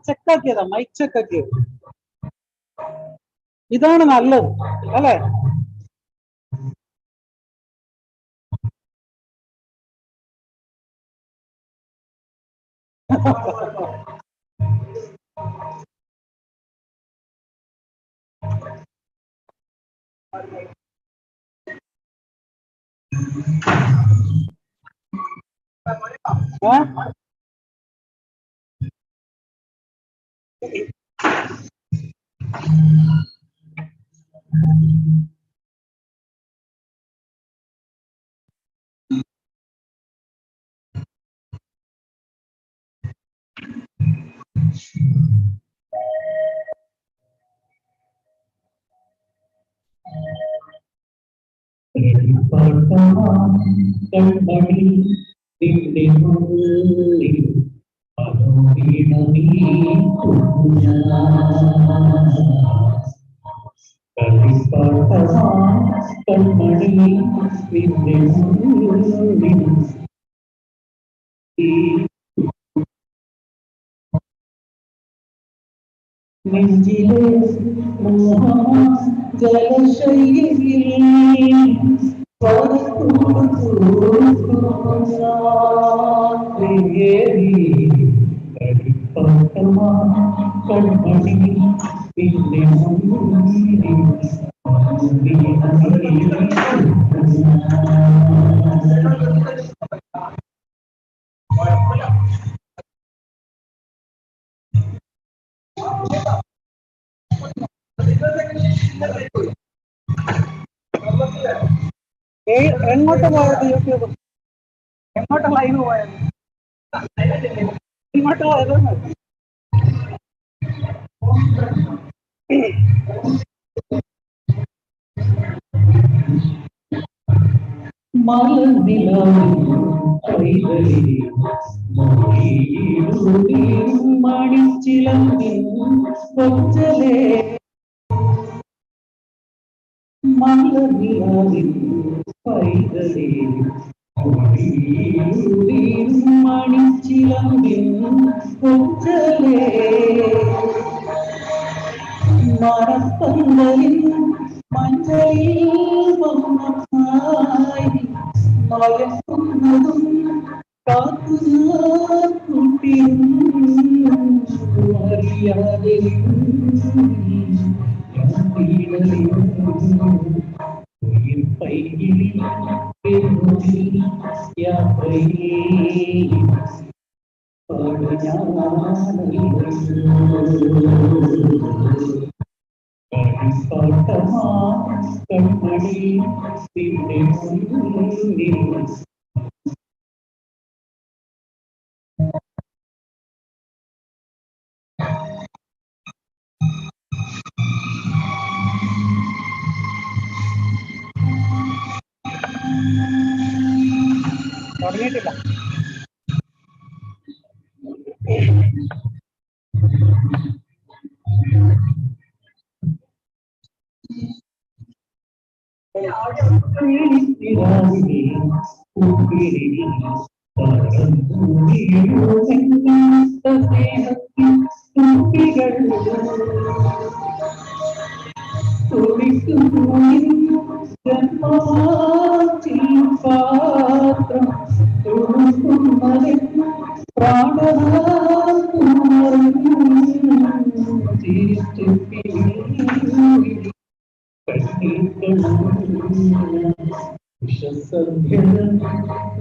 ചെക്കാക്കിയതാ, mic ചെക്കാക്കിയത്. ഇതാണ് നല്ലത് അല്ലേ? എങ്ങോട്ട് പോയത്? യൂട്യൂബ് എങ്ങോട്ട് ലൈവ് പോയത്? ഇങ്ങോട്ട് പോയത് കൺമണി നിന്റെ മുന്നിൽ തുടങ്ങിയിട്ടില്ല. രാവിലെ പൂക്കിരി കുട്ടികൾ പാത്രം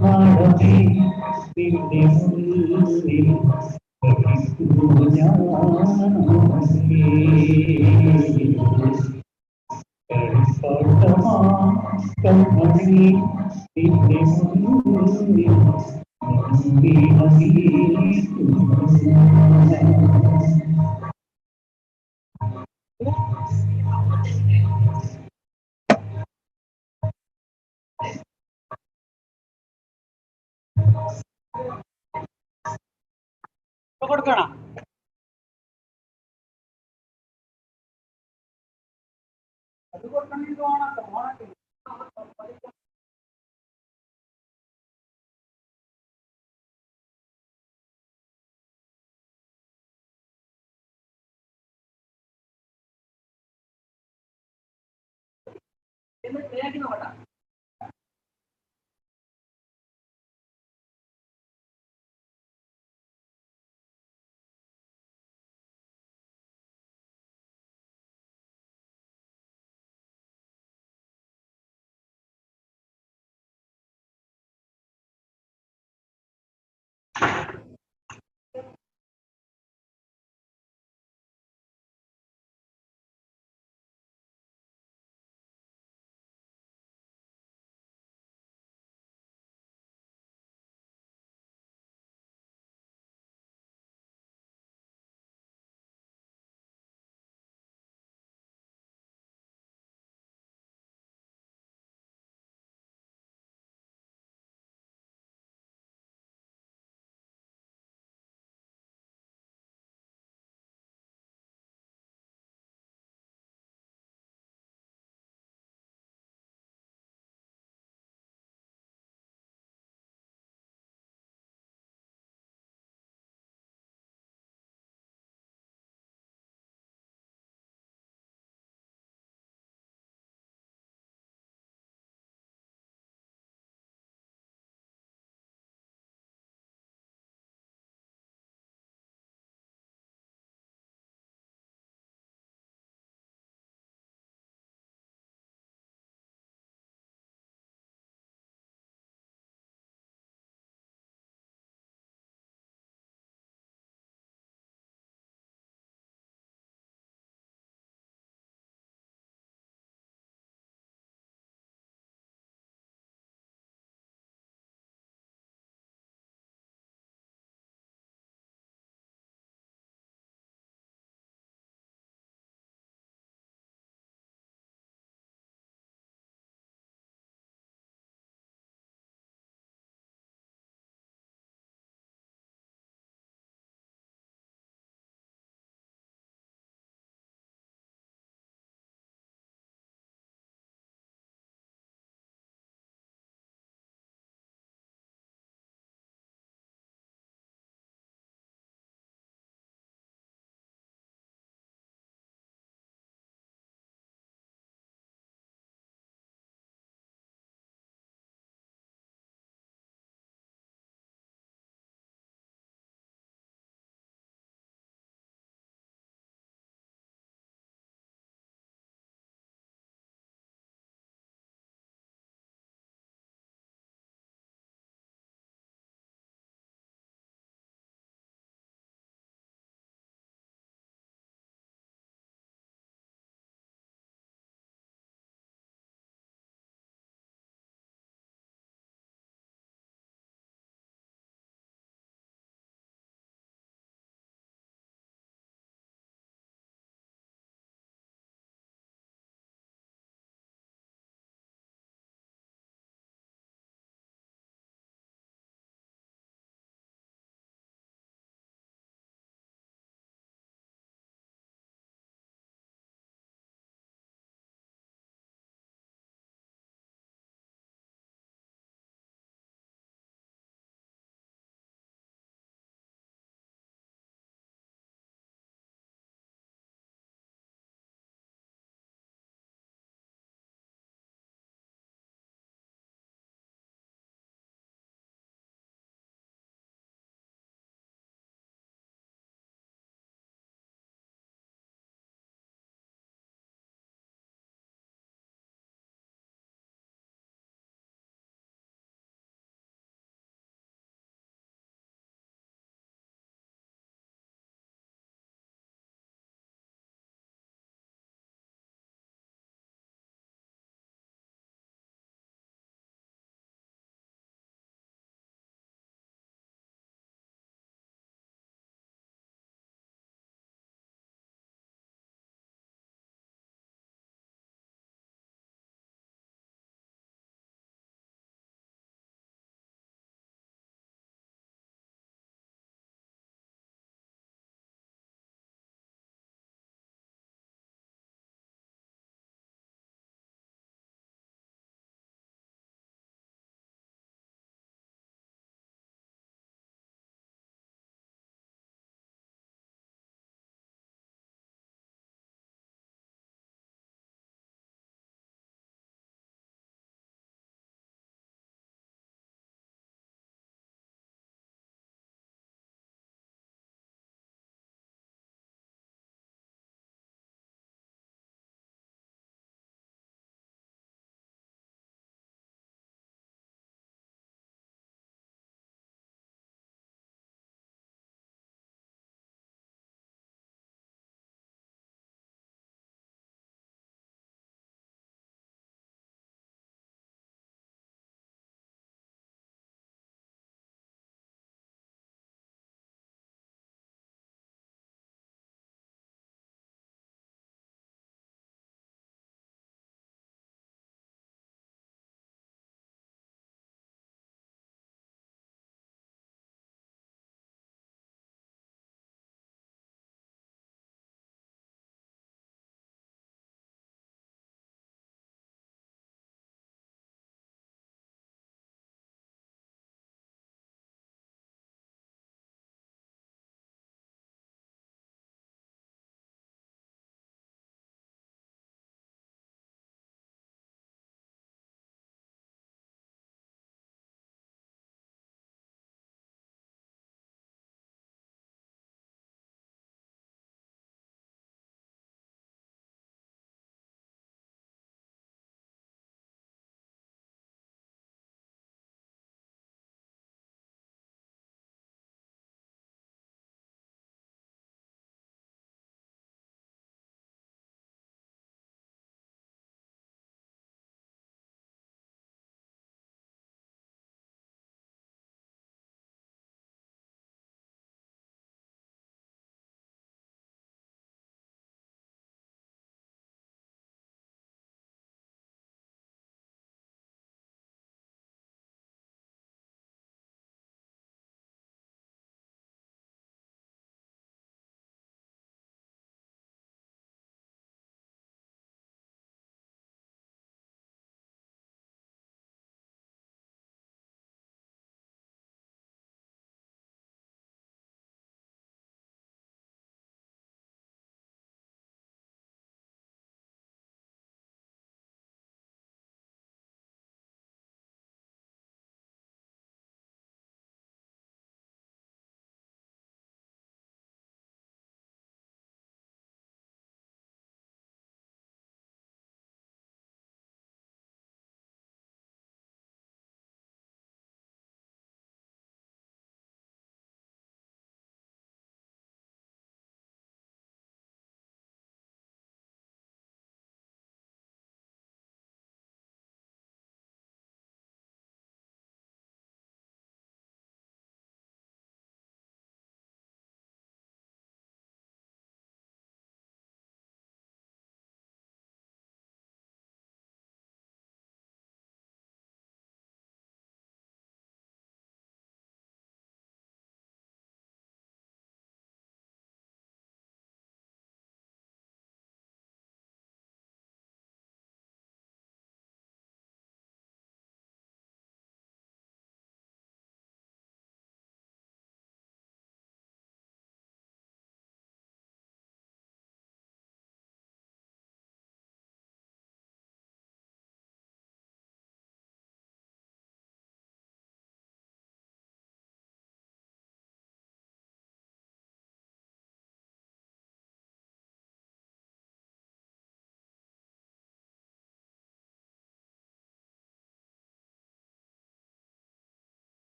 നാടമേ നിന്റെ മുന്നിൽ ഞാൻ കളിപ്പാട്ടമാ കൺമണി നിന്റെ മുന്നിൽ കൊടുക്കണം. അത് കൊടുക്കണമെങ്കിൽ ഓണാക്കണം.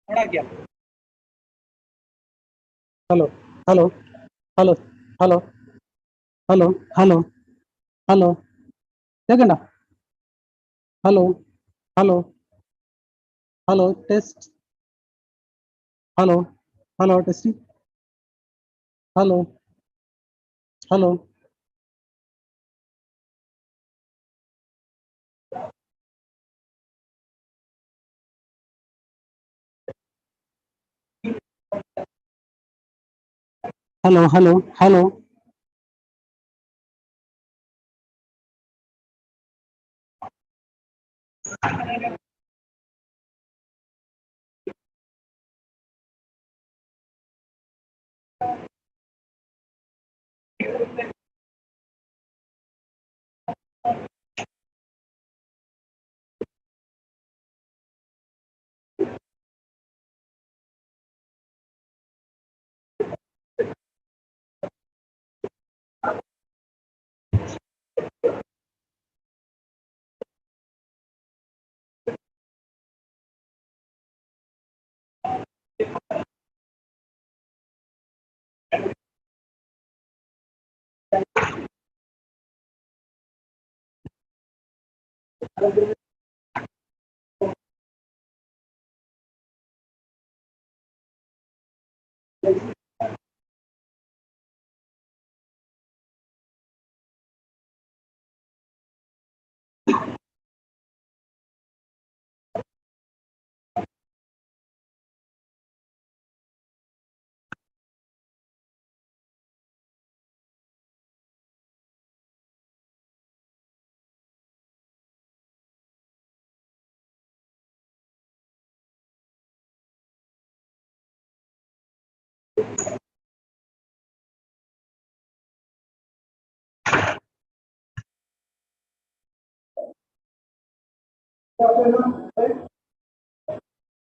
ನೋಡಾಕ್ಯ Hello, hello, hello, hello, hello, hello, hello. Second. Hello, hello, hello, test. Hello, hello, testing. Hello, hello. Hello, hello, hello.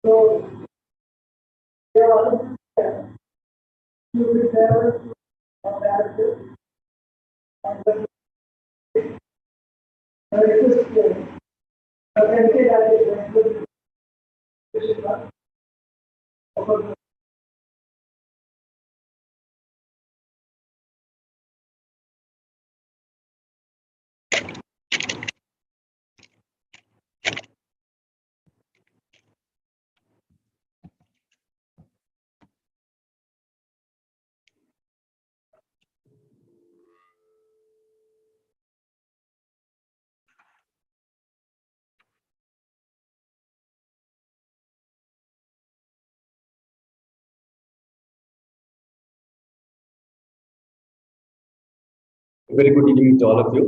So they are already there. You will be there on that day. And then it is clear. But then say that is going to be Very good evening to all of you.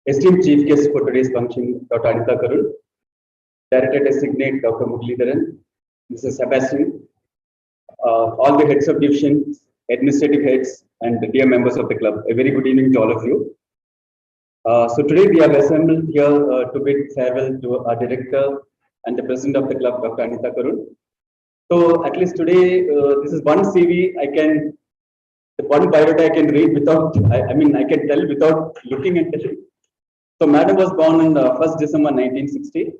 Esteemed Chief Guest for today's function, Dr. Anita Karun, Director Designate Dr. Muralidharan, Mrs. Sebastian, all the heads of division, administrative heads, and the dear members of the club. A very good evening to all of you. So today we have assembled here to bid farewell to our director and the president of the club, Dr. Anita Karun. So at least today, this is one CV the one biodata I can read without, I mean, I can tell without looking at it. So Madam was born on 1st December 1960.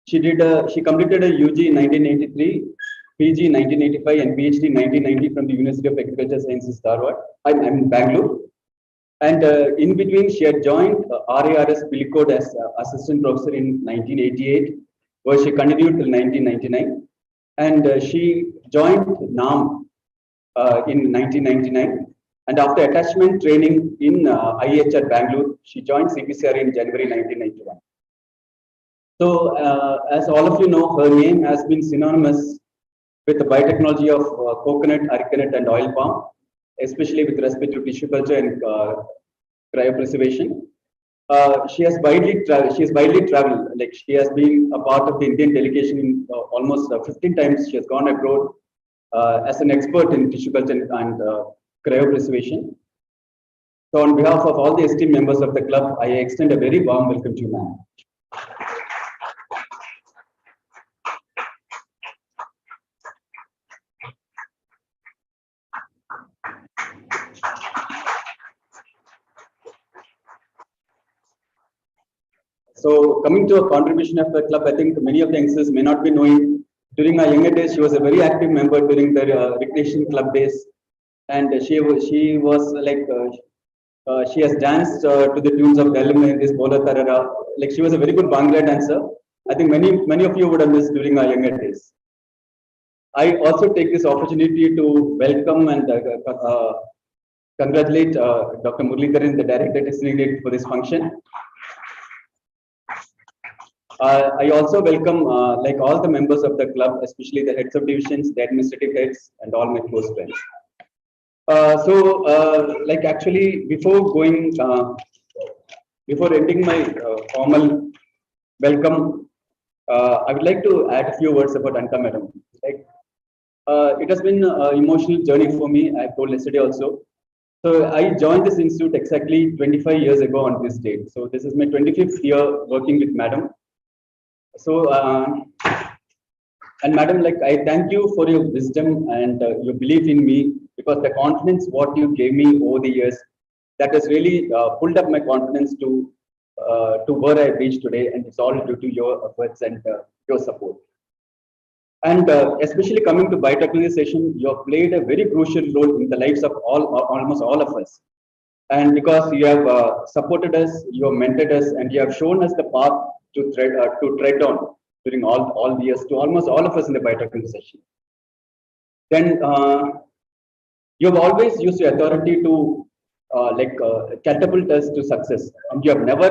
She completed a UG in 1983, PG in 1985, and PhD in 1990 from the University of Agricultural Sciences, Dharwad. I'm Bangalore. And in between, she had joined RARS Pilicode as assistant professor in 1988, where she continued till 1999. And she joined NAM in 1999. And after attachment training in IHR Bangalore, she joined CPCR in January 1991. So, as all of you know, her name has been synonymous with the biotechnology of coconut, arecanut, and oil palm, especially with respect to tissue culture and cryopreservation. She has widely traveled. Like she has been a part of the Indian delegation in almost 15 times. She has gone abroad as an expert in tissue culture and cryopreservation. So on behalf of all the esteemed members of the club, I extend a very warm welcome to you, ma'am. So coming to a contribution of the club, I think many of the youngsters may not be knowing. During her younger days, she was a very active member during the recreation club days, and she was like she has danced to the tunes of Dalam in this Bola Tarara. Like she was a very good Bhangra dancer. I think many of you would have missed during our younger days. I also take this opportunity to welcome and congratulate Dr. Muralidharan, the director designate for this function. I also welcome like all the members of the club, especially the heads of divisions, the administrative heads, and all my close friends. Like actually, before ending my formal welcome, I would like to add a few words about Anka Madam. Like, it has been an emotional journey for me. I told yesterday also. So I joined this institute exactly 25 years ago on this date. So this is my 25th year working with Madam. So, and Madam, like I thank you for your wisdom and your belief in me, because the confidence what you gave me over the years, that has really pulled up my confidence to where I reached today, and it's all due to your efforts and your support. And especially coming to biotechnology session, you have played a very crucial role in the lives of almost all of us. And because you have supported us, you have mentored us, and you have shown us the path to tread on during all the years to almost all of us in the biotechnology session. Then you have always used your authority to catapult us to success, and you have never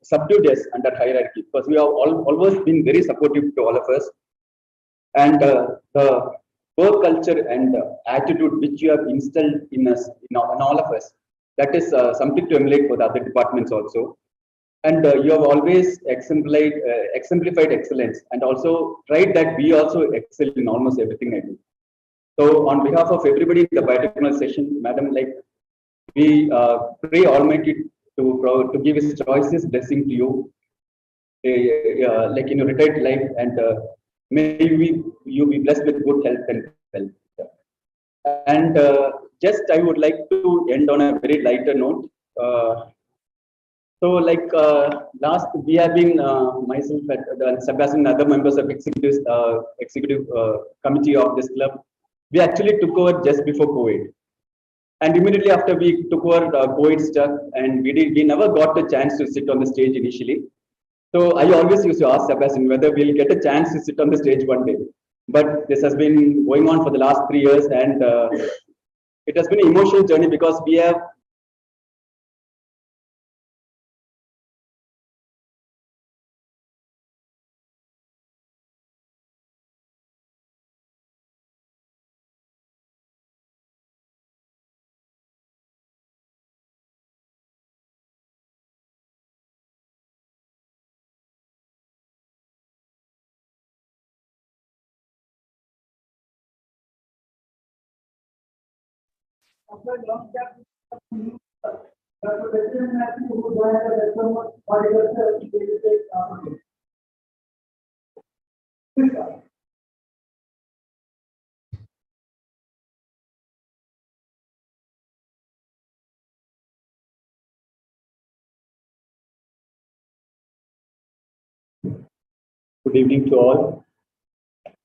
subdued us under hierarchy, because we have always been very supportive to all of us. And the work culture and attitude which you have instilled in us, in all of us, that is something to emulate for the other departments also. And you have always exemplified excellence, and also tried that we also excel in almost everything I do. So on behalf of everybody in the biotechnology session, Madam, like we pray Almighty to give His choicest blessing to you, like in your retired life, and may you be blessed with good health and wealth. And just I would like to end on a very lighter note. So like last, we have been myself and Sebastian and other members of executive committee of this club. We actually took over just before COVID, and immediately after we took over, COVID stuck, and we never got the chance to sit on the stage initially. So I always used to ask Sebastian whether we'll get a chance to sit on the stage one day. But this has been going on for the last 3 years, and it has been an emotional journey, because we have after long gap, Dr. Benjamin Matthew, who joined the Western Horticulture Institute, Good evening to all.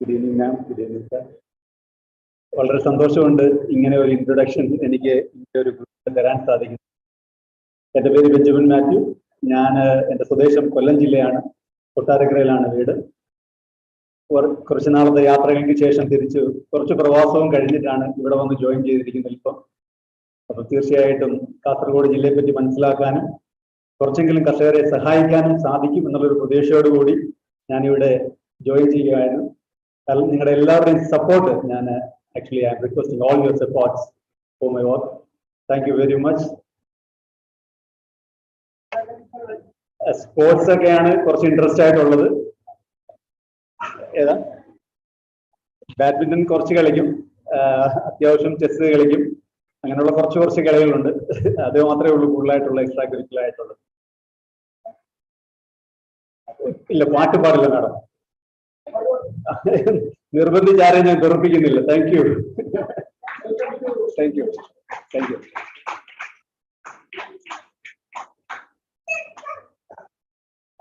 Good evening, ma'am. Good evening, sir. വളരെ സന്തോഷമുണ്ട് ഇങ്ങനെ ഒരു introduction എനിക്ക് ഒരു തരാൻ സാധിക്കും. എൻ്റെ പേര് ബെഞ്ചമിൻ മാത്യു. ഞാൻ എൻ്റെ സ്വദേശം കൊല്ലം ജില്ലയാണ്, കൊട്ടാരക്കരയിലാണ് വീട്. കുറച്ച് നാളത്തെ യാത്രകൾക്ക് ശേഷം തിരിച്ചു കുറച്ച് പ്രവാസവും കഴിഞ്ഞിട്ടാണ് ഇവിടെ വന്ന് ജോയിൻ ചെയ്തിരിക്കുന്നത് ഇപ്പം. അപ്പോൾ തീർച്ചയായിട്ടും കാസർഗോഡ് ജില്ലയെ പറ്റി മനസ്സിലാക്കാനും കുറച്ചെങ്കിലും കർഷകരെ സഹായിക്കാനും സാധിക്കും എന്നുള്ളൊരു പ്രതീക്ഷയോടുകൂടി ഞാനിവിടെ ജോയിൻ ചെയ്യുകയായിരുന്നു. കാരണം നിങ്ങളുടെ എല്ലാവരുടെയും സപ്പോർട്ട് ഞാൻ actually I'm requesting all your supports for my work. Thank you very much. Sports ഒക്കെയാണ് കുറച്ച് ഇൻട്രസ്റ്റ് ആയിട്ടുള്ളത്. ഏതാ ബാഡ്മിന്റൺ കുറച്ച് കളിക്കും, അത്യാവശ്യം ചെസ് കളിക്കും, അങ്ങനെയുള്ള കുറച്ച് കളികളുണ്ട്. അത് മാത്രമേ ഉള്ളൂ കൂടുതലായിട്ടുള്ള എക്സ്ട്രാ കരിക്കുലർ ആയിട്ടുള്ളത്. ഇല്ല, പാട്ട് പാടില്ല മാഡം. നിർബന്ധിച്ചാരെയും ഞാൻ വെറുപ്പിക്കുന്നില്ല. Thank you. Thank you. Thank you.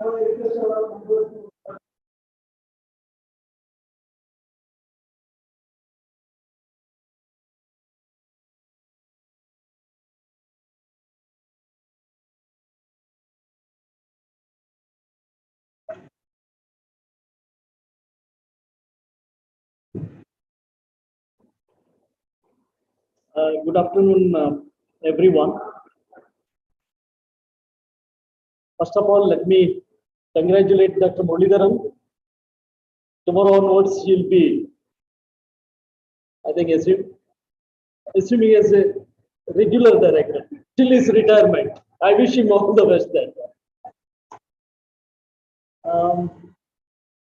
I will request our members to Good afternoon, everyone. First of all, let me congratulate Dr. Muralidharan. Tomorrow onwards, he'll be, I think, assuming as a regular director till his retirement. I wish him all the best there.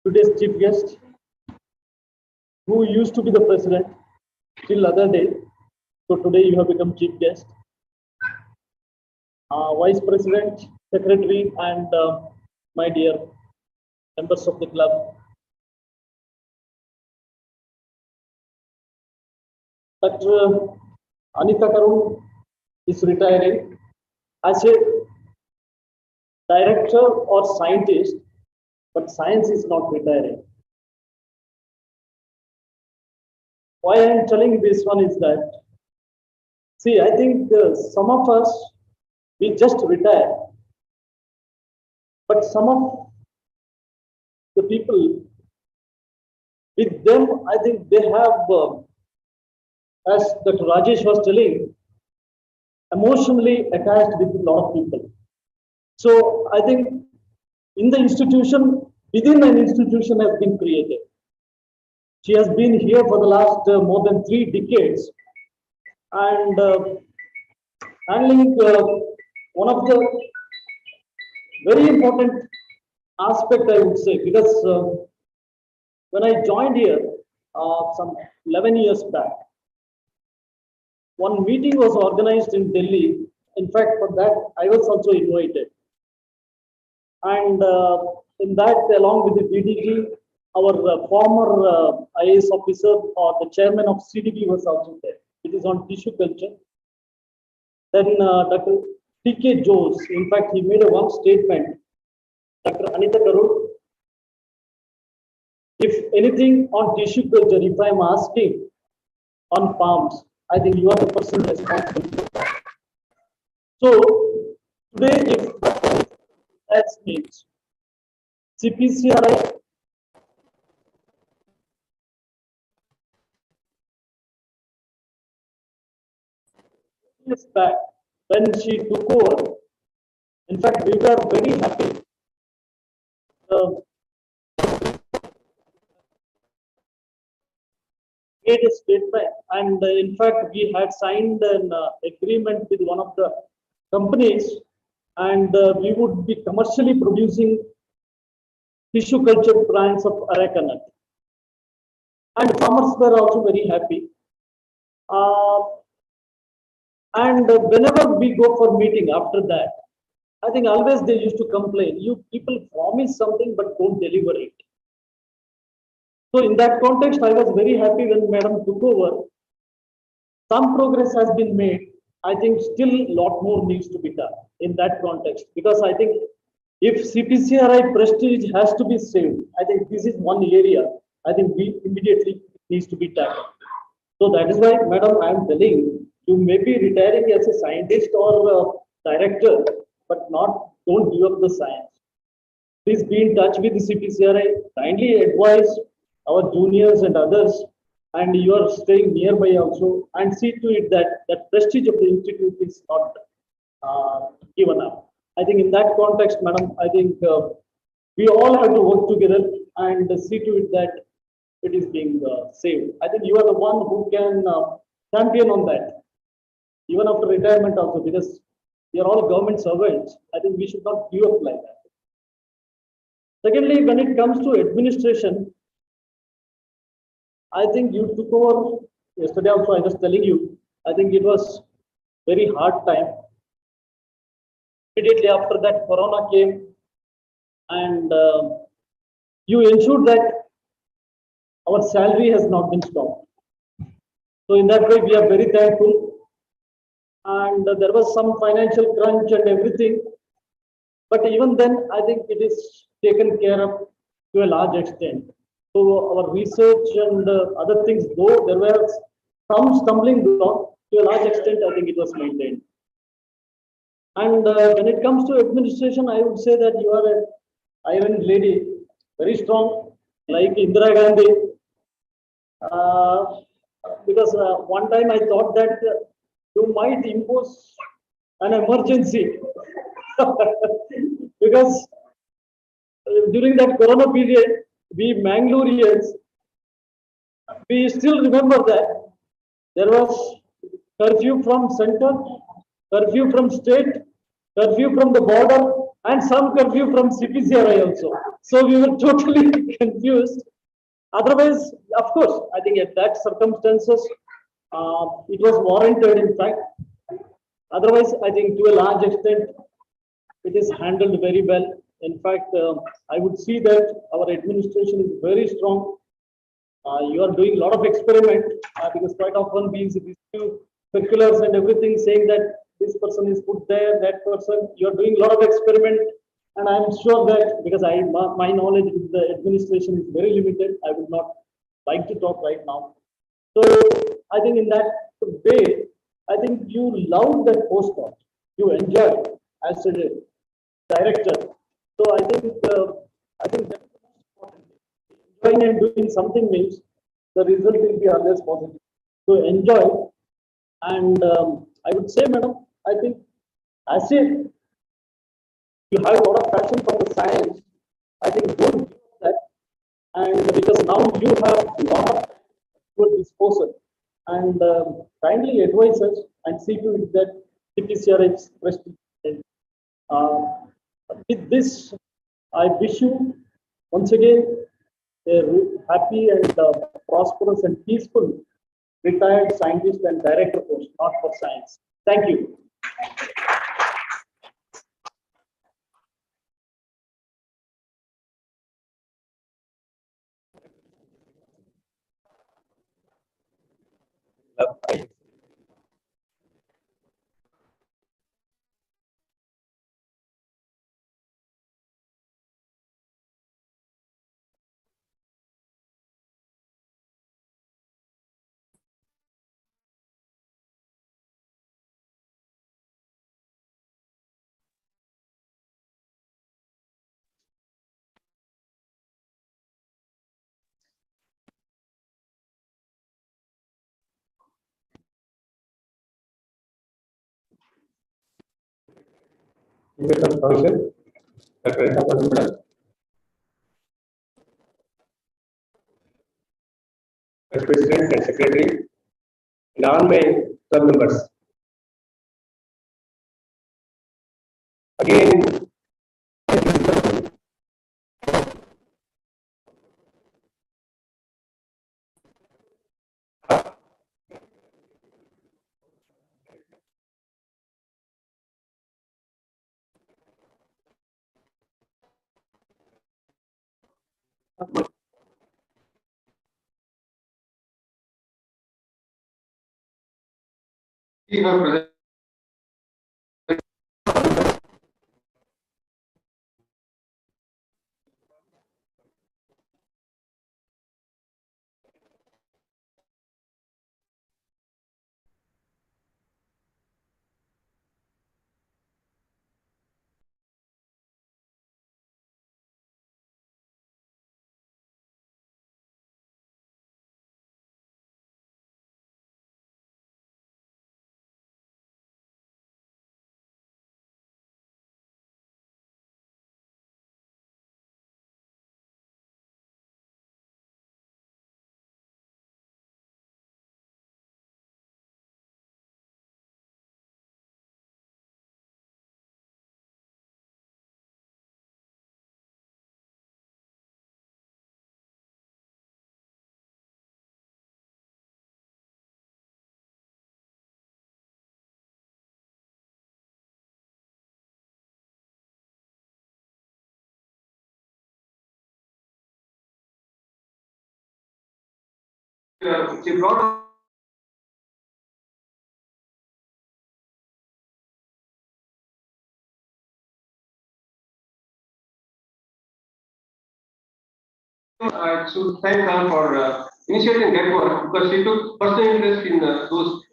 Today's chief guest, who used to be the president till other day, so today you have become chief guest. Vice President, Secretary, and my dear members of the club. Dr. Anita Karun is retiring as a director or scientist, but science is not retiring. Why I am telling this one is that, see, I think some of us, we just retire, but some of the people, with them, I think they have, as Dr. Rajesh was telling, emotionally attached with a lot of people. So I think in the institution, within an institution has been created. She has been here for the last more than 3 decades, and handling one of the very important aspect, I would say, because when I joined here some 11 years back, one meeting was organized in Delhi. In fact, for that, I was also invited. And in that, along with the DDG, our former IAS officer or the chairman of CDB was also there. It is on tissue culture. Then Dr. T.K. Jose, in fact, he made one statement. Dr. Anita Karun, if anything on tissue culture, if I am asking on palms, I think you are the person responsible. So today, if that means CPCRI years back when she took over, in fact, we were very happy. Made a statement, and in fact, we had signed an agreement with one of the companies, and we would be commercially producing tissue culture brands of areca nut. And farmers were also very happy. And whenever we go for meeting after that, I think always they used to complain, you people promise something but don't deliver it. So in that context, I was very happy when Madam took over. Some progress has been made. I think still a lot more needs to be done in that context, because I think if CPCRI prestige has to be saved, I think this is one area I think we immediately needs to be tackled. So that is why, Madam, I am telling you may be retiring as a scientist or director, but don't give up the science. Please be in touch with the CPCRI. Kindly advise our juniors and others, and you are staying nearby also, and see to it that that prestige of the institute is not given up. I think in that context, Madam, I think we all have to work together and see to it that it is being saved. I think you are the one who can champion on that, even after retirement also, because we are all government servants. I think we should not give up like that. Secondly, when it comes to administration, I think you took over yesterday also. I was telling you, I think it was very hard time. Immediately after that, Corona came, and you ensured that our salary has not been stopped. So in that way, we are very thankful. And there was some financial crunch and everything. But even then, I think it is taken care of to a large extent. So our research and other things, though there were some stumbling block, to a large extent, I think it was maintained. And when it comes to administration, I would say that you are an iron lady, very strong, like Indira Gandhi. Because one time I thought that you might impose an emergency because during that Corona period, we Mangaloreans, we still remember that there was curfew from center, curfew from state, curfew from the border, and some curfew from CPCRI also. So we were totally confused. Otherwise, of course, I think at that circumstances, it was warranted, in fact. Otherwise, I think to a large extent, it is handled very well. In fact, I would see that our administration is very strong. You are doing a lot of experiment because quite often we receive circulars and everything saying that this person is put there, that person. You are doing a lot of experiment, and I am sure that because my knowledge with the administration is very limited, I would not like to talk right now. So I think in that way, I think you love that postcard. You enjoy it as a director. So I think that's the most important thing. Enjoying and doing something means the result will be always positive. So enjoy. And I would say, madam, I think as if you have a lot of passion for the science, I think don't give up that. And because now you have a lot of good disposal, and kindly advise us and see to it that CPCR is prestige. Uh, with this, I wish you once again a happy and prosperous and peaceful retired scientist and director post, not for science. Thank you. Function, President and Secretary, and all my club members. Again, we have she brought I should thank her for initiating that work because she took personal interest in those.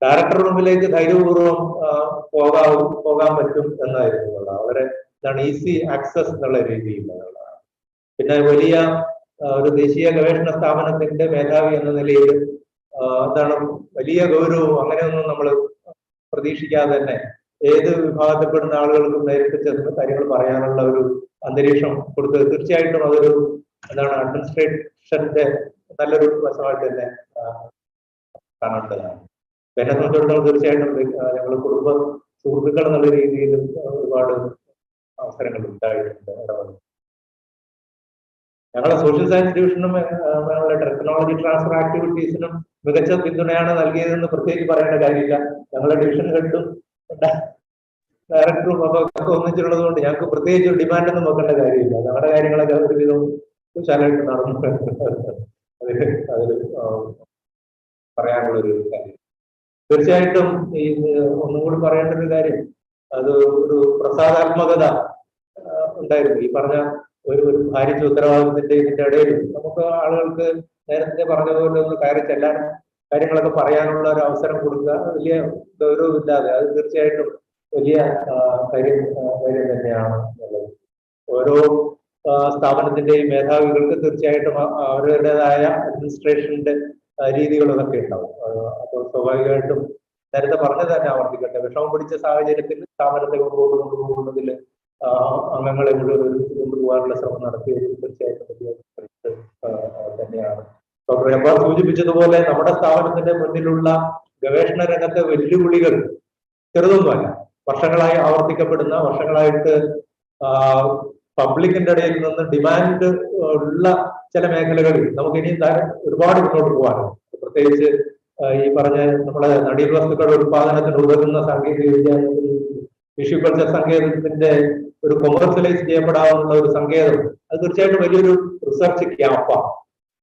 Director റൂമിലേക്ക് ധൈര്യപൂർവ്വം പോകാൻ പറ്റും എന്നായിരുന്നു വളരെ എന്താണ് easy access എന്നുള്ള രീതിയിലുള്ളതാണ്. പിന്നെ വലിയ ഒരു ദേശീയ ഗവേഷണ സ്ഥാപനത്തിന്റെ മേധാവി എന്ന നിലയിൽ എന്താണ് വലിയ ഗൗരവവും അങ്ങനെയൊന്നും നമ്മൾ പ്രതീക്ഷിക്കാതെ തന്നെ ഏത് വിഭാഗത്തിൽപ്പെടുന്ന ആളുകൾക്കും നേരിട്ട് ചെന്ന് കാര്യങ്ങൾ പറയാനുള്ള ഒരു അന്തരീക്ഷം കൊടുത്തത് തീർച്ചയായിട്ടും അതൊരു എന്താണ് അഡ്മിനിസ്ട്രേഷന്റെ നല്ലൊരു വശമായിട്ട് തന്നെ കാണേണ്ടതാണ്. എന്നെ സംബന്ധിച്ചിടത്തോളം തീർച്ചയായിട്ടും ഞങ്ങൾ കുടുംബ സുഹൃത്തുക്കൾ എന്നുള്ള രീതിയിൽ ഒരുപാട് അവസരങ്ങൾ ഉണ്ടായിട്ടുണ്ട്. ഞങ്ങളുടെ സോഷ്യൽ സയൻസ് ഡിവിഷനും ഞങ്ങളുടെ ടെക്നോളജി ട്രാൻസ്ഫർ ആക്ടിവിറ്റീസിനും മികച്ച പിന്തുണയാണ് നൽകിയതെന്ന് പ്രത്യേകിച്ച് പറയേണ്ട കാര്യമില്ല. ഞങ്ങളുടെ ഡിവിഷൻ ഹെഡും ഡയറക്ടറും ഒക്കെ ഒന്നിച്ചുള്ളത് കൊണ്ട് ഞങ്ങൾക്ക് പ്രത്യേകിച്ച് ഡിമാൻഡൊന്നും വെക്കേണ്ട കാര്യമില്ല. ഞങ്ങളുടെ കാര്യങ്ങളൊക്കെ ഒരുവിധം വിശാലമായിട്ട് നടന്നു. അതിൽ പറയാനുള്ളൊരു കാര്യം തീർച്ചയായിട്ടും ഈ ഒന്നും കൂടി പറയേണ്ട ഒരു കാര്യം, അത് ഒരു പ്രസാദാത്മകത ഉണ്ടായിരുന്നു. ഈ പറഞ്ഞ ഒരു ഭാരിച്ച ഉത്തരവാദിത്തത്തിന്റെ ഇതിന്റെ ഇടയിൽ നമുക്ക് ആളുകൾക്ക് നേരത്തെ പറഞ്ഞ പോലെ ഒന്ന് കയറി ചെല്ലാൻ കാര്യങ്ങളൊക്കെ പറയാനുള്ള ഒരു അവസരം കൊടുക്കുക വലിയ ഗൗരവമില്ലാതെ അത് തീർച്ചയായിട്ടും വലിയ കാര്യം തന്നെയാണ് ഉള്ളത്. ഓരോ സ്ഥാപനത്തിന്റെയും മേധാവികൾക്ക് തീർച്ചയായിട്ടും അവരുടേതായ അഡ്മിനിസ്ട്രേഷന്റെ രീതികളൊക്കെ ഉണ്ടാവും. അപ്പോൾ സ്വാഭാവികമായിട്ടും നേരത്തെ പറഞ്ഞത് തന്നെ ആവർത്തിക്കട്ടെ, വിഷമം പിടിച്ച സാഹചര്യത്തിൽ സ്ഥാപനത്തെ മുമ്പോട്ട് കൊണ്ടുപോകുന്നതിൽ അംഗങ്ങളെ മുഴുവൻ ഒരുമിച്ച് കൊണ്ടുപോകാനുള്ള ശ്രമം നടത്തിയത് തീർച്ചയായിട്ടും തന്നെയാണ്. ഡോക്ടർ എംബാർ സൂചിപ്പിച്ചതുപോലെ നമ്മുടെ സ്ഥാപനത്തിന്റെ മുന്നിലുള്ള ഗവേഷണ രംഗത്തെ വെല്ലുവിളികൾ ചെറുതൊന്നുമല്ല. വർഷങ്ങളായി ആവർത്തിക്കപ്പെടുന്ന, വർഷങ്ങളായിട്ട് പബ്ലിക്കിന്റെ ഇടയിൽ നിന്ന് ഡിമാൻഡ് ഉള്ള ചില മേഖലകളിൽ നമുക്ക് ഇനിയും ഒരുപാട് മുന്നോട്ട് പോകാനുണ്ട്. പ്രത്യേകിച്ച് ഈ പറഞ്ഞ നമ്മുടെ നടീൽ വസ്തുക്കളുടെ ഉത്പാദനത്തിന് ഉതകുന്ന സാങ്കേതിക വിദ്യ, ടിഷ്യൂ കൾച്ചർ സങ്കേതത്തിന്റെ ഒരു കൊമേഴ്സ്യലൈസ് ചെയ്യപ്പെടാവുന്ന ഒരു സങ്കേതം, അത് തീർച്ചയായിട്ടും വലിയൊരു റിസർച്ച് ക്യാമ്പാണ്.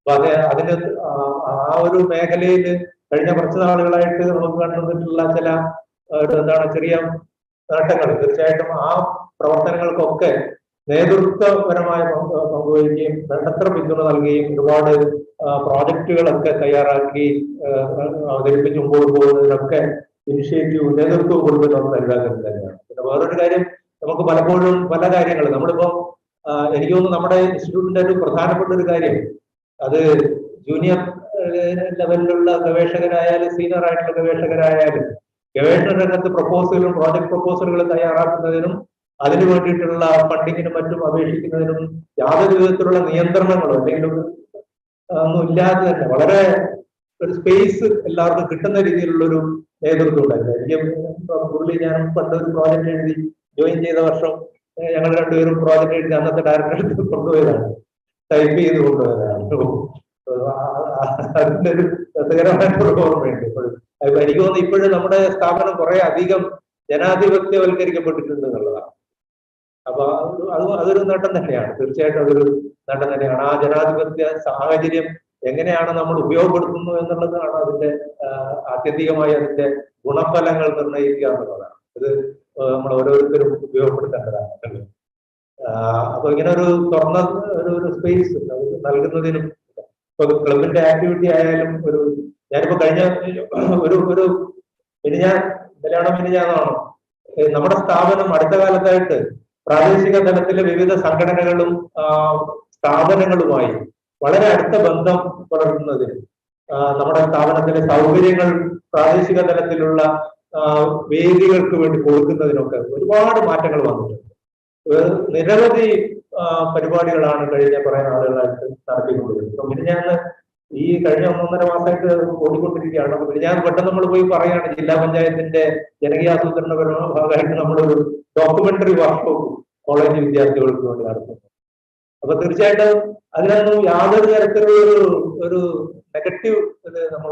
അപ്പൊ അതിന് ആ ഒരു മേഖലയിൽ കഴിഞ്ഞ കുറച്ച് നാളുകളായിട്ട് നമുക്ക് കണ്ടുവന്നിട്ടുള്ള ചില ചെറിയ നേട്ടങ്ങൾ തീർച്ചയായിട്ടും ആ പ്രവർത്തനങ്ങൾക്കൊക്കെ നേതൃത്വപരമായ പങ്കുവഹിക്കുകയും വേണ്ടത്ര പിന്തുണ നൽകുകയും ഒരുപാട് പ്രോജക്റ്റുകളൊക്കെ തയ്യാറാക്കി അവതരിപ്പിച്ച് മുമ്പോട്ട് പോകുന്നതിനൊക്കെ ഇനിഷ്യേറ്റീവ് നേതൃത്വം കൊടുക്കുന്നത് എല്ലാവരും തന്നെയാണ്. പിന്നെ വേറൊരു കാര്യം, നമുക്ക് പലപ്പോഴും പല കാര്യങ്ങൾ നമ്മളിപ്പോ എനിക്ക് തോന്നുന്നു നമ്മുടെ ഇൻസ്റ്റിറ്റ്യൂട്ടിന്റെ ഒരു പ്രധാനപ്പെട്ട ഒരു കാര്യം, അത് ജൂനിയർ ലെവലിലുള്ള ഗവേഷകരായാലും സീനിയർ ആയിട്ടുള്ള ഗവേഷകരായാലും ഗവേഷണ രംഗത്ത് പ്രപ്പോസലുകളും പ്രോജക്ട് പ്രപ്പോസലുകളും തയ്യാറാക്കുന്നതിനും അതിനു വേണ്ടിയിട്ടുള്ള ഫണ്ടിങ്ങിനും മറ്റും അപേക്ഷിക്കുന്നതിനും യാതൊരു വിധത്തിലുള്ള നിയന്ത്രണങ്ങളോ അല്ലെങ്കിൽ ഒന്നും ഇല്ലാതെ തന്നെ വളരെ ഒരു സ്പേസ് എല്ലാവർക്കും കിട്ടുന്ന രീതിയിലുള്ള ഒരു നേതൃത്വം ഉണ്ടായിരുന്നു. എനിക്ക് ഞാൻ പണ്ട് ഒരു പ്രോജക്റ്റ് എഴുതി ജോയിൻ ചെയ്ത വർഷം ഞങ്ങൾ രണ്ടുപേരും പ്രോജക്റ്റ് എഴുതി അന്നത്തെ ഡയറക്ടർ കൊണ്ടുപോയതാണ്, ടൈപ്പ് ചെയ്ത് കൊണ്ടുപോയതാണ്. അതിന്റെ ഒരു രസകരമായിട്ടുള്ള ഓർമ്മയുണ്ട് ഇപ്പോഴും. എനിക്ക് തോന്നുന്നു ഇപ്പോഴും നമ്മുടെ സ്ഥാപനം കുറെ അധികം ജനാധിപത്യവൽക്കരിക്കപ്പെട്ടിട്ടുണ്ട് എന്നുള്ളതാണ്. അപ്പൊ അതൊരു നേട്ടം തന്നെയാണ്, തീർച്ചയായിട്ടും അതൊരു നേട്ടം തന്നെയാണ്. ആ ജനാധിപത്യ സാഹചര്യം എങ്ങനെയാണ് നമ്മൾ ഉപയോഗപ്പെടുത്തുന്നു എന്നുള്ളതാണ് അതിന്റെ ആത്യന്തികമായി അതിന്റെ ഗുണഫലങ്ങൾ നിർണ്ണയിക്കുക എന്നുള്ളതാണ്. ഇത് നമ്മൾ ഓരോരുത്തരും ഉപയോഗപ്പെടുത്തേണ്ടതാണ്. അപ്പൊ ഇങ്ങനെ ഒരു തുറന്ന ഒരു സ്പേസ് നൽകുന്നതിനും ഇപ്പൊ ക്ലബിന്റെ ആക്ടിവിറ്റി ആയാലും ഞാനിപ്പോ കഴിഞ്ഞ ഒരു മിനിഞ്ഞാന്നാണോ നമ്മുടെ സ്ഥാപനം അടുത്ത കാലത്തായിട്ട് പ്രാദേശിക തലത്തിലെ വിവിധ സംഘടനകളും സ്ഥാപനങ്ങളുമായി വളരെ അടുത്ത ബന്ധം പുലർത്തുന്നതിന് നമ്മുടെ സ്ഥാപനത്തിലെ സൗകര്യങ്ങൾ പ്രാദേശിക തലത്തിലുള്ള വേദികൾക്ക് വേണ്ടി കൊടുക്കുന്നതിനൊക്കെ ഒരുപാട് മാറ്റങ്ങൾ വന്നിട്ടുണ്ട്. നിരവധി പരിപാടികളാണ് കഴിഞ്ഞ കുറെ നാളുകളായിട്ട് നടത്തിക്കൊണ്ടിരിക്കുന്നത്. മിനിഞ്ഞാന്ന് ഈ കഴിഞ്ഞ 1.5 മാസമായിട്ട് ഓടിക്കൊണ്ടിരിക്കുകയാണ്. അപ്പൊ മിനിഞ്ഞാന്ന് പെട്ടെന്ന് നമ്മൾ പോയി പറയുകയാണ്, ജില്ലാ പഞ്ചായത്തിന്റെ ജനകീയാസൂത്രണപരമായ ഭാഗമായിട്ട് നമ്മളൊരു ഡോക്യുമെന്ററി വർക്ക്ഷോപ്പ് കോളേജ് വിദ്യാർത്ഥികൾക്ക് വേണ്ടി നടത്തുന്നു. അപ്പൊ തീർച്ചയായിട്ടും അതിനൊന്നും യാതൊരു തരത്തിലുള്ള ഒരു നെഗറ്റീവ് ഇത് നമ്മൾ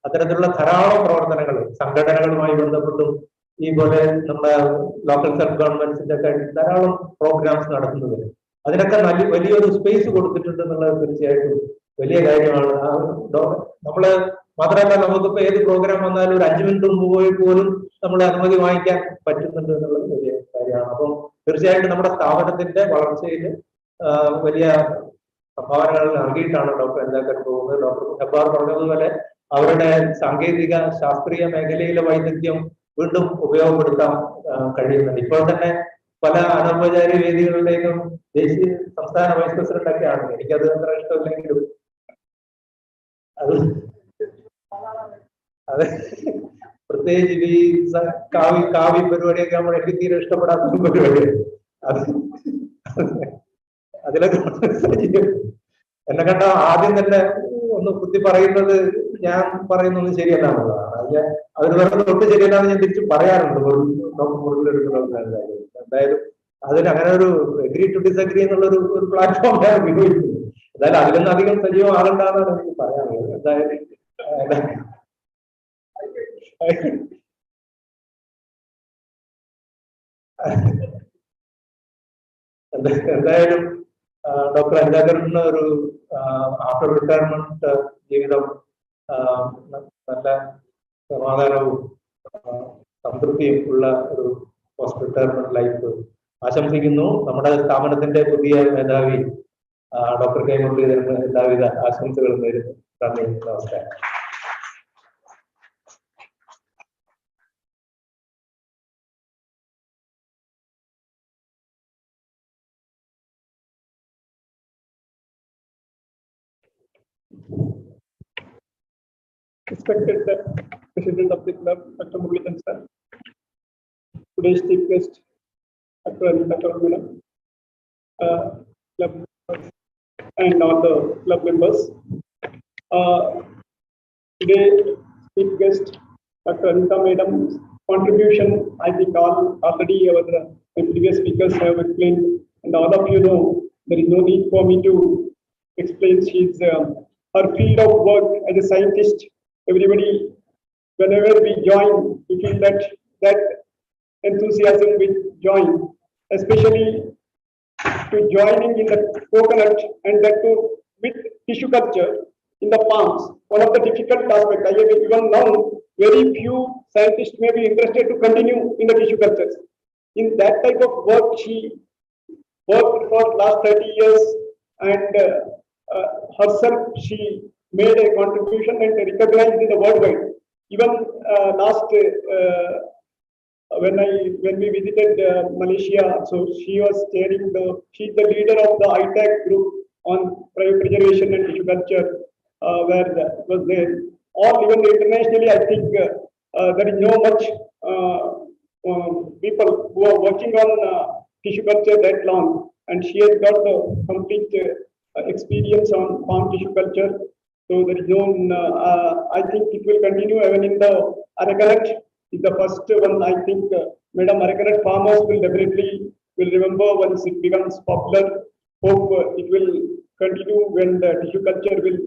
അത്തരത്തിലുള്ള ധാരാളം പ്രവർത്തനങ്ങൾ സംഘടനകളുമായി ബന്ധപ്പെട്ടും ഈ പോലെ നമ്മുടെ ലോക്കൽ സെൽഫ് ഗവൺമെന്റ്സിന്റെ ഒക്കെ ധാരാളം പ്രോഗ്രാംസ് നടത്തുന്നതിന് അതിനൊക്കെ വലിയൊരു സ്പേസ് കൊടുത്തിട്ടുണ്ട് എന്നുള്ളത് തീർച്ചയായിട്ടും വലിയ കാര്യമാണ്. നമ്മള് മാത്രമല്ല, നമുക്കിപ്പോ ഏത് പ്രോഗ്രാം വന്നാലും ഒരു 5 മിനിറ്റ് മുമ്പ് പോയി പോലും നമ്മൾ അനുമതി വാങ്ങിക്കാൻ പറ്റുന്നുണ്ട് എന്നുള്ളത് വലിയ കാര്യമാണ്. അപ്പം തീർച്ചയായിട്ടും നമ്മുടെ സ്ഥാപനത്തിന്റെ വളർച്ചയിൽ വലിയ സംഭാവനകൾ നൽകിയിട്ടാണ് ഡോക്ടർ എന്താക്കാൻ പോകുന്നത്. ഡോക്ടർ എബ്ബാർ പറഞ്ഞതുപോലെ അവരുടെ സാങ്കേതിക ശാസ്ത്രീയ മേഖലയിലെ വൈദഗ്ധ്യം വീണ്ടും ഉപയോഗപ്പെടുത്താൻ കഴിയുന്നുണ്ട്. ഇപ്പോൾ തന്നെ പല അനൗപചാരിക വേദികളിലേക്കും ദേശീയ സംസ്ഥാന വൈസ് പ്രസിഡന്റ് ഒക്കെയാണ്. എനിക്കത് അത്ര ഇഷ്ടമില്ലെങ്കിലും അത് പ്രത്യേകിച്ച് ഈ കാവ്യ പരിപാടിയൊക്കെ നമ്മൾ എനിക്ക് തീരെ ഇഷ്ടപ്പെടാത്ത പരിപാടിയാണ്. അതിലൊക്കെ എന്നെ കണ്ട ആദ്യം തന്നെ ഒന്ന് കുത്തി പറയുന്നത് ഞാൻ പറയുന്നത് ശരിയല്ല എന്നുള്ളതാണ്. അവർ പറയുന്നത് ഒട്ടും ശരിയല്ലാന്ന് ഞാൻ തിരിച്ചു പറയാറുണ്ട് മുറിയിലെടുക്കുന്ന. എന്തായാലും അതിന് അങ്ങനെ ഒരു എഗ്രി ടു ഡിസഗ്രി എന്നുള്ള ഒരു പ്ലാറ്റ്ഫോം ഞാൻ ഉപയോഗിക്കുന്നു. എന്തായാലും അതിലൊന്നും അധികം സജീവം ആളുണ്ടാകുന്നതാണ് എനിക്ക് പറയാനുള്ളത്. എന്തായാലും ഡോക്ടർ അഞ്ചാക്കറിന് ഒരു ആഫ്റ്റർ റിട്ടയർമെന്റ് ജീവിതം നല്ല സമാധാനവും സംതൃപ്തിയും ഉള്ള ഒരു പോസ്റ്റ് റിട്ടയർമെന്റ് ലൈഫ് ആശംസിക്കുന്നു. നമ്മുടെ സ്ഥാപനത്തിന്റെ പുതിയ മേധാവി ഡോക്ടർ കെ മുരളീധരന് എല്ലാവിധ ആശംസകളും നേരുന്നു. നന്ദി, നമസ്കാരം. Respected President of the club, Dr. Muralidharan sir, today's chief guest, Dr. Anita Kaur Madam, club members and all the club members. Today, chief guest, Dr. Anita Madam's contribution, I think already our previous speakers have explained, and all of you know, there is no need for me to explain. She's her field of work as a scientist. Everybody, whenever we join, we feel that enthusiasm will join, especially to joining in the coconut and that too with tissue culture in the palms. One of the difficult aspects, I have even known very few scientists may be interested to continue in the tissue cultures. In that type of work, she worked for last 30 years and herself, she made a contribution and recognized in the worldwide. Even last when we visited Malaysia, so she's the leader of the ITAC group on preservation and tissue culture, where was there. Or even internationally, I think there is no much people who are working on tissue culture that long, and she has got the complete experience on farm tissue culture. So there is no, I think it will continue even in the Arakanat. Is the first one. I think Madam Arakanat farmers will definitely remember once it becomes popular. Hope it will continue when the tissue culture will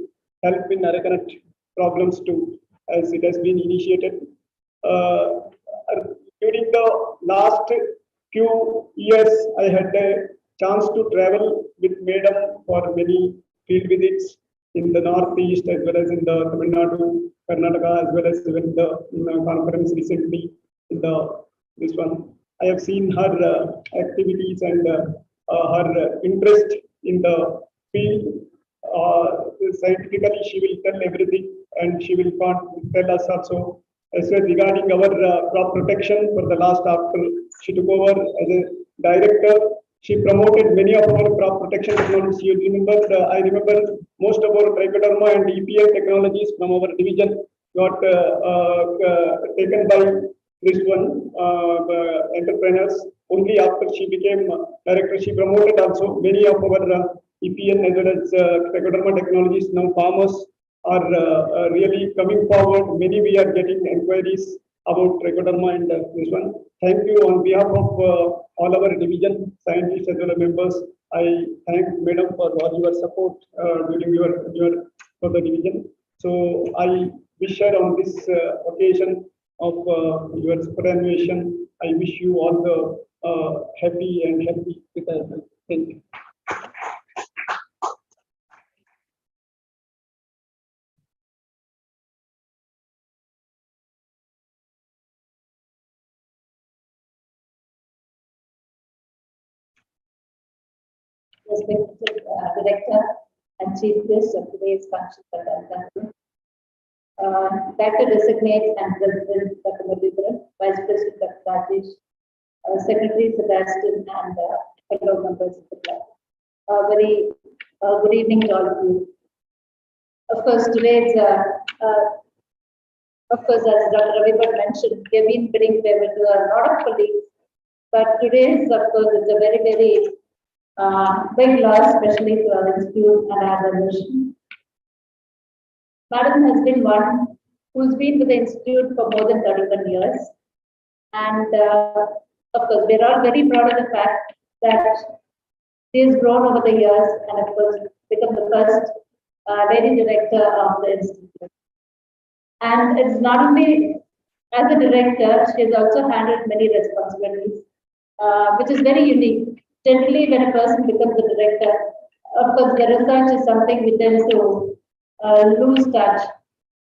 help in Arakanat problems too, as it has been initiated. During the last few years, I had a chance to travel with Madam for many field visits in the Northeast as well as in the Tamil Nadu, Karnataka, as well as even the conference recently in this one. I have seen her activities and her interest in the field. Scientifically, she will tell everything, and she will tell us also as well regarding our crop protection for the last after she took over as a director. She promoted many of our crop protection technologies. You remember, I remember most of our trichoderma and EPL technologies from our division got taken by this one entrepreneurs. Only after she became director, she promoted also many of our EPN as well as trichoderma technologies. Now farmers are really coming forward. Many we are getting inquiries about trichoderma and this one. Thank you on behalf of all our division scientists as well as members. I thank Madam for all your support during your for the division. So I wish her on this occasion of your superannuation. I wish you all the happy and healthy retirement. Thank you. Respected Director and Chief Guest of today's function, Director Designate and President Dr. Muralidharan, Vice President Dr. Rajesh, Secretary Sebastian, and fellow members of the club. Very good evening to all of you. Of course, today's, of course, as Dr. Ravi mentioned, we have been bidding favor to a lot of colleagues, but today's, of course, it's a very, very big loss, especially to our institute and our mission. Madam has been one who's been with the institute for more than 31 years. And of course, we're all very proud of the fact that she has grown over the years and of course become the first lady director of the institute. And it's not only as a director, she has also handled many responsibilities, which is very unique. Generally, when a person becomes a director, of course, the research is something we tend to lose touch.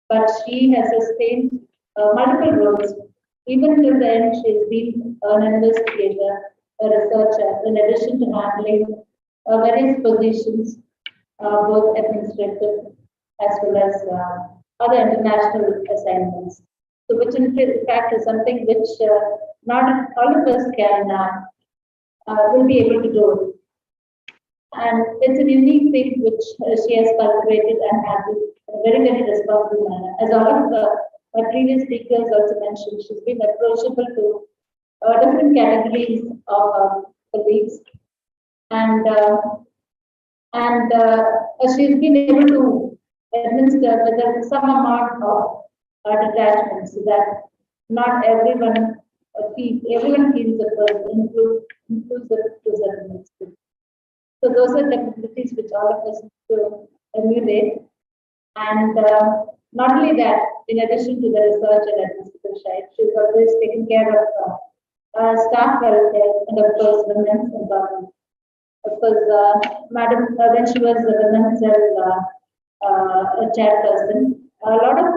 But she has sustained multiple roles. Even till the end, she has been an investigator, a researcher, in addition to handling various positions, both administrative as well as other international assignments. So, which in fact is something which not all of us can will be able to do. And it's a unique thing which she has cultivated and handled in a very, very responsible manner. As all of my previous speakers also mentioned, she's been approachable to different categories of colleagues, and she's been able to administer with some amount of detachment, so that not everyone feels the person inclusive to certain extent. So those are capabilities which all of us need to emulate. And not only that, in addition to the research and administrative side, she's always taken care of staff welfare and of course women's empowerment. Of course, Madam, when she was the women's chairperson, a lot of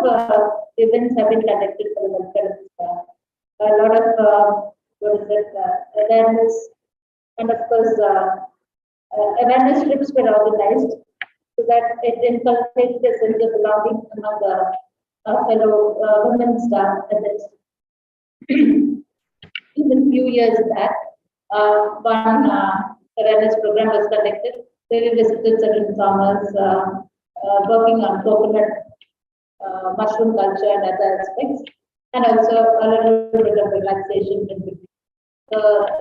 events have been conducted for the welfare of the staff. A lot of awareness, and of course awareness trips were organized so that it inculcates a sense of belonging among the fellow women staff. And even few years back, one awareness program was conducted. They visited certain farmers working on coconut, mushroom culture and other aspects, and also a little bit of relaxation in between. So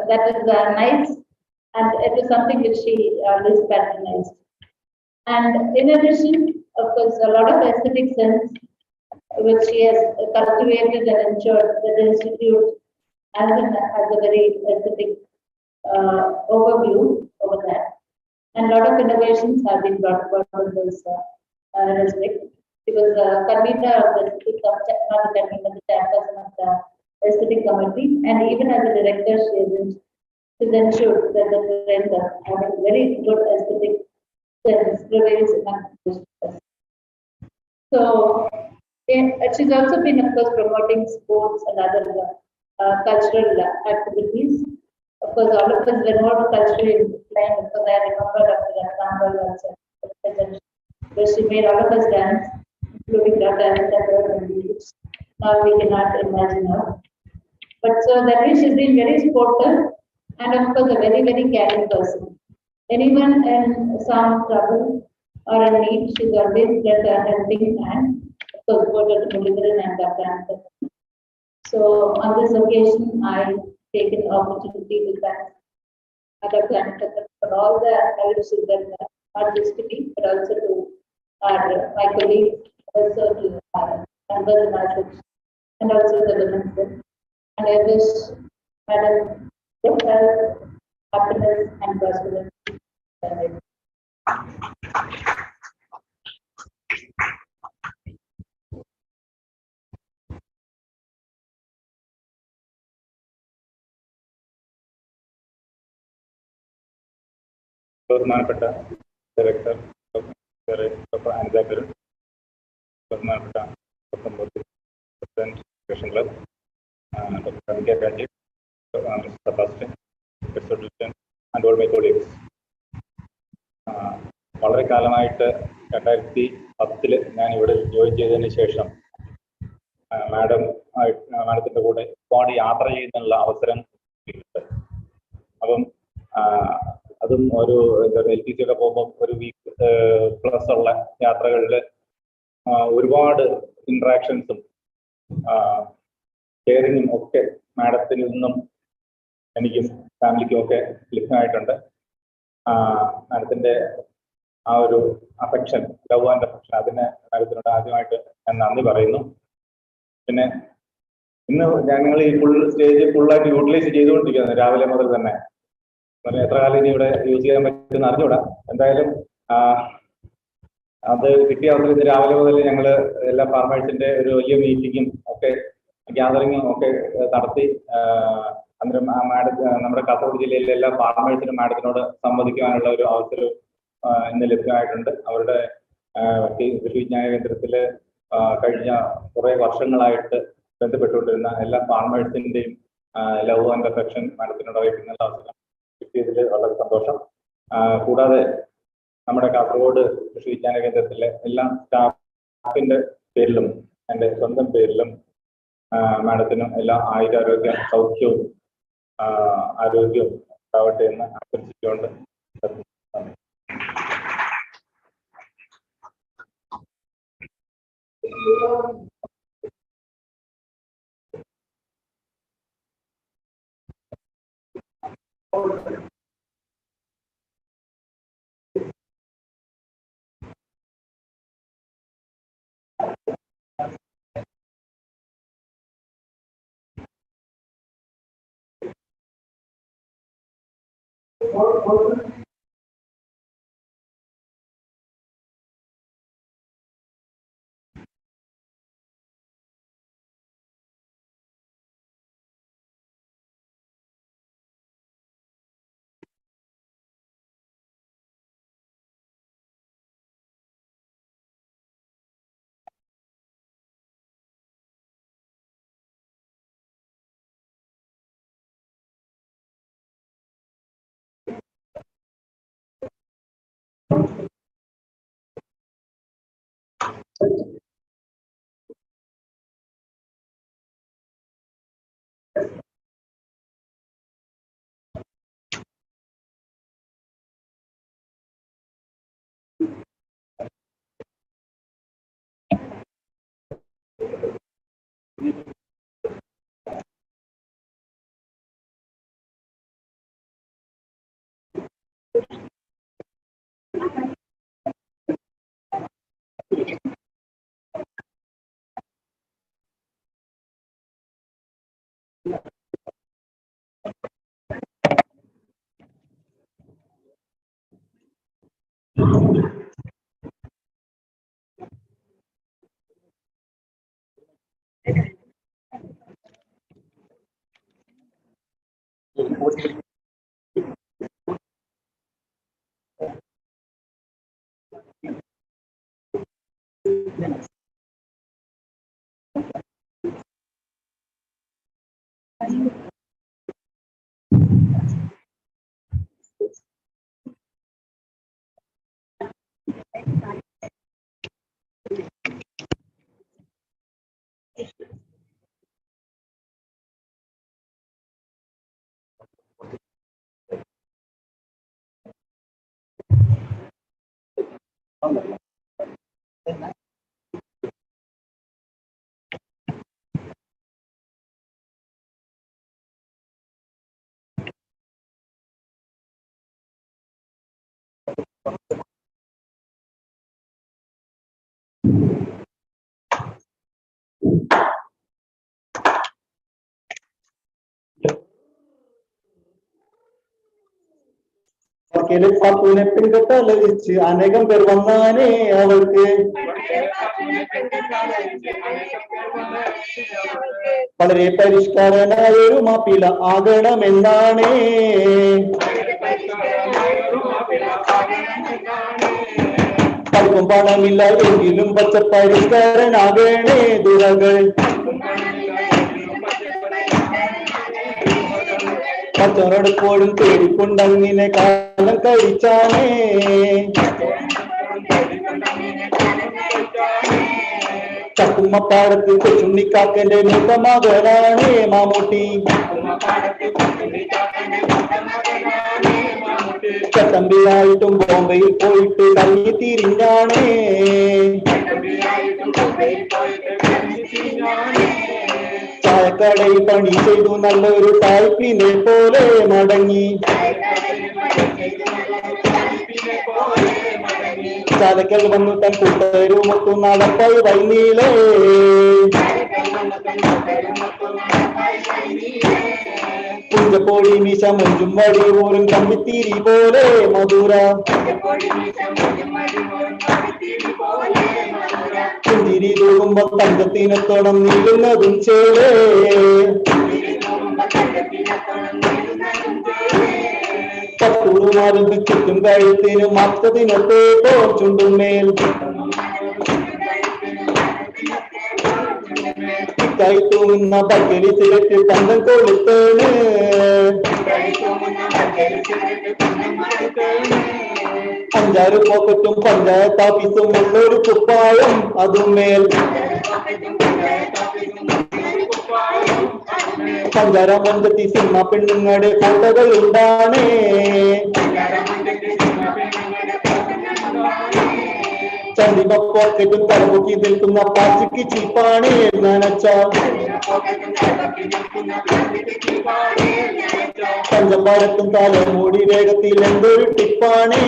that is nice, and it was something which she always patronized. And in addition, of course, a lot of aesthetic sense which she has cultivated and ensured that the institute has a very aesthetic overview over that. And a lot of innovations have been brought about in this respect. She was the convener of the Institute of not the convener, the chairperson of the aesthetic committee, and even as a director, she's ensured that the trend of having very good aesthetic sense prevails among the students. So, she's also been, of course, promoting sports and other cultural activities. Of course, all of us were more culturally inclined, because I remember Dr. Sambal also, where she made all of us dance, including Dr. Anita, which now we cannot imagine her. But so that way she's been very sportive, and of course a very, very caring person. Anyone in some trouble or a need, she's always lent a helping hand. Of course, both Dr. Mulitharan and Dr. Anita. So on this occasion, I take an opportunity to thank Dr. Anita for all the help she's done, not just to me, but also to my colleagues, also to members in our section, and also the women's group. And I wish Madam good health, happiness, and prosperity. ബഹുമാനപ്പെട്ട director doctor Anitha Karun, ബഹുമാനപ്പെട്ട doctor Murthy, president fashion club, doctor Kavika Rajeev, Sebastian, and all my colleagues. വളരെ കാലമായിട്ട് 2010 ഞാൻ ഇവിടെ join ചെയ്തതിന് ശേഷം മാഡത്തിൻ്റെ കൂടെ ഒരുപാട് യാത്ര ചെയ്യുന്നതിനുള്ള അവസരം കിട്ടിയിട്ടുണ്ട്. അപ്പം അതും ഒരു എന്താ പറയുക, LPC ഒക്കെ പോകുമ്പോൾ ഒരു വീക്ക് പ്ലസ് ഉള്ള യാത്രകളിൽ ഒരുപാട് ഇൻട്രാക്ഷൻസും ഷെയറിങ്ങും ഒക്കെ മാഡത്തിൽ നിന്നും എനിക്കും ഫാമിലിക്കും ഒക്കെ ലഭ്യമായിട്ടുണ്ട്. മാഡത്തിൻ്റെ ആ ഒരു അഫെക്ഷൻ, ലവ് ആൻഡ് അഫെക്ഷൻ, അതിന് മാഡത്തിനോട് ആദ്യമായിട്ട് ഞാൻ നന്ദി പറയുന്നു. പിന്നെ ഇന്ന് ഞങ്ങൾ ഈ സ്റ്റേജ് ഫുള്ളായിട്ട് യൂട്ടിലൈസ് ചെയ്തുകൊണ്ടിരിക്കുന്നത് രാവിലെ മുതൽ തന്നെ. എത്ര കാലം ഇനി ഇവിടെ യൂസ് ചെയ്യാൻ പറ്റുമെന്ന് അറിഞ്ഞുകൂടാ. എന്തായാലും അത് കിട്ടിയ അവസരത്തിൽ രാവിലെ മുതൽ ഞങ്ങൾ എല്ലാ ഫാർമേഴ്സിന്റെ ഒരു വലിയ മീറ്റിങ്ങും ഒക്കെ ഗ്യാതറിങ്ങും ഒക്കെ നടത്തി. അന്നേരം നമ്മുടെ കാസർഗോഡ് ജില്ലയിലെ എല്ലാ ഫാർമേഴ്സിനും മാഡത്തിനോട് സംവദിക്കാനുള്ള ഒരു അവസരം ഇന്ന് ലഭ്യമായിട്ടുണ്ട്. അവരുടെ കൃഷി വിജ്ഞാന കേന്ദ്രത്തിൽ കഴിഞ്ഞ കുറേ വർഷങ്ങളായിട്ട് ബന്ധപ്പെട്ടുകൊണ്ടിരുന്ന എല്ലാ ഫാർമേഴ്സിന്റെയും ലവ് ആൻഡ് അഫെക്ഷൻ മാഡത്തിനോട് അറിയിക്കുന്ന അവസരം കിട്ടിയതിൽ വളരെ സന്തോഷം. കൂടാതെ നമ്മുടെ കാസർഗോഡ് കൃഷി വിജ്ഞാന കേന്ദ്രത്തിലെ എല്ലാ സ്റ്റാഫിന്റെ പേരിലും എൻ്റെ സ്വന്തം പേരിലും മാഡത്തിനും എല്ലാ ആയുരാരോഗ്യ സൗഖ്യവും ആരോഗ്യവും ഉണ്ടാവട്ടെ എന്ന് ആശംസിച്ചുകൊണ്ട് നന്ദി. പാപ്പുവിനെ പെൺകെട്ടലരിച്ച് അനേകം പേർ വന്നാനേ അവൾക്ക് വളരെ പരിഷ്കാരനായ ഒരു മാപ്പിള ആകണമെന്നാണേ. പഠിക്കും പണമില്ല എങ്കിലും പച്ച പരിഷ്കാരനാകണേ ദുരകൾ. പച്ചവരോടെപ്പോഴും തേടിക്കൊണ്ടങ്ങനെ കാലം കഴിച്ചാനേ. ചക്കുമ്മപ്പാടത്ത് കൊച്ചുണ്ണിക്കാക്കന്റെ മൂത്ത മകനാണേ മാമൂട്ടി. ചട്ടമ്പിയായിട്ടും ബോംബെയിൽ പോയിട്ട് കറങ്ങി തിരിഞ്ഞാണേ. ചായക്കടയിൽ പണി ചെയ്തു നല്ലൊരു സായിപ്പിനെ പോലെ മടങ്ങി. ചാലക്കൽ വന്നു തൻ കൂട്ടരുമൊത്തു നടപ്പായി വൈനീലേ. പുഞ്ചപ്പോടി മീശ മൊഞ്ചും വടി പോലും കമ്പിത്തിരി പോലെ മധുര. പുഞ്ചിരി തൂകുമ്പോ തങ്കത്തിനത്തോളം നീളുന്നതും ചേരേ. പത്തൂറുമാരും ചുറ്റും കഴുത്തിന് മാറ്റത്തിനത്തേക്കോ ചുണ്ടുമേൽ കൈത്തൂങ്ങുന്ന പക്കലി ചിലക്ക് തങ്കം കൊളുത്തേണ്. അഞ്ചാറ് പോക്കറ്റും പഞ്ചായത്ത് ഓഫീസും ഉള്ളൊരു കുപ്പായം അതുമേൽ. പഞ്ചാര മഞ്ചത്തി സിനിമ പെണ്ണുങ്ങളുടെ ഫോട്ടോകൾ ഉണ്ടാണേ. ചന്ദിമ പോക്കറ്റും തലമുക്കി നിൽക്കുന്ന പ്ലാസ്റ്റിക് ചീപ്പാണ് നനച്ചാൽ. പഞ്ചമ്പാരത്തും തലമൂടി വേഗത്തിൽ എന്തൊരു ടിപ്പാണ്.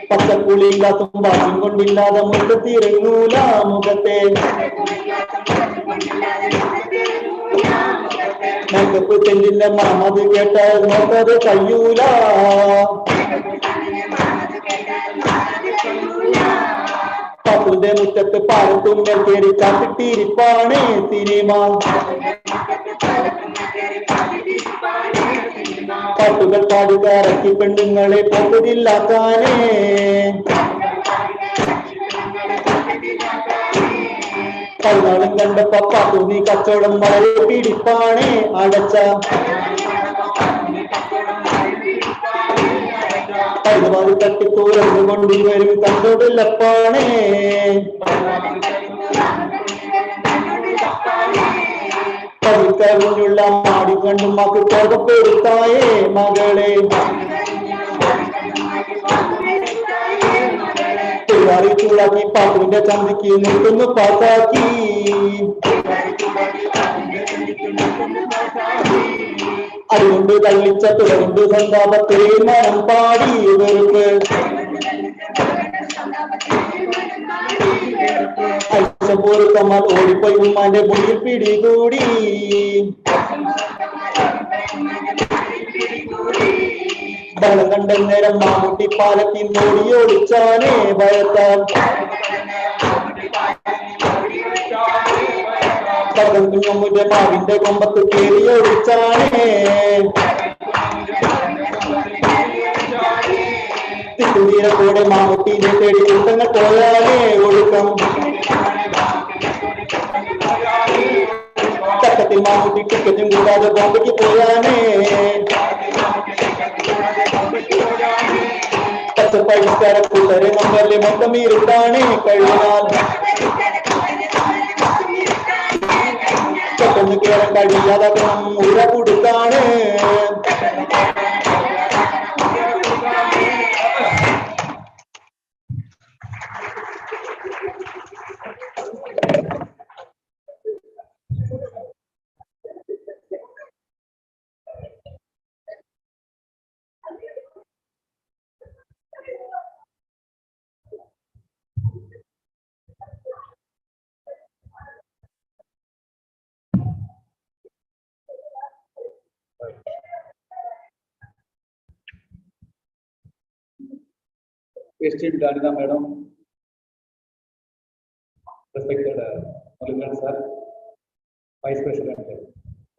പച്ചക്കുളിയില്ലാത്തും വാശം കൊണ്ടില്ലാതെ മുഖത്തിറങ്ങൂല മുഖത്തെ. മേക്കപ്പ് ചെല്ലിന്റെ മാമത് കേട്ടാൽ നോക്കാതെ കഴിയൂല. പാപ്പുന്റെ മുറ്റത്ത് പാലത്തുമ്മൽ കയറി കാത്തിട്ടിരിപ്പാണ് സിനിമ. പാട്ടുകൾ പാടുക ഇറക്കി പെണ്ണുങ്ങളെ പോക്കതില്ലാക്കാനേ. പതിനാളും കണ്ടപ്പോ പാത്തു നീ കച്ചവടം വളരെ പിടിപ്പാണ്. അടച്ച പതിനാല് തട്ടിക്കൂറന്ന് കൊണ്ടുവരും കണ്ടോടില്ലപ്പാണ്. പതിക്കറിഞ്ഞുള്ള മാടി കണ്ടു മക്ക് കോപപ്പെടുത്തായേ മകളെ. പിള്ളാറി ചൂടാക്കി പാത്തുവിന്റെ ചന്തിക്ക് നിൽക്കുന്നു പാത്താക്കി. അതുകൊണ്ട് തള്ളിച്ച തുറകൊണ്ട് സന്താപത്തെ മനം പാടി വെറുപ്പ്. ഐശപൂർക്കമാൽ ഓടിപ്പോയി ഉമ്മാന്റെ മുന്നിൽ പിടികൂടി. ബലം കണ്ട നേരം മാമുട്ടി പാലത്തിൽ ഓടിയോടിച്ചാനേ ഭയത്താൽ. പകം കുഞ്ഞമ്മുന്റെ മാവിന്റെ കൊമ്പത്ത് കയറിയോടിച്ചാനേ. തിരുനീരത്തോടെ മാമുട്ടിനെ തേടി ചിന്തങ്ങൾ പോയാലേ ഒടുക്കം. ചക്കത്തിൽ മാമുട്ടി ടിക്കറ്റും കൂടാതെ ബോംബയ്ക്ക് പോയാനേ. പച്ചപ്പഴിക്കാര കൂട്ടരെ നമ്മളിലെ മൊത്തം ഇരുട്ടാണ് കഴിഞ്ഞാൽ. പെട്ടെന്ന് കേറാൻ കഴിയാതാക്കണം ഉര കൊടുത്താണ്. Esteemed Danida Madam, respected Mulligan Sir, Vice President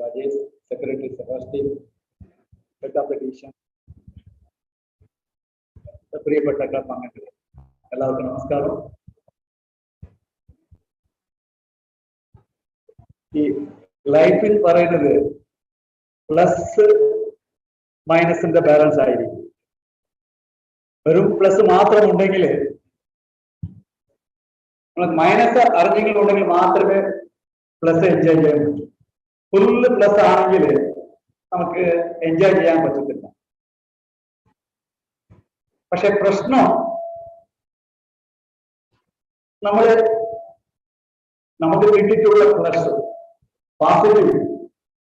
Rajesh, Secretary Sebastian, Head of the Division, the Priyapataka Pangate, എല്ലാവർക്കും നമസ്കാരം. ഈ ലൈഫിൽ പറയുന്നത് പ്ലസ് മൈനസിന്റെ ബാലൻസ് ആയിരിക്കും. വെറും പ്ലസ് മാത്രം ഉണ്ടെങ്കിൽ മൈനസ് അറിഞ്ഞെങ്കിലും ഉണ്ടെങ്കിൽ മാത്രമേ പ്ലസ് എൻജോയ് ചെയ്യാൻ പറ്റൂ. ഫുള്ള് പ്ലസ് ആണെങ്കിൽ നമുക്ക് എൻജോയ് ചെയ്യാൻ പറ്റത്തില്ല. പക്ഷെ പ്രശ്നം നമുക്ക് കിട്ടിയിട്ടുള്ള പ്ലസ് പോസിറ്റീവ്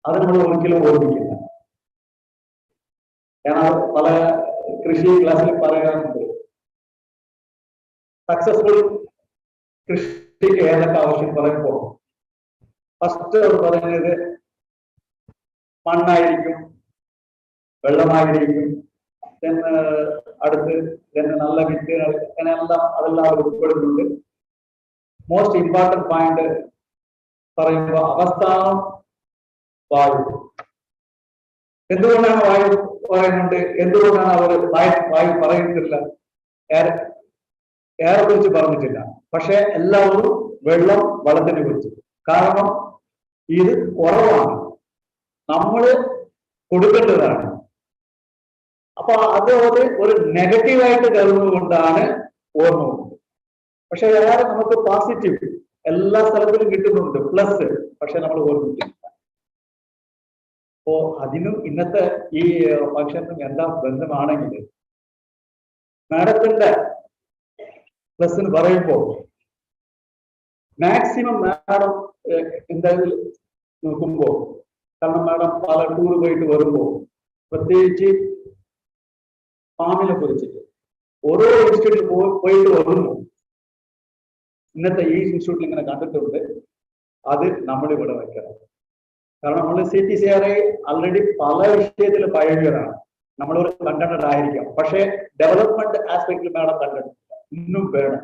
അത് നമ്മൾ ഒരിക്കലും ഓർമ്മിക്കില്ല. ഞാൻ പല കൃഷി ക്ലാസ്സിൽ പറയാറുണ്ട്, സക്സസ്ഫുൾ കൃഷിക്ക് ഏതൊക്കെ ആവശ്യം പറയുമ്പോൾ ഫസ്റ്റ് അവർ പറയുന്നത് മണ്ണായിരിക്കും, വെള്ളമായിരിക്കും, അടുത്ത് നല്ല വിത്തുകൾ, അങ്ങനെയെല്ലാം അതെല്ലാം ഉൾപ്പെടുന്നുണ്ട്. മോസ്റ്റ് ഇമ്പോർട്ടന്റ് പോയിന്റ് പറയുമ്പോൾ അവസ്ഥാനം വായു. എന്തുകൊണ്ടാണ് വായു പറയുന്നുണ്ട്, എന്തുകൊണ്ടാണ് അവർ വായു പറയുന്നില്ല, എയറെ കുറിച്ച് പറഞ്ഞിട്ടില്ല. പക്ഷെ എല്ലാവരും വെള്ളം വെള്ളത്തിനെ കുറിച്ച്. കാരണം ഇത് കുറവാണ്, നമ്മള് കൊടുക്കേണ്ടതാണ്. അപ്പൊ അത് ഒരു നെഗറ്റീവായിട്ട് കരുതുന്നത് കൊണ്ടാണ് ഓർമ്മ വന്നത്. പക്ഷെ വേറെ നമുക്ക് പോസിറ്റീവ് എല്ലാ സ്ഥലത്തിലും കിട്ടുന്നുണ്ട് പ്ലസ്, പക്ഷെ നമ്മൾ ഓർമ്മിക്കില്ല. അപ്പോ അതിനും ഇന്നത്തെ ഈ ഫംഗ്ഷനും എന്താ ബന്ധമാണെങ്കിൽ മാഡത്തിന്റെ പ്ലസ് എന്ന് പറയുമ്പോൾ മാക്സിമം മാഡം എന്തായാലും നോക്കുമ്പോൾ, കാരണം മാഡം പല ടൂർ പോയിട്ട് വരുമ്പോൾ പ്രത്യേകിച്ച് ഫാമിനെ കുറിച്ചിട്ട് ഓരോ ഇൻസ്റ്റിറ്റ്യൂട്ടിൽ പോയിട്ട് വരുന്നു. ഇന്നത്തെ ഈ ഇൻസ്റ്റിറ്റ്യൂട്ടിൽ ഇങ്ങനെ കണ്ടിട്ടുണ്ട്, അത് നമ്മളിവിടെ വയ്ക്കണം. കാരണം നമ്മൾ CTCRI ഓൾറെഡി പല വിഷയത്തിൽ പഴയവരാണ്, നമ്മളൊരു കണ്ടന്റ് ആയിരിക്കാം, പക്ഷേ ഡെവലപ്മെന്റ് ആസ്പെക്റ്റിൽ മാഡം കണ്ടന്റ് ഇന്നും വേണം.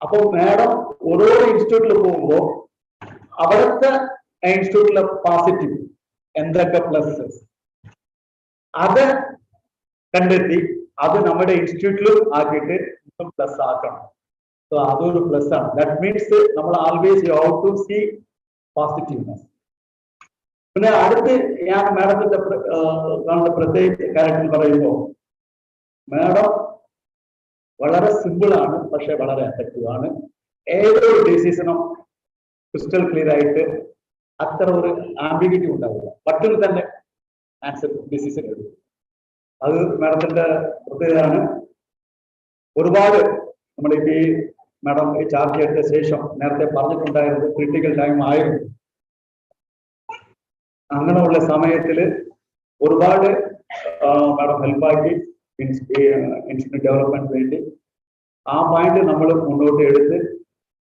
അപ്പോൾ മാഡം ഓരോ ഇൻസ്റ്റിറ്റ്യൂട്ടിൽ പോകുമ്പോൾ അവിടുത്തെ ഇൻസ്റ്റിറ്റ്യൂട്ടിലെ പോസിറ്റീവ് എന്തൊക്കെ പ്ലസ് അത് കണ്ടെത്തി അത് നമ്മുടെ ഇൻസ്റ്റിറ്റ്യൂട്ടിലും ആക്കിയിട്ട് പ്ലസ് ആക്കണം. സോ അതൊരു പ്ലസ് ആണ്. ദാറ്റ് മീൻസ് നമ്മൾ always you how to see positiveness. പിന്നെ അടുത്ത് ഞാൻ മാഡത്തിന്റെ പ്രത്യേകിച്ച് കാര്യത്തിൽ പറയുമ്പോൾ മാഡം വളരെ സിമ്പിൾ ആണ്, പക്ഷെ വളരെ എഫക്റ്റീവ് ആണ്. ഏതൊരു ഡിസിഷനും ക്രിസ്റ്റൽ ക്ലിയർ ആയിട്ട് അത്ര ഒരു ആംബിഗ്യൂറ്റി ഉണ്ടാവില്ല, പെട്ടെന്ന് തന്നെ ആൻസർ ഡിസിഷൻ എടുക്കും. അത് മാഡത്തിന്റെ പ്രത്യേകതയാണ്. ഒരുപാട് നമ്മുടെ ഈ മാഡം ഈ ചാർജ് എടുത്ത ശേഷം നേരത്തെ പറഞ്ഞിട്ടുണ്ടായിരുന്നത് ക്രിട്ടിക്കൽ ടൈം ആയിരുന്നു. അങ്ങനെയുള്ള സമയത്തിൽ ഒരുപാട് മാഡം ഹെൽപ്പാക്കി ഇൻസ്റ്റിറ്റ്യൂട്ട് ഡെവലപ്മെന്റ് വേണ്ടി. ആ പോയിന്റ് നമ്മൾ മുന്നോട്ട് എടുത്ത്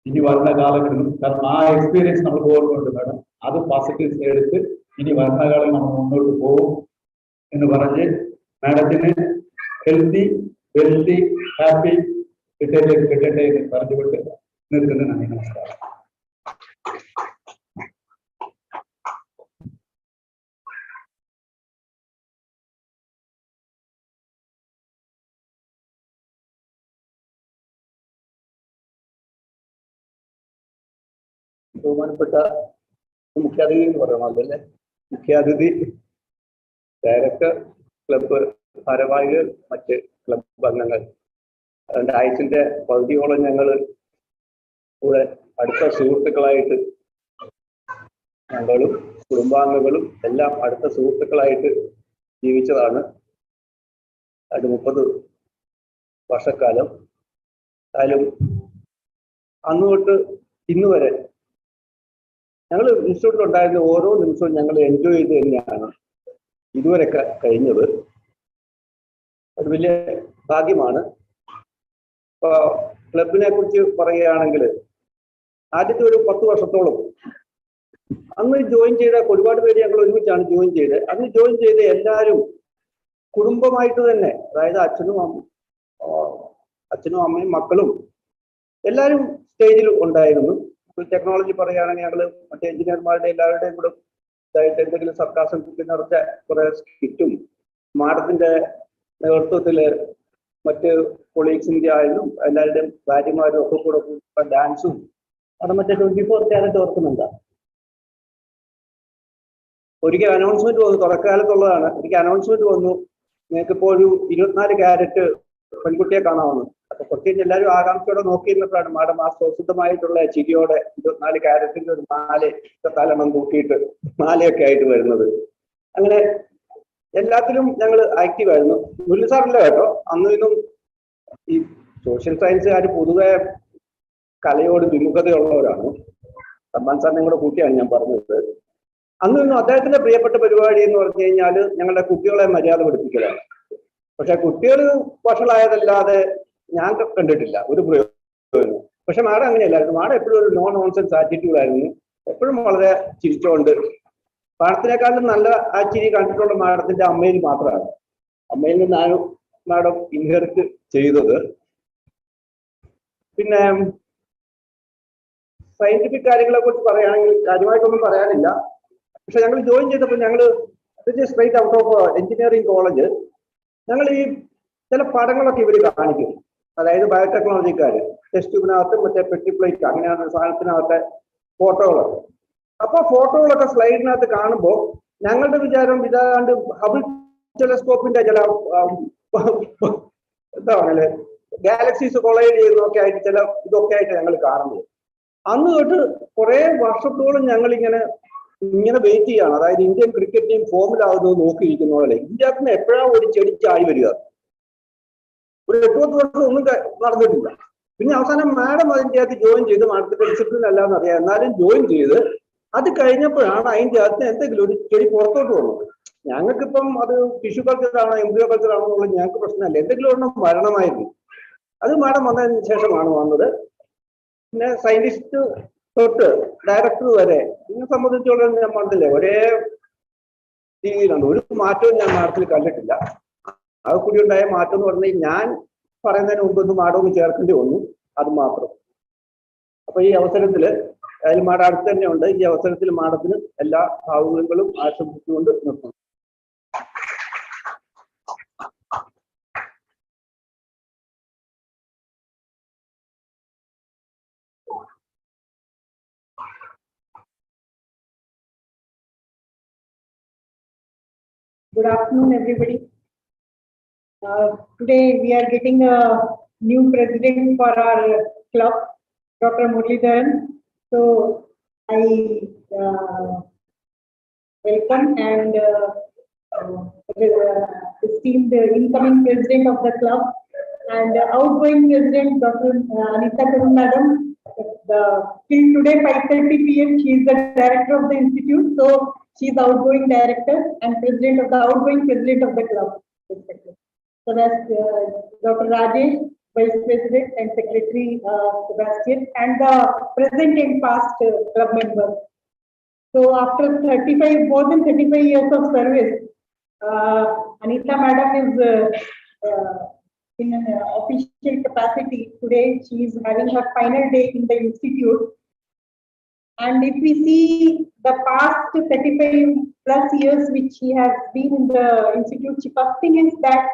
ഇനി വരുന്ന കാലങ്ങളിലും, കാരണം ആ എക്സ്പീരിയൻസ് നമ്മൾ ഓർമ്മയുണ്ട് മാഡം, അത് പോസിറ്റീവ്സ് എടുത്ത് ഇനി വരുന്ന കാലം നമ്മൾ മുന്നോട്ട് പോകും എന്ന് പറഞ്ഞ് മാഡത്തിന് ഹെൽത്തി വെൽത്തി ഹാപ്പി കിട്ടട്ടെ എന്ന് പറഞ്ഞുകൊണ്ട് നിർത്തുന്നു. നന്ദി, നമസ്കാരം. ബഹുമാനപ്പെട്ട മുഖ്യാതിഥി എന്ന് പറയണമല്ലേ, മുഖ്യാതിഥി, ഡയറക്ടർ, ക്ലബ്ബ് ഭാരവാഹികൾ, മറ്റ് ക്ലബ്ബ് അംഗങ്ങൾ, അതുകൊണ്ട് ആഴ്ചന്റെ പകുതിയോളം ഞങ്ങൾ കൂടെ അടുത്ത സുഹൃത്തുക്കളായിട്ട്, ഞങ്ങളും കുടുംബാംഗങ്ങളും എല്ലാം അടുത്ത സുഹൃത്തുക്കളായിട്ട് ജീവിച്ചതാണ്. അത് 30 വർഷക്കാലം. ആയാലും അന്ന് തൊട്ട് ഇന്ന് വരെ ഞങ്ങൾ ഇൻസ്റ്റിറ്റ്യൂട്ടിൽ ഉണ്ടായിരുന്ന ഓരോ നിമിഷവും ഞങ്ങൾ എൻജോയ് ചെയ്ത് തന്നെയാണ് ഇതുവരെ കഴിഞ്ഞത്. ഒരു വലിയ ഭാഗ്യമാണ്. ഇപ്പൊ ക്ലബിനെ കുറിച്ച് പറയുകയാണെങ്കിൽ ആദ്യത്തെ ഒരു 10 വർഷത്തോളം അന്ന് ജോയിൻ ചെയ്ത ഒരുപാട് പേര് ഞങ്ങൾ ഒരുമിച്ചാണ് ജോയിൻ ചെയ്തത്. അന്ന് ജോയിൻ ചെയ്ത് എല്ലാവരും കുടുംബമായിട്ട് തന്നെ, അതായത് അച്ഛനും അമ്മയും മക്കളും എല്ലാവരും സ്റ്റേജിൽ ഉണ്ടായിരുന്നു. ടെക്നോളജി പറയുകയാണെങ്കിൽ ഞങ്ങൾ മറ്റേ എഞ്ചിനീയർമാരുടെ എല്ലാവരുടെയും കൂടെ ഇതായിട്ട് എന്തെങ്കിലും സർക്കാർ സംഘത്തിൽ നടത്തിയ കുറെ സ്കിറ്റും മാഡത്തിന്റെ നേതൃത്വത്തിൽ മറ്റ് കൊളീഗ്സിന്റെ ആയാലും എല്ലാവരുടെയും ഭാര്യമാരും ഒക്കെ കൂടെ ഡാൻസും അവിടെ മറ്റേ 24 ക്യാരറ്റ് ഓർക്കുന്നുണ്ട്. ഒരിക്കൽ അനൗൺസ്മെന്റ് വന്നു, തുടക്കകാലത്തുള്ളതാണ്. ഒരിക്കൽ അനൗൺസ്മെന്റ് വന്നു, നിങ്ങൾക്കിപ്പോൾ ഒരു 24 ക്യാരറ്റ് പെൺകുട്ടിയെ കാണാമെന്ന്. അപ്പൊ കുറച്ച് കഴിഞ്ഞ് എല്ലാവരും ആകാംക്ഷയോടെ നോക്കിയിരുന്നപ്പോഴാണ് മാഡം ആ സ്വസിദ്ധമായിട്ടുള്ള ചിരിയോടെ 24 ക്യാരറ്റിന്റെ ഒരു തലെണ്ണം തൂക്കിയിട്ട് മാലയൊക്കെ ആയിട്ട് വരുന്നത്. അങ്ങനെ എല്ലാത്തിലും ഞങ്ങൾ ആക്റ്റീവ് ആയിരുന്നു. മുരളി സാറില്ല കേട്ടോ, അന്നും ഈ സോഷ്യൽ സയൻസുകാർ പൊതുവെ കലയോട് വിമുഖതയുള്ളവരാണ്. സമ്മാൻ സാറിനെ കൂടെ കൂട്ടിയാണ് ഞാൻ പറഞ്ഞത്. അന്നും അദ്ദേഹത്തിന്റെ പ്രിയപ്പെട്ട പരിപാടി എന്ന് പറഞ്ഞു കഴിഞ്ഞാൽ ഞങ്ങളുടെ കുട്ടികളെ മര്യാദ പഠിപ്പിക്കലാണ്. പക്ഷെ കുട്ടികൾ വഷളായതല്ലാതെ ഞാൻ കണ്ടിട്ടില്ല ഒരു പ്രയോജനം. പക്ഷെ മാഡം അങ്ങനെയല്ലായിരുന്നു. മാഡം എപ്പോഴും ഒരു നോ നോൺസെൻസ് ആറ്റിറ്റ്യൂഡ് ആയിരുന്നു. എപ്പോഴും വളരെ ചിരിച്ചുകൊണ്ട്, മാഡത്തിനേക്കാളും നല്ല ആ ചിരി കണ്ടിട്ടുള്ള മാഡത്തിന്റെ അമ്മയിൽ മാത്രമാണ്. അമ്മയിൽ നിന്നാണ് മാഡം ഇൻഹെറിറ്റ് ചെയ്തത്. പിന്നെ സയന്റിഫിക് കാര്യങ്ങളെ കുറിച്ച് പറയുകയാണെങ്കിൽ കാര്യമായിട്ടൊന്നും പറയാനില്ല. പക്ഷെ ഞങ്ങൾ ജോയിൻ ചെയ്തപ്പോൾ ഞങ്ങൾ straight out of engineering college ഞങ്ങൾ ഈ ചില പടങ്ങളൊക്കെ ഇവർ കാണിക്കും. അതായത് ബയോടെക്നോളജിക്കാർ ടെസ്റ്റ് ട്യൂബിനകത്ത് മറ്റേ പെട്ടി പ്ലേറ്റ് അങ്ങനെയാണ് സാധനത്തിനകത്തെ ഫോട്ടോകളൊക്കെ. അപ്പൊ ഫോട്ടോകളൊക്കെ സ്ലൈഡിനകത്ത് കാണുമ്പോൾ ഞങ്ങളുടെ വിചാരം ഇതാണ്ട് ഹബിൾ ടെലസ്കോപ്പിന്റെ ചില എന്താ പറയല് ഗാലക്സീസ് കൊളൈഡ് ചെയ്യുന്നതൊക്കെ ആയിട്ട് ചില ഇതൊക്കെ ആയിട്ട് ഞങ്ങൾ കാണുന്നത്. അന്ന് തൊട്ട് കുറെ വർഷത്തോളം ഞങ്ങൾ ഇങ്ങനെ വെയിറ്റ് ചെയ്യാണ്. അതായത് ഇന്ത്യൻ ക്രിക്കറ്റ് ടീം ഫോമിലാവുന്നത് നോക്കിയിരിക്കുന്ന പോലെ ഇന്ത്യക്ക് നിന്ന് എപ്പോഴാണ് ഒരു ചെടി ചാടി വരിക. ഒരു 8-10 വർഷം ഒന്നും നടന്നിട്ടില്ല. പിന്നെ അവസാനം മാഡം അതിൻ്റെ അകത്ത് ജോയിൻ ചെയ്ത്, മാഡത്തിന്റെ ഡിസിപ്ലിൻ അല്ലാന്ന് അറിയാം, എന്നാലും ജോയിൻ ചെയ്ത് അത് കഴിഞ്ഞപ്പോഴാണ് അതിൻ്റെ അകത്ത് എന്തെങ്കിലും ഒരു ചെടി പുറത്തോട്ട് വന്നത്. ഞങ്ങൾക്കിപ്പം അത് ടിഷ്യൂ കൾച്ചറാണോ എംബ്രിയോ കൾച്ചറാണോ എന്നുള്ളത് ഞങ്ങൾക്ക് പ്രശ്നമല്ല, എന്തെങ്കിലും ഒരെണ്ണം വരണമായിരുന്നു. അത് മാഡം വന്നതിന് ശേഷമാണ് വന്നത്. പിന്നെ സയന്റിസ്റ്റ് തൊട്ട് ഡയറക്ടർ വരെ എന്നെ സംബന്ധിച്ചോളം ഞാൻ പറഞ്ഞില്ലേ ഒരേ രീതിയിലാണ്. ഒരു മാറ്റവും ഞാൻ മാഡത്തിൽ കണ്ടിട്ടില്ല. അത് കൂടി ഉണ്ടായ മാറ്റം എന്ന് പറഞ്ഞാൽ ഞാൻ പറയുന്നതിന് മുമ്പ് ഒന്ന് മാഡം ഒന്ന് ചേർക്കേണ്ടി വന്നു, അത് മാത്രം. അപ്പൊ ഈ അവസരത്തിൽ അതിൽ മാഡം അടുത്ത് തന്നെ ഉണ്ട്. ഈ അവസരത്തിൽ മാഡത്തിന് എല്ലാ ഭാവുകങ്ങളും ആശംസിച്ചുകൊണ്ട് നിർത്തുന്നു. Good afternoon, everybody. Today we are getting a new president for our club, Dr. Muralidharan. So I welcome and esteemed incoming president of the club and outgoing president, Dr. Anita Karun Madam. Till today 5:30 p.m. she is the director of the institute. So she is the outgoing director and president of the outgoing president of the club. So that's Dr. Rajesh, vice president and secretary Sebastian, and the present and past club members. So after more than 35 years of service, Anita Madam is in an official capacity today. She is having her final day in the institute. And if we see the past 35 plus years which she has been in the institute, the first thing is that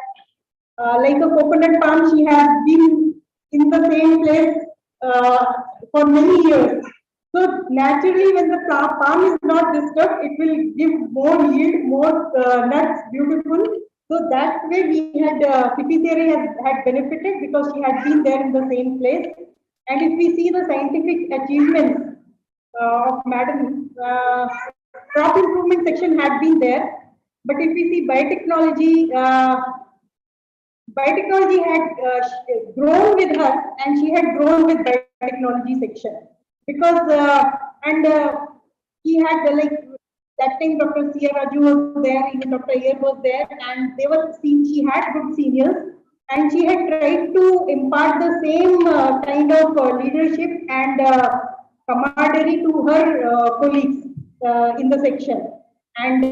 like a coconut palm, she has been in the same place for many years. So naturally, when the palm is not disturbed, it will give more yield, more nuts, beautiful. So that way we had, CP theory had benefited because she had been there in the same place. And if we see the scientific achievements of Madam, crop improvement section had been there. But if we see biotechnology, biotechnology had grown with her, and she had grown with biotechnology section because he had like that time Dr. C. Raju was there, even Dr. Ayer was there, and they were seen. She had good seniors, and she had tried to impart the same kind of leadership and camaraderie to her colleagues in the section. And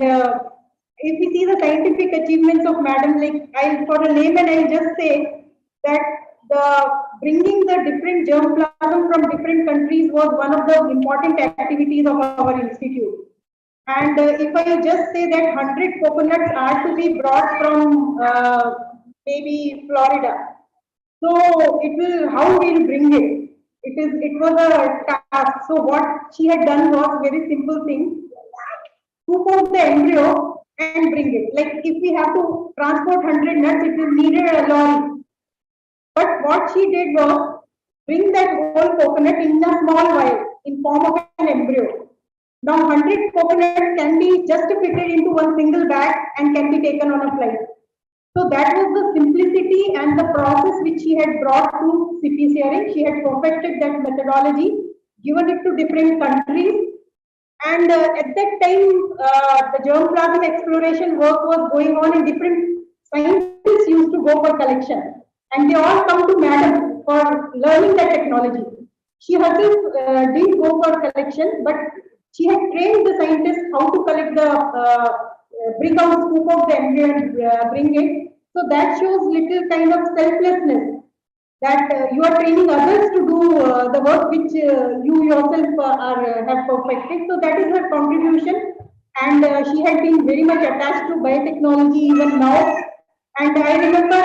if we see the scientific achievements of Madam, like for a layman, I'll just say that bringing the different germplasm from different countries was one of the important activities of our institute. And if I just say that 100 coconuts are to be brought from maybe Florida, so how we'll bring it? It was a task. So what she had done was very simple thing: scoop out the embryo and bring it. Like if we have to transport 100 nuts, it will need a lorry. But what she did was bring that whole coconut in a small vial in form of an embryo. Now 100 coconuts can be just fitted into one single bag and can be taken on a flight. So that was the simplicity and the process which she had brought to CPCRA. She had perfected that methodology, given it to different countries. And at that time, the germplasm exploration work was going on, and different scientists used to go for collection. And they all come to Madam for learning the technology. She herself didn't go for collection, but she had trained the scientists how to collect bring out, scoop out the embryo and bring it. So that shows little kind of selflessness, that you are training others to do the work which you yourself have perfected. So that is her contribution, and she had been very much attached to biotechnology even now. And I remember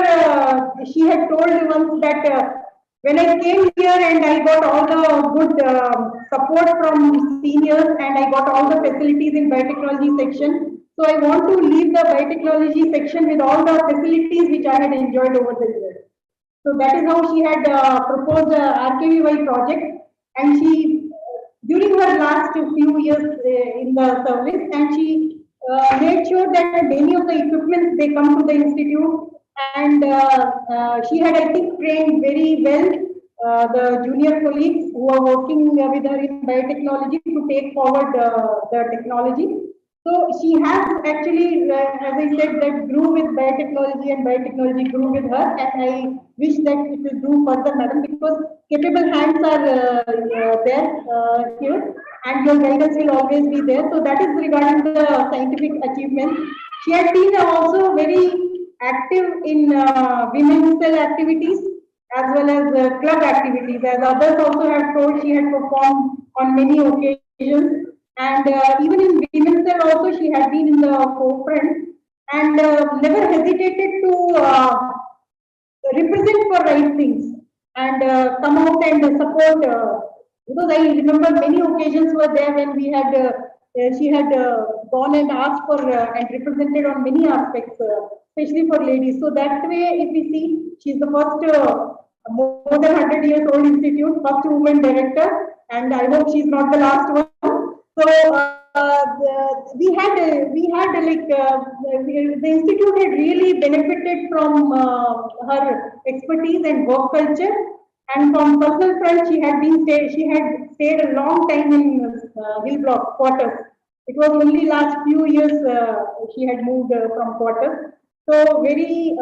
she had told once that when I came here and I got all the good support from seniors and I got all the facilities in biotechnology section, so I want to leave the biotechnology section with all the facilities which I had enjoyed over the years. So that is how she had proposed the RKVY project, and she, during her last few years in the service, and she made sure that many of the equipments they come to the institute, and she had, I think, trained very well the junior colleagues who are working with her in biotechnology to take forward the technology. So she has actually, as I said, that grew with biotechnology and biotechnology grew with her. And I wish that it will do further, madam, because capable hands are there here, and your guidance will always be there. So that is regarding the scientific achievements. She has been also very active in women's cell activities as well as club activities. As others also have told, she had performed on many occasions. And even in women's cell also, she had been in the forefront and never hesitated to represent for right things and come out and support. Because I remember many occasions were there when we had she had gone and asked for and represented on many aspects, especially for ladies. So that way, if we see, she's the first more than 100 years old institute, first woman director, and I hope she's not the last one. So the institute had really benefited from her expertise and work culture. And from personal front, she had stayed a long time in Hill Block quarters. It was only last few years she had moved from quarters. So very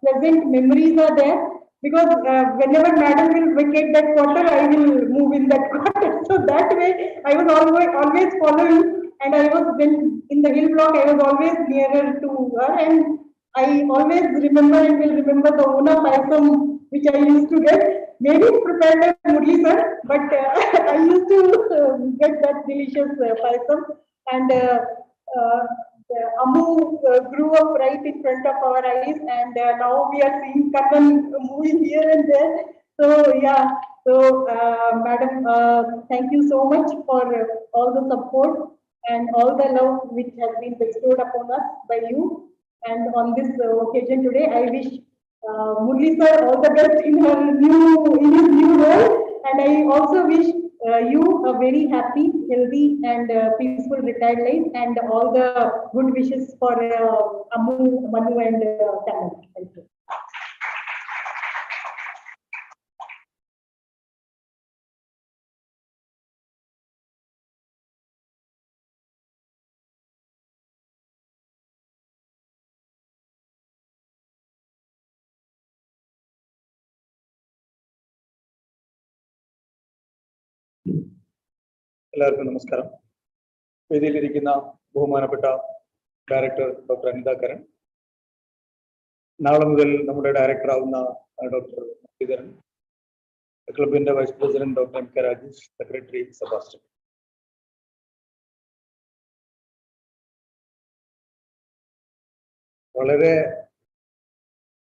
pleasant memories are there. Because whenever madam will vacate that quarter, I will move in that quarter. So that way, I was always following, and I was when in the Hill Block, I was always nearer to her, and I always remember and will remember the Ona Paisam which I used to get. Maybe prepared by Murli sir, but I used to get that delicious Paisam, and Amu grew up right in front of our eyes, and now we are seeing Karan moving here and there. So yeah, so madam, thank you so much for all the support and all the love which has been bestowed upon us by you. And on this occasion today, I wish Murli sir all the best in his new role, and I also wish you a very happy, healthy, and peaceful retired life, and all the good wishes for Amu, Manu, and Kanan. Thank you. എല്ലാവർക്കും നമസ്കാരം. വേദിയിലിരിക്കുന്ന ബഹുമാനപ്പെട്ട director doctor Anitha Karan, നാളെ മുതൽ നമ്മുടെ director ആവുന്ന doctor Muraleedharan, ക്ലബിന്റെ vice president doctor M K Rajesh, secretary Sebastian. വളരെ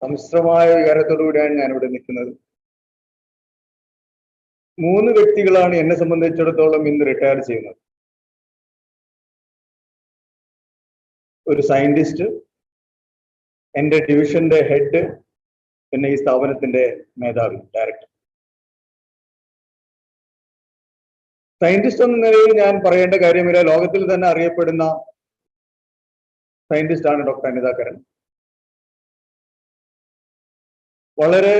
സമ്മിശ്രമായ വികാരത്തോടുകൂടിയാണ് ഞാനിവിടെ നിൽക്കുന്നത്. 3 വ്യക്തികളാണ് എന്നെ സംബന്ധിച്ചിടത്തോളം ഇന്ന് റിട്ടയർ ചെയ്യുന്നത്. ഒരു സയന്റിസ്റ്റ്, എൻ്റെ ഡിവിഷന്റെ ഹെഡ്, പിന്നെ ഈ സ്ഥാപനത്തിന്റെ മേധാവി, ഡയറക്ടർ. സയന്റിസ്റ്റ് എന്ന നിലയിൽ ഞാൻ പറയേണ്ട കാര്യമില്ല, ലോകത്തിൽ തന്നെ അറിയപ്പെടുന്ന സയന്റിസ്റ്റ് ആണ് ഡോക്ടർ അനിത കരൺ. വളരെ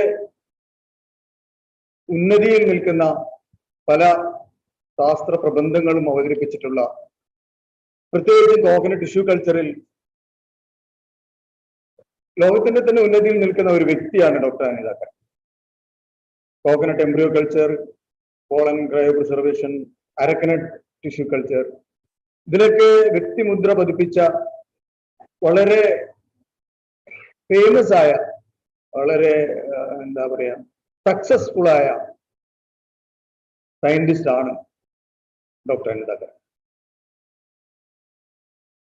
ഉന്നതിയിൽ നിൽക്കുന്ന പല ശാസ്ത്ര പ്രബന്ധങ്ങളും അവതരിപ്പിച്ചിട്ടുള്ള, പ്രത്യേകിച്ച് കോക്കനട്ട് ടിഷ്യൂ കൾച്ചറിൽ ലോകത്തിന്റെ തന്നെ ഉന്നതിയിൽ നിൽക്കുന്ന ഒരു വ്യക്തിയാണ് doctor Anitha Karan. Coconut embryo culture, pollen cryopreservation, areca nut tissue culture, ഇതിലൊക്കെ വ്യക്തിമുദ്ര പതിപ്പിച്ച വളരെ ഫേമസ് ആയ, വളരെ എന്താ പറയാ, സക്സസ്ഫുൾ ആയ സയന്റിസ്റ്റ് ആണ് ഡോക്ടർ അനിത കരൺ.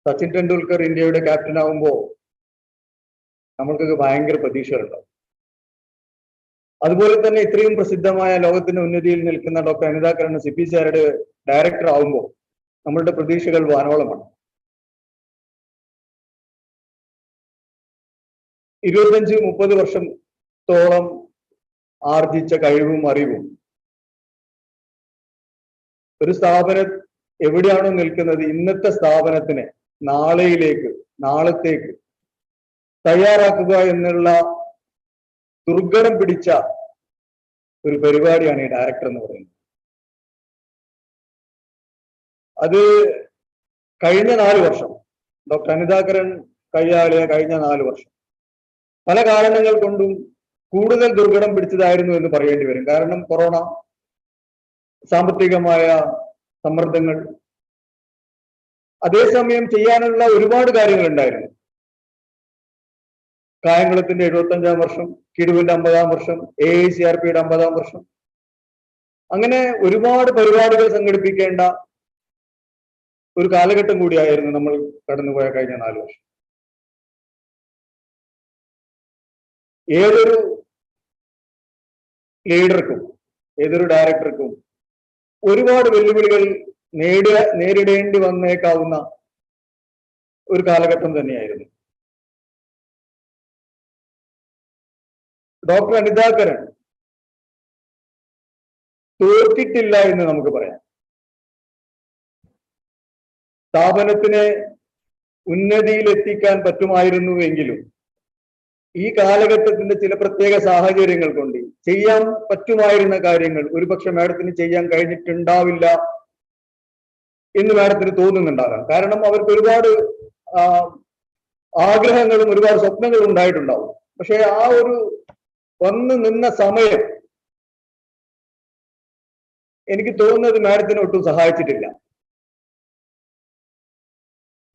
സച്ചിൻ ടെണ്ടുൽക്കർ ഇന്ത്യയുടെ ക്യാപ്റ്റൻ ആവുമ്പോൾ നമ്മൾക്കൊക്കെ ഭയങ്കര പ്രതീക്ഷകളുണ്ടാവും. അതുപോലെ തന്നെ ഇത്രയും പ്രസിദ്ധമായ ലോകത്തിന്റെ ഉന്നതിയിൽ നിൽക്കുന്ന ഡോക്ടർ അനിത കരൺ CPCRയുടെ ഡയറക്ടർ ആവുമ്പോൾ നമ്മളുടെ പ്രതീക്ഷകൾ വാനോളമാണ്. 25-30 വർഷത്തോളം ആർജിച്ച കഴിവും അറിവും ഒരു സ്ഥാപനം എവിടെയാണോ നിൽക്കുന്നത്, ഇന്നത്തെ സ്ഥാപനത്തിനെ നാളത്തേക്ക് തയ്യാറാക്കുക എന്നുള്ള ദുർഘടം പിടിച്ച ഒരു പരിപാടിയാണ് ഈ ഡയറക്ടർ എന്ന് പറയുന്നത്. അത് കഴിഞ്ഞ 4 വർഷം ഡോക്ടർ അനിതാകരൻ കൈയാളിയ കഴിഞ്ഞ 4 വർഷം പല കാരണങ്ങൾ കൊണ്ടും കൂടുതൽ ദുർഘടം പിടിച്ചതായിരുന്നു എന്ന് പറയേണ്ടി വരും. കാരണം കൊറോണ, സാമ്പത്തികമായ സമ്മർദ്ദങ്ങൾ, അതേസമയം ചെയ്യാനുള്ള ഒരുപാട് കാര്യങ്ങൾ ഉണ്ടായിരുന്നു. കായംകുളത്തിന്റെ 75-ാം വർഷം, കിടുവിന്റെ 50-ാം വർഷം, AICRPയുടെ 50-ാം വർഷം, അങ്ങനെ ഒരുപാട് പരിപാടികൾ സംഘടിപ്പിക്കേണ്ട ഒരു കാലഘട്ടം കൂടിയായിരുന്നു നമ്മൾ കടന്നുപോയ കഴിഞ്ഞ 4 വർഷം. ഏതൊരു ലീഡർക്കും ഏതൊരു ഡയറക്ടർക്കും ഒരുപാട് വെല്ലുവിളികൾ നേരിടേണ്ടി വന്നേക്കാവുന്ന ഒരു കാലഘട്ടം തന്നെയായിരുന്നു. ഡോക്ടർ അനിതാകരൻ തോറ്റിട്ടില്ല എന്ന് നമുക്ക് പറയാം. സ്ഥാപനത്തിനെ ഉന്നതിയിലെത്തിക്കാൻ പറ്റുമായിരുന്നുവെങ്കിലും ഈ കാലഘട്ടത്തിന്റെ ചില പ്രത്യേക സാഹചര്യങ്ങൾ കൊണ്ട് ചെയ്യാൻ പറ്റുമായിരുന്ന കാര്യങ്ങൾ ഒരുപക്ഷെ മാഡത്തിന് ചെയ്യാൻ കഴിഞ്ഞിട്ടുണ്ടാവില്ല എന്ന് മാഡത്തിന് തോന്നുന്നുണ്ടാകാം. കാരണം അവർക്ക് ഒരുപാട് ആഗ്രഹങ്ങളും ഒരുപാട് സ്വപ്നങ്ങളും ഉണ്ടായിട്ടുണ്ടാവും. പക്ഷെ ആ ഒരു വന്നു നിന്ന സമയം എനിക്ക് തോന്നുന്നത് മാഡത്തിന് ഒട്ടും സഹായിച്ചിട്ടില്ല.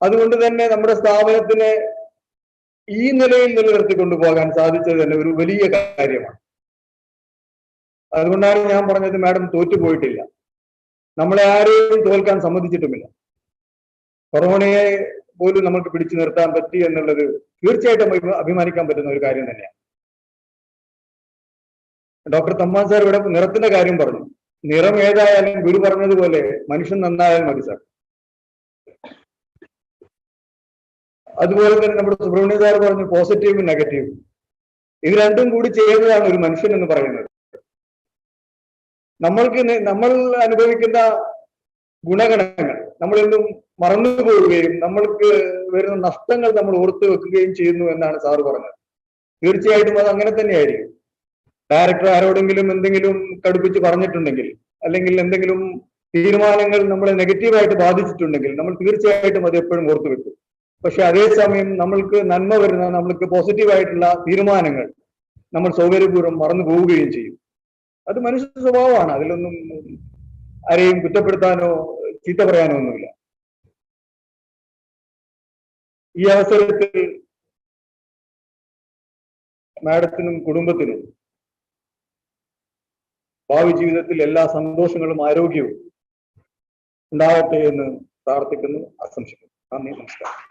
അതുകൊണ്ട് തന്നെ നമ്മുടെ സ്ഥാപനത്തിനെ ഈ നിലയിൽ നിലനിർത്തിക്കൊണ്ടു പോകാൻ സാധിച്ചത് തന്നെ ഒരു വലിയ കാര്യമാണ്. അതുകൊണ്ടാണ് ഞാൻ പറഞ്ഞത് മാഡം തോറ്റുപോയിട്ടില്ല. നമ്മളെ ആരെയും തോൽക്കാൻ സമ്മതിച്ചിട്ടുമില്ല. കൊറോണയെ പോലും നമുക്ക് പിടിച്ചു നിർത്താൻ പറ്റി എന്നുള്ളത് തീർച്ചയായിട്ടും അഭിമാനിക്കാൻ പറ്റുന്ന ഒരു കാര്യം തന്നെയാണ്. ഡോക്ടർ തമ്മാൻ സാർ ഇവിടെ നിറത്തിന്റെ കാര്യം പറഞ്ഞു. നിറം ഏതായാലും ഗുരു പറഞ്ഞതുപോലെ മനുഷ്യൻ നന്നായാൽ മതി സാർ. അതുപോലെ തന്നെ നമ്മുടെ സുബ്രഹ്മണ്യ സാർ പറഞ്ഞു പോസിറ്റീവും നെഗറ്റീവും. ഇത് രണ്ടും കൂടി ചെയ്യുന്നതാണ് ഒരു മനുഷ്യൻ എന്ന് പറയുന്നത്. നമ്മൾ അനുഭവിക്കുന്ന ഗുണഗണങ്ങൾ നമ്മളെന്നും മറന്നു പോവുകയും നമ്മൾക്ക് വരുന്ന നഷ്ടങ്ങൾ നമ്മൾ ഓർത്തു വെക്കുകയും ചെയ്യുന്നു എന്നാണ് സാറ് പറഞ്ഞത്. തീർച്ചയായിട്ടും അത് അങ്ങനെ തന്നെയായിരിക്കും. ഡയറക്ടർ ആരോടെങ്കിലും എന്തെങ്കിലും കടുപ്പിച്ച് പറഞ്ഞിട്ടുണ്ടെങ്കിൽ അല്ലെങ്കിൽ എന്തെങ്കിലും തീരുമാനങ്ങൾ നമ്മളെ നെഗറ്റീവായിട്ട് ബാധിച്ചിട്ടുണ്ടെങ്കിൽ നമ്മൾ തീർച്ചയായിട്ടും അത് എപ്പോഴും ഓർത്തു വെക്കും. പക്ഷെ അതേസമയം നമ്മൾക്ക് നന്മ വരുന്ന നമ്മൾക്ക് പോസിറ്റീവായിട്ടുള്ള തീരുമാനങ്ങൾ നമ്മൾ സൗകര്യപൂർവ്വം മറന്നു പോവുകയും ചെയ്യും. അത് മനുഷ്യ സ്വഭാവമാണ്. അതിലൊന്നും ആരെയും കുറ്റപ്പെടുത്താനോ ചീത്ത പറയാനോ ഒന്നുമില്ല. ഈ അവസരത്തിൽ മാഡത്തിനും കുടുംബത്തിനും ഭാവി ജീവിതത്തിൽ എല്ലാ സന്തോഷങ്ങളും ആരോഗ്യവും ഉണ്ടാകട്ടെ എന്ന് പ്രാർത്ഥിക്കുന്നു, ആശംസിക്കുന്നു. നന്ദി, നമസ്കാരം.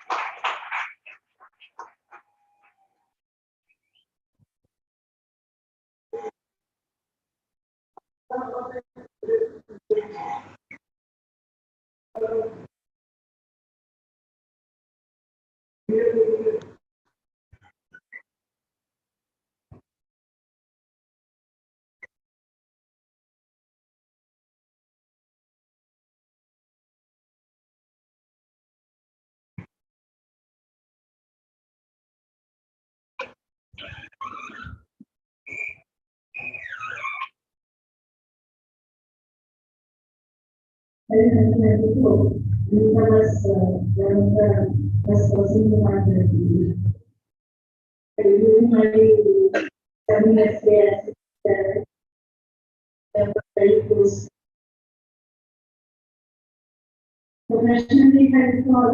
Professionally, I recall,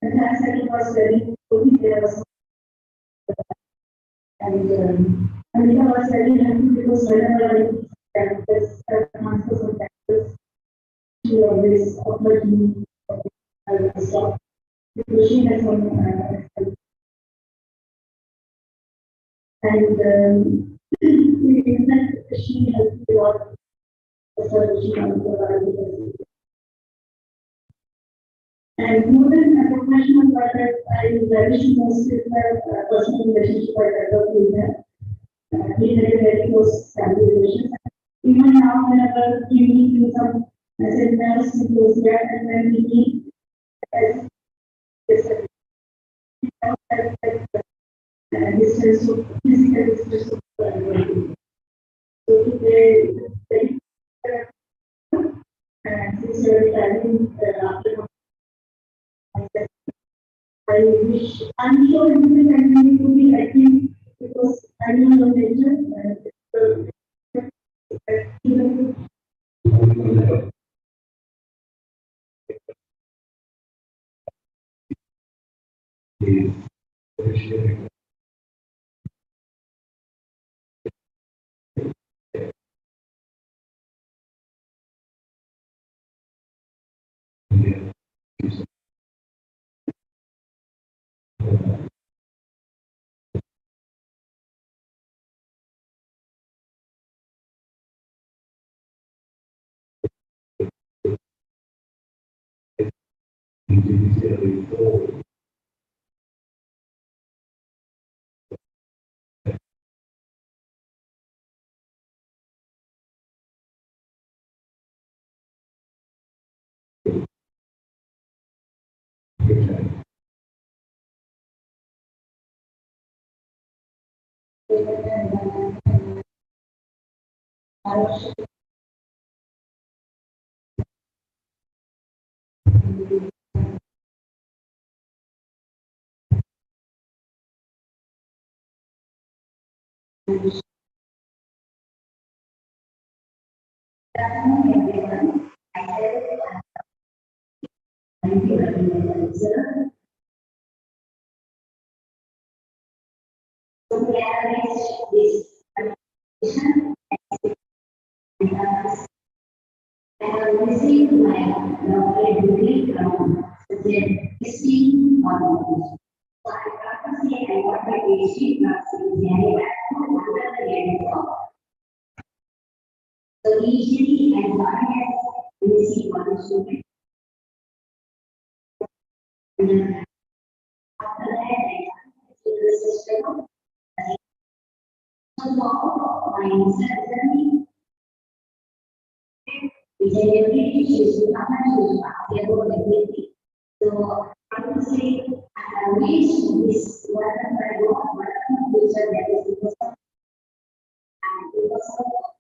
as I said, it was very good. There was, and I was very happy because whenever I practice, masters of practice, she always offered me a stop because she has some and in fact, she has a lot. And more than a professional writer, I relish most is the personal relationship I developed with her. We had a very close family relationship. Even now, whenever we meet in some seminars, we close that, and when we meet, distance of physical distance of so today, and since after I wish, I'm sure you will continue to be active because I know your nature So easily as long as we see one student. After that, the system. So now, my instruction is a so I would say, I wish this one by one future that is because and because of the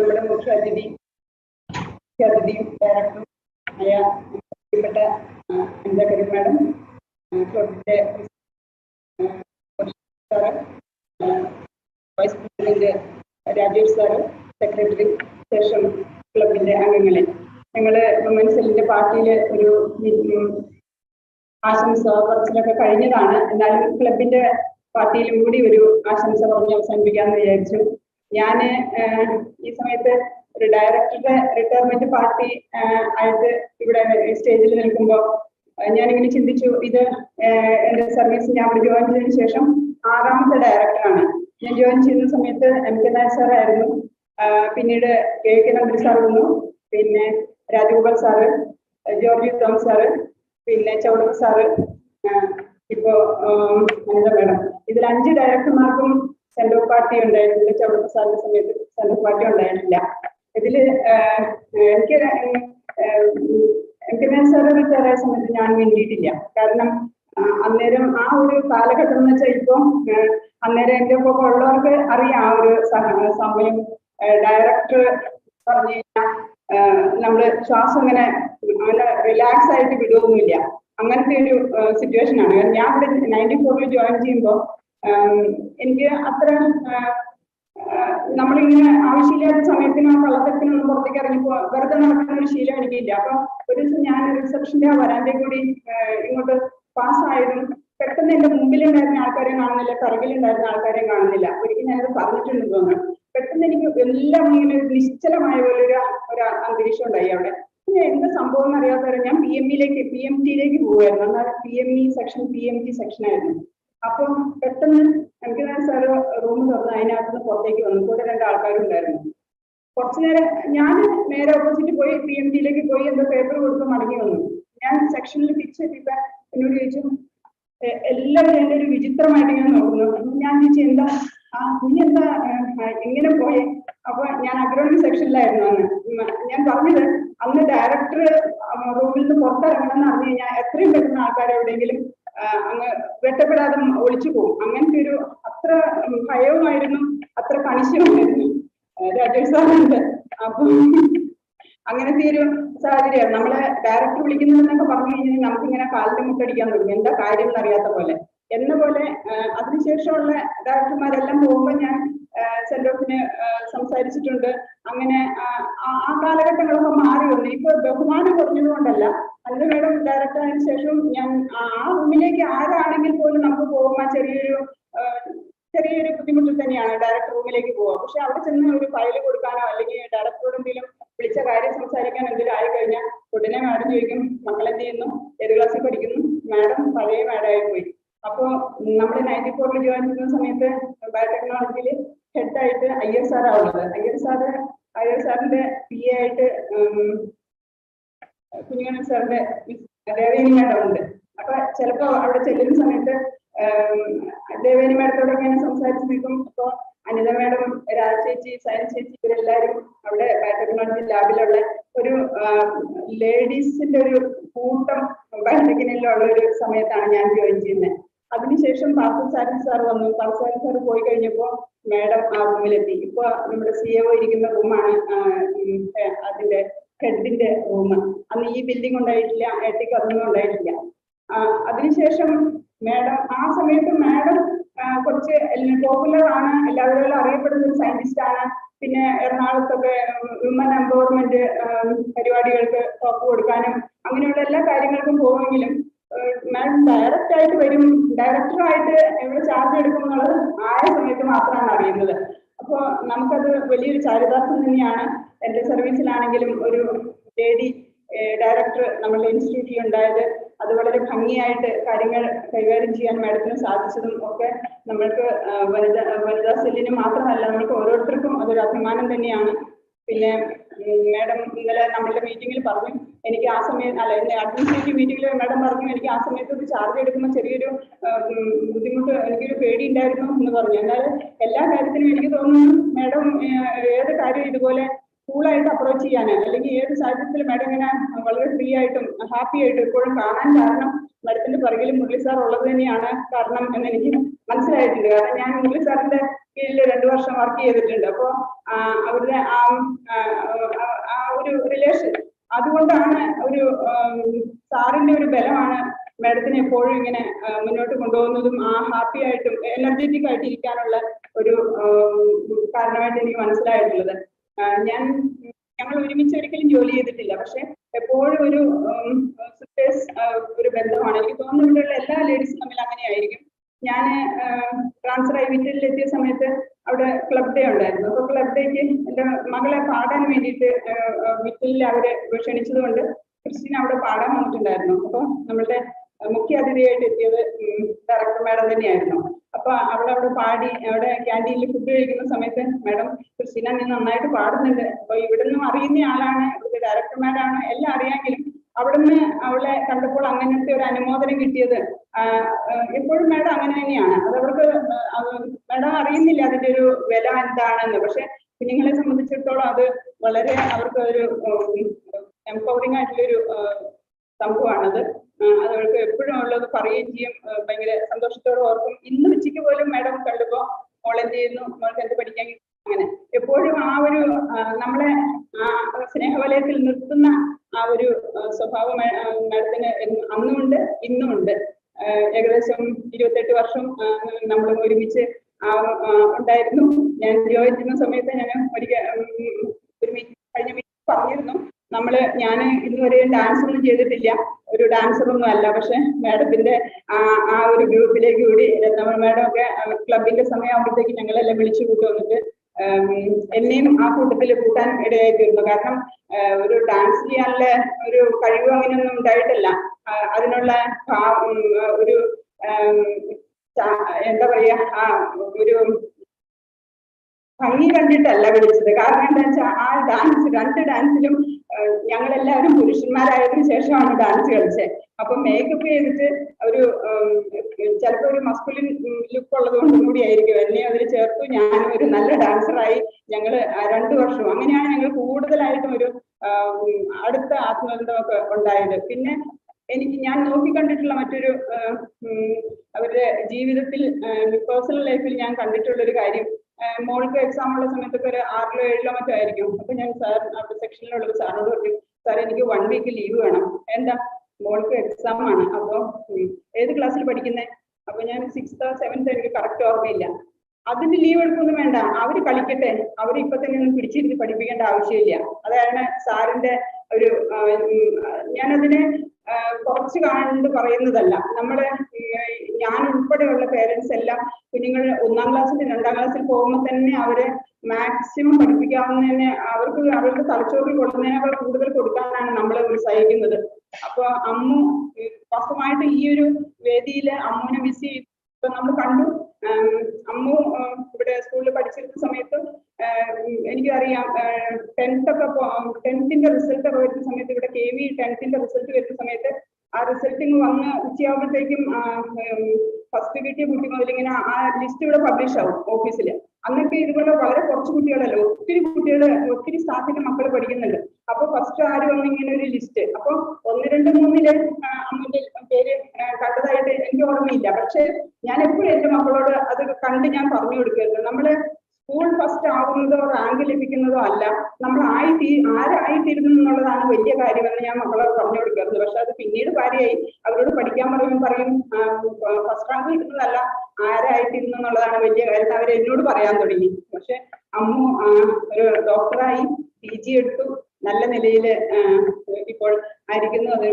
നമ്മുടെ മുഖ്യ അതിഥി ഡയറക്ടറും ആയ പ്രിയപ്പെട്ട Anjakari madam, ക്ലബിന്റെ sir, vice president Rajesh sir, secretary, ശേഷം ക്ലബിന്റെ അംഗങ്ങളെ, ഞങ്ങള് വുമൻസ് സെല്ലിന്റെ പാർട്ടിയില് ഒരു ആശംസ പറച്ചിലൊക്കെ കഴിഞ്ഞതാണ്. എന്നാലും ക്ലബിന്റെ പാർട്ടിയിലും കൂടി ഒരു ആശംസ പറഞ്ഞ് അവസാനിപ്പിക്കാമെന്ന് വിചാരിച്ചു. ഞാൻ ഈ സമയത്ത് ഒരു ഡയറക്ടറുടെ റിട്ടയർമെന്റ് പാർട്ടി ആയിട്ട് ഇവിടെ സ്റ്റേജിൽ നിൽക്കുമ്പോൾ ഞാനിങ്ങനെ ചിന്തിച്ചു, ഇത് എന്റെ സർവീസ് ഞാൻ അവിടെ ജോയിൻ ചെയ്തതിനു ശേഷം 6ാമത്തെ ഡയറക്ടറാണ്. ഞാൻ ജോയിൻ ചെയ്യുന്ന സമയത്ത് MK നായർ സാറായിരുന്നു, പിന്നീട് KK നമ്പൂരി സാർ വന്നു, പിന്നെ Rajagopal sir, George Thomas sir, പിന്നെ ചൗടപ്പ സാറ്, ഇപ്പോ അനിത മേഡം. ഇതിൽ 5 ഡയറക്ടർമാർക്കും സെൻട്രൽ ഓഫ് പാർട്ടി ഉണ്ടായിട്ടില്ല. ചൗടപ്പ സാറിന്റെ സമയത്ത് സെൻട്രൽ ഓഫ് പാർട്ടി ഉണ്ടായിട്ടില്ല. ഇതില് MK നായർ സാറ് റിട്ടയർ ആയ സമയത്ത് ഞാൻ വേണ്ടിയിട്ടില്ല. കാരണം അന്നേരം ആ ഒരു കാലഘട്ടം എന്ന് വെച്ചാൽ ഇപ്പൊ അന്നേരം എന്റെ ഒപ്പം ഉള്ളവർക്ക് അറിയാം ആ ഒരു സമയം. ഡയറക്ടർ പറഞ്ഞു കഴിഞ്ഞാൽ നമ്മള് ശ്വാസം ഇങ്ങനെ റിലാക്സ് ആയിട്ട് വിടുവൊന്നുമില്ല. അങ്ങനത്തെ ഒരു സിറ്റുവേഷൻ ആണ്. ഞാൻ ഇവിടെ 94 ജോയിൻ ചെയ്യുമ്പോൾ എനിക്ക് അത്ര നമ്മളിങ്ങനെ ആവശ്യമില്ലാത്ത സമയത്തിനോ കള്ളത്തരത്തിനൊന്നും പുറത്തേക്ക് ഇറങ്ങിപ്പോ വെറുതെ നടക്കുന്ന ഒരു ശീലം എനിക്കില്ല. അപ്പൊ ഒരു ദിവസം ഞാൻ റിസപ്ഷന്റെ വരാന്റെ കൂടി ഇങ്ങോട്ട് പാസ്സായതും പെട്ടെന്ന് എന്റെ മുമ്പിലുണ്ടായിരുന്ന ആൾക്കാരെയും കാണുന്നില്ല, പിറകിലുണ്ടായിരുന്ന ആൾക്കാരെയും കാണുന്നില്ല. ഒരിക്കലും ഞാനത് പറഞ്ഞിട്ടുണ്ട് തോന്നുന്നു. പെട്ടെന്ന് എനിക്ക് എല്ലാം ഇങ്ങനെ ഒരു നിശ്ചലമായ പോലെ ഒരു അന്തരീക്ഷം ഉണ്ടായി അവിടെ. എന്താ സംഭവം എന്ന് അറിയാത്തവരെ ഞാൻ PMTയിലേക്ക് പോവുമായിരുന്നു. എന്നാൽ PME സെക്ഷൻ PMT സെക്ഷൻ ആയിരുന്നു. അപ്പം പെട്ടെന്ന് MK നായർ സാറ് റൂം തുറന്ന് അതിനകത്തുനിന്ന് പുറത്തേക്ക് വന്നു. കൂടെ 2 ആൾക്കാരും ഉണ്ടായിരുന്നു. കുറച്ചു നേരം ഞാൻ നേരെ ഓപ്പോസിറ്റ് പോയി PMTയിലേക്ക് പോയി എന്തോ പേപ്പർ കൊടുത്ത് മടങ്ങി വന്നു. ഞാൻ സെക്ഷനിൽ തിരിച്ചെത്തിയപ്പോ എന്നോട് ചോദിച്ചു, എല്ലാവരും എന്റെ ഒരു വിചിത്രമായിട്ട് ഇങ്ങനെ നോക്കുന്നു. ഞാൻ ചോദിച്ചു, എന്താ നീ എന്താ ഇങ്ങനെ പോയി? അപ്പൊ ഞാൻ അഗ്രോണമി സെക്ഷനിലായിരുന്നു അന്ന്. ഞാൻ പറഞ്ഞത് അന്ന് ഡയറക്ടർ റൂമിൽ നിന്ന് പുറത്തിറങ്ങണമെന്ന് പറഞ്ഞു കഴിഞ്ഞാൽ എത്രയും പെട്ടെന്ന് ആൾക്കാർ എവിടെയെങ്കിലും അങ്ങ് വെട്ടപ്പെടാതെ ഒളിച്ചു പോകും. അങ്ങനത്തെ ഒരു അത്ര ഭയവുമായിരുന്നു, അത്ര കണിശവുമായിരുന്നു രാജേഷ് സാറുണ്ട്. അപ്പൊ അങ്ങനത്തെ ഒരു സാഹചര്യമാണ്. നമ്മളെ ഡയറക്ടർ വിളിക്കുന്നതെന്നൊക്കെ പറഞ്ഞു കഴിഞ്ഞാൽ നമുക്കിങ്ങനെ കാലിന്റെ മുട്ടടിക്കാൻ തുടങ്ങും, എന്താ കാര്യം എന്നറിയാത്ത പോലെ. എന്ന പോലെ അതിനുശേഷമുള്ള ഡയറക്ടർമാരെല്ലാം പോകുമ്പോൾ ഞാൻ സെന്റ് ഓഫിന് സംസാരിച്ചിട്ടുണ്ട്. അങ്ങനെ ആ കാലഘട്ടങ്ങളൊക്കെ മാറി വന്നു. ഇപ്പൊ ബഹുമാനം കുറഞ്ഞതുകൊണ്ടല്ല, അന്ന് മേഡം ഡയറക്ടർ ആയതിനു ശേഷം ഞാൻ ആ റൂമിലേക്ക് ആരാണെങ്കിൽ പോലും നമുക്ക് പോകുമ്പോൾ ചെറിയൊരു ബുദ്ധിമുട്ടിൽ തന്നെയാണ് ഡയറക്ടർ റൂമിലേക്ക് പോവുക. പക്ഷെ അവിടെ ചെന്ന് ഒരു ഫയൽ കൊടുക്കാനോ അല്ലെങ്കിൽ ഡയറക്ടറോട് എന്തെങ്കിലും വിളിച്ച കാര്യം സംസാരിക്കാൻ എന്തെങ്കിലും ആയി കഴിഞ്ഞാൽ ഉടനെ മാഡം ചോദിക്കും, മക്കളെന്ത് ചെയ്യുന്നു, ഏത് ക്ലാസ്സിൽ പഠിക്കുന്നു? മാഡം പഴയ മാഡമായി പോയി. അപ്പോ നമ്മുടെ 94 ജോയിൻ ചെയ്യുന്ന സമയത്ത് ബയോടെക്നോളജിയിൽ ഹെഡായിട്ട് അയ്യർ സാറാ ഉള്ളത്. അയ്യർ സാറിന്റെ PA ആയിട്ട് കുഞ്ഞുങ്ങണ്ണൻ സാറിന്റെ ദേവേനി മാഡം ഉണ്ട്. അപ്പൊ ചിലപ്പോ അവിടെ ചെല്ലുന്ന സമയത്ത് ദേവേനി മാഡത്തോടൊക്കെ ഞാൻ സംസാരിച്ച് നിൽക്കും. അപ്പൊ അനിത മാഡം, രാജ ചേച്ചി, സയൻസ് ചേച്ചി, ഇവരെല്ലാവരും അവിടെ ബയോടെക്നോളജി ലാബിലുള്ള ഒരു ലേഡീസിന്റെ ഒരു കൂട്ടം ബയോടെക്നിലുള്ള ഒരു സമയത്താണ് ഞാൻ ജോയിൻ ചെയ്യുന്നത്. അതിനുശേഷം പാർത്ഥസാരഥി സാർ വന്നു. പാർത്ഥസാരഥി സാർ പോയി കഴിഞ്ഞപ്പോ മാഡം ആ റൂമിലെത്തി. ഇപ്പൊ നമ്മുടെ CEO ഇരിക്കുന്ന റൂമാണ് അതിന്റെ ഹെഡിന്റെ റൂം. അന്ന് ഈ ബിൽഡിംഗ് ഉണ്ടായിട്ടില്ല, എട്ടിക്ക് അതൊന്നും ഉണ്ടായിട്ടില്ല. അതിനുശേഷം മാഡം ആ സമയത്ത് മാഡം കുറച്ച് പോപ്പുലർ ആണ്, എല്ലാവരും അറിയപ്പെടുന്ന ഒരു സയന്റിസ്റ്റ് ആണ്. പിന്നെ എറണാകുളത്തൊക്കെ വിമൻ എംപവർമെന്റ് പരിപാടികൾക്ക് ടോപ്പ് കൊടുക്കാനും അങ്ങനെയുള്ള എല്ലാ കാര്യങ്ങൾക്കും പോകുമെങ്കിലും മാഡം ഡയറക്റ്റ് ആയിട്ട് വരും, ഡയറക്ടറായിട്ട് എവിടെ ചാർജ് എടുക്കും എന്നുള്ളത് ആയ സമയത്ത് മാത്രമാണ് അറിയുന്നത്. അപ്പോൾ നമുക്കത് വലിയൊരു ചാരിതാർത്ഥ്യം തന്നെയാണ്. എന്റെ സർവീസിലാണെങ്കിലും ഒരു ലേഡി ഡയറക്ടർ നമ്മളുടെ ഇൻസ്റ്റിറ്റ്യൂട്ടിൽ ഉണ്ടായത്. അത് വളരെ ഭംഗിയായിട്ട് കാര്യങ്ങൾ കൈകാര്യം ചെയ്യാൻ മാഡത്തിന് സാധിച്ചതും ഒക്കെ നമ്മൾക്ക് വനിതാ സെല്ലിന് മാത്രമല്ല നമ്മൾക്ക് ഓരോരുത്തർക്കും അതൊരു അഭിമാനം തന്നെയാണ്. പിന്നെ മാഡം ഇന്നലെ നമ്മളുടെ മീറ്റിംഗിൽ പറഞ്ഞു, എനിക്ക് ആ സമയം അഡ്മിനിസ്ട്രേറ്റീവ് മീറ്റിംഗിൽ മാഡം പറഞ്ഞു, എനിക്ക് ആ സമയത്ത് ഒരു ചാർജ് എടുക്കുമ്പോൾ ചെറിയൊരു ബുദ്ധിമുട്ട്, എനിക്കൊരു പേടി ഉണ്ടായിരുന്നു എന്ന് പറഞ്ഞു. എന്നാൽ എല്ലാ കാര്യത്തിനും എനിക്ക് തോന്നുന്നു മാഡം ഏത് കാര്യം ഇതുപോലെ കൂളായിട്ട് അപ്രോച്ച് ചെയ്യാന്, അല്ലെങ്കിൽ ഏത് സാഹചര്യത്തിൽ മാഡം ഇങ്ങനെ വളരെ ഫ്രീ ആയിട്ടും ഹാപ്പി ആയിട്ടും എപ്പോഴും കാണാൻ കാരണം മാഡത്തിന്റെ പിറകിൽ മുരളി സാർ ഉള്ളത് തന്നെയാണ് കാരണം എന്ന് എനിക്ക് മനസ്സിലായിട്ടുണ്ട്. കാരണം ഞാൻ മുരളി സാറിന്റെ കീഴിൽ 2 വർഷം വർക്ക് ചെയ്തിട്ടുണ്ട്. അപ്പോ അവരുടെ ആ ഒരു റിലേഷൻ അതുകൊണ്ടാണ് ഒരു സാറിന്റെ ഒരു ബലമാണ് മാഡത്തിന് എപ്പോഴും ഇങ്ങനെ മുന്നോട്ട് കൊണ്ടുപോകുന്നതും ആ ഹാപ്പി ആയിട്ടും എനർജറ്റിക് ആയിട്ട് ഇരിക്കാനുള്ള ഒരു കാരണമായിട്ട് എനിക്ക് മനസ്സിലായിട്ടുള്ളത്. ഞങ്ങൾ ഒരുമിച്ച് ഒരിക്കലും ജോലി ചെയ്തിട്ടില്ല, പക്ഷെ എപ്പോഴും ഒരു സിസ്റ്റേഴ്സ് ഒരു ബന്ധമാണ്. എനിക്ക് തോന്നുന്നു ഇവിടെയുള്ള എല്ലാ ലേഡീസും തമ്മിൽ അങ്ങനെ ആയിരിക്കും. ഞാൻ ട്രാൻസ്ഫർ ആയി വിറ്റിലെത്തിയ സമയത്ത് അവിടെ ക്ലബ് ഡേ ഉണ്ടായിരുന്നു. അപ്പൊ ക്ലബ് ഡേക്ക് എൻ്റെ മകളെ പാടാൻ വേണ്ടിയിട്ട് വിറ്റിൽ അവര് ക്ഷണിച്ചത് കൊണ്ട് ക്രിസ്റ്റീന അവിടെ പാടാൻ വന്നിട്ടുണ്ടായിരുന്നു. അപ്പൊ നമ്മളുടെ മുഖ്യ അതിഥിയായിട്ട് എത്തിയത് ഡയറക്ടർ മാഡം തന്നെയായിരുന്നു. അപ്പൊ അവിടെ പാടി അവിടെ ക്യാൻറ്റീനിൽ ഫുഡ് കഴിക്കുന്ന സമയത്ത് മാഡം ക്രിസ്റ്റീന നീ നന്നായിട്ട് പാടുന്നുണ്ട്, അപ്പൊ ഇവിടെ നിന്നും അറിയുന്ന ആളാണ്, ഇവിടുത്തെ ഡയറക്ടർ മാഡാണ്, എല്ലാം അറിയാമെങ്കിലും അവിടുന്ന് അവളെ കണ്ടപ്പോൾ അങ്ങനത്തെ ഒരു അനുമോദനം കിട്ടിയത് എപ്പോഴും മാഡം അങ്ങനെ തന്നെയാണ്. അത് അവർക്ക് മാഡം അറിയുന്നില്ല അതിന്റെ ഒരു വില എന്താണെന്ന്. പക്ഷെ കുഞ്ഞുങ്ങളെ സംബന്ധിച്ചിടത്തോളം അത് വളരെ അവർക്ക് ഒരു എംപവറിംഗ് ആയിട്ടുള്ളൊരു സംഭവമാണത്. അത് അവർക്ക് എപ്പോഴും ഉള്ളത് പറയുകയും ചെയ്യും. ഭയങ്കര സന്തോഷത്തോടെ ഓർക്കും. ഇന്ന് ഉച്ചയ്ക്ക് പോലും മാഡം കണ്ടപ്പോ മോളെന്ത് ചെയ്യുന്നു, മോൾക്ക് എന്ത് പഠിക്കാൻ, അങ്ങനെ എപ്പോഴും ആ ഒരു നമ്മളെ ആ സ്നേഹവലയത്തിൽ നിർത്തുന്ന ആ ഒരു സ്വഭാവം മാഡത്തിന് അന്നുമുണ്ട് ഇന്നുമുണ്ട്. ഏകദേശം 28 വർഷം നമ്മൾ ഒരുമിച്ച് ഉണ്ടായിരുന്നു. ഞാൻ ജോയിൻ ചെയ്യുന്ന സമയത്ത് ഞാൻ ഒരു കഴിഞ്ഞ മീറ്റിംഗ് പറഞ്ഞിരുന്നു, ഞാൻ ഇന്നുവരെ ഡാൻസ് ഒന്നും ചെയ്തിട്ടില്ല, ഒരു ഡാൻസറൊന്നും അല്ല. പക്ഷെ മാഡത്തിന്റെ ആ ഒരു ഗ്രൂപ്പിലേക്ക് കൂടി നമ്മൾ മാഡം ഒക്കെ ക്ലബിന്റെ സമയമാകുമ്പോഴത്തേക്ക് ഞങ്ങളെല്ലാം വിളിച്ചു കൂട്ടി വന്നിട്ട് എന്നെയും ആ കൂട്ടത്തിൽ കൂട്ടാൻ ഇടയായിത്തീർന്നു. കാരണം ഒരു ഡാൻസ് ചെയ്യാനുള്ള ഒരു കഴിവ് അങ്ങനെയൊന്നും ഉണ്ടായിട്ടില്ല. അതിനുള്ള ഒരു എന്താ പറയാ ഒരു ഭംഗി കണ്ടിട്ടല്ല വിളിച്ചത്. കാരണം എന്താ വെച്ചാൽ ആ ഡാൻസ് 2 ഡാൻസിലും ഞങ്ങളെല്ലാവരും പുരുഷന്മാരായതിനു ശേഷമാണ് ഡാൻസ് കളിച്ചത്. അപ്പൊ മേക്കപ്പ് ചെയ്തിട്ട് ഒരു ചിലപ്പോൾ ഒരു മസ്കുലിൻ ലുക്ക് ഉള്ളത് കൊണ്ടും കൂടി ആയിരിക്കും എന്നെ അതിൽ ചേർത്തു. ഞാനും ഒരു നല്ല ഡാൻസറായി. ഞങ്ങൾ 2 വർഷം അങ്ങനെയാണ് ഞങ്ങൾ കൂടുതലായിട്ടും ഒരു അടുത്ത ആത്മബന്ധമൊക്കെ ഉണ്ടായത്. പിന്നെ ഞാൻ നോക്കിക്കണ്ടിട്ടുള്ള മറ്റൊരു അവരുടെ ജീവിതത്തിൽ പേഴ്സണൽ ലൈഫിൽ ഞാൻ കണ്ടിട്ടുള്ള ഒരു കാര്യം, മോൾക്ക് എക്സാം ഉള്ള സമയത്തൊക്കെ ഒരു 6ലോ 7ലോ മറ്റോ ആയിരിക്കും. അപ്പൊ ഞാൻ അവിടെ സെക്ഷനിലുള്ള സാറിനോട് പറഞ്ഞു, സാർ എനിക്ക് 1 വീക്ക് ലീവ് വേണം. എന്താ, മോൾക്ക് എക്സാം ആണ്. അപ്പൊ ഏത് ക്ലാസ്സിൽ പഠിക്കുന്നേ? അപ്പൊ ഞാൻ 6th or 7th എനിക്ക് കറക്റ്റ് ഓർമ്മയില്ല. അതിന് ലീവ് എടുക്കൊന്നും വേണ്ട, അവര് കളിക്കട്ടെ, അവർ ഇപ്പൊ തന്നെ ഒന്നും പിടിച്ചിരുത്തി പഠിപ്പിക്കേണ്ട ആവശ്യമില്ല. അതാണ് സാറിന്റെ ഒരു ഞാനതിനെ കുറച്ച് കണ്ട് പറയുന്നതല്ല. ഞാൻ ഉൾപ്പെടെയുള്ള പേരൻസ് എല്ലാം കുഞ്ഞുങ്ങൾ 1ാം ക്ലാസ്സിൽ 2ാം ക്ലാസ്സിൽ പോകുമ്പോൾ തന്നെ അവരെ മാക്സിമം പഠിപ്പിക്കാവുന്നതിന് അവർക്ക് തലച്ചോറിൽ കൊടുക്കുന്നതിനേക്കാൾ കൂടുതൽ കൊടുക്കാനാണ് നമ്മൾ ഉത്സാഹിക്കുന്നത്. അപ്പൊ അമ്മു വാസ്തവമായിട്ട് ഈ ഒരു വേദിയിൽ അമ്മുവിനെ മിസ് ചെയ്യും. ഇപ്പൊ നമ്മൾ കണ്ടു, അമ്മു ഇവിടെ സ്കൂളിൽ പഠിച്ചിരുന്ന സമയത്ത് എനിക്കറിയാം 10th റിസൾട്ട് ഒക്കെ വരുന്ന സമയത്ത് ഇവിടെ KV 10th റിസൾട്ട് വരുന്ന സമയത്ത് ആ റിസൾട്ടിങ് വന്ന് ഉച്ചയാകുമ്പോഴത്തേക്കും ഫസ്റ്റ് കിട്ടിയ കുട്ടി മുതൽ ഇങ്ങനെ ആ ലിസ്റ്റ് ഇവിടെ പബ്ലിഷ് ആവും ഓഫീസിൽ. അന്നൊക്കെ ഇതുപോലെ വളരെ കുറച്ച് കുട്ടികളല്ലോ, ഒത്തിരി സ്റ്റാഫിന്റെ മക്കൾ പഠിക്കുന്നുണ്ട്. അപ്പൊ ഫസ്റ്റ് ആര് വന്ന് ഇങ്ങനെ ഒരു ലിസ്റ്റ്, അപ്പൊ 1, 2, 3 അമ്മന്റെ പേര് കണ്ടതായിട്ട് എനിക്ക് ഓർമ്മയില്ല. പക്ഷെ ഞാൻ എപ്പോഴും എന്റെ മക്കളോട് അത് കണ്ട് ഞാൻ പറഞ്ഞു കൊടുക്കരുത്. നമ്മള് സ്കൂൾ ഫസ്റ്റ് ആവുന്നതോ റാങ്ക് ലഭിക്കുന്നതോ അല്ല, നമ്മൾ ആരായിത്തീരുന്നു എന്നുള്ളതാണ് വലിയ കാര്യമെന്ന് ഞാൻ മക്കളോട് പറഞ്ഞു കൊടുക്കരുത്. പക്ഷെ അത് പിന്നീട് കാര്യമായി അവരോട് പഠിക്കാൻ പറയും ഫസ്റ്റ് റാങ്ക് കിട്ടുന്നതല്ല, ആരായിത്തീരുന്നു എന്നുള്ളതാണ് വലിയ കാര്യം. അവർ എന്നോട് പറയാൻ തുടങ്ങി. പക്ഷെ അമ്മു ഒരു ഡോക്ടറായി PG എടുത്തു, നല്ല നിലയിൽ ഇപ്പോൾ ആയിരിക്കുന്നു. അത്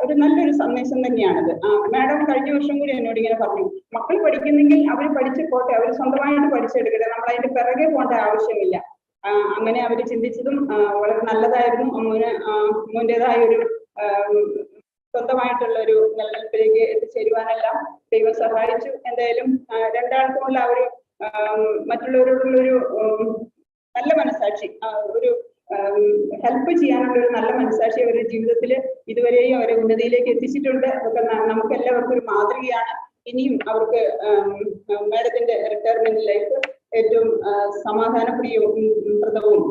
ഒരു നല്ലൊരു സന്ദേശം തന്നെയാണത്. മാഡം കഴിഞ്ഞ വർഷം കൂടി എന്നോട് ഇങ്ങനെ പറഞ്ഞു, മക്കൾ പഠിക്കുന്നെങ്കിൽ അവർ പഠിച്ചു പോട്ടെ, അവർ സ്വന്തമായിട്ട് പഠിച്ചെടുക്കട്ടെ, നമ്മൾ അതിന്റെ പിറകെ പോകേണ്ട ആവശ്യമില്ല. അങ്ങനെ അവർ ചിന്തിച്ചതും വളരെ നല്ലതായിരുന്നു. അമ്മുവിൻ്റെതായ ഒരു സ്വന്തമായിട്ടുള്ള ഒരു നിലനിൽപ്പിലേക്ക് എത്തിച്ചേരുവാനെല്ലാം ദൈവം സഹായിച്ചു. എന്തായാലും രണ്ടാൾക്കുമുള്ള ഒരു മറ്റുള്ളവരോടുള്ള ഒരു നല്ല മനസാക്ഷി, ഒരു ഹെൽപ്പ് ചെയ്യാനുള്ള ഒരു നല്ല മനസാക്ഷി അവരുടെ ജീവിതത്തിൽ ഇതുവരെയും അവരെ ഉന്നതിയിലേക്ക് എത്തിച്ചിട്ടുണ്ട്. അതൊക്കെ നമുക്ക് എല്ലാവർക്കും ഒരു മാതൃകയാണ്. ഇനിയും അവർക്ക് മാഡത്തിന്റെ റിട്ടയർമെന്റ് ലൈഫ് ഏറ്റവും സമാധാനപ്രിയപ്രദവും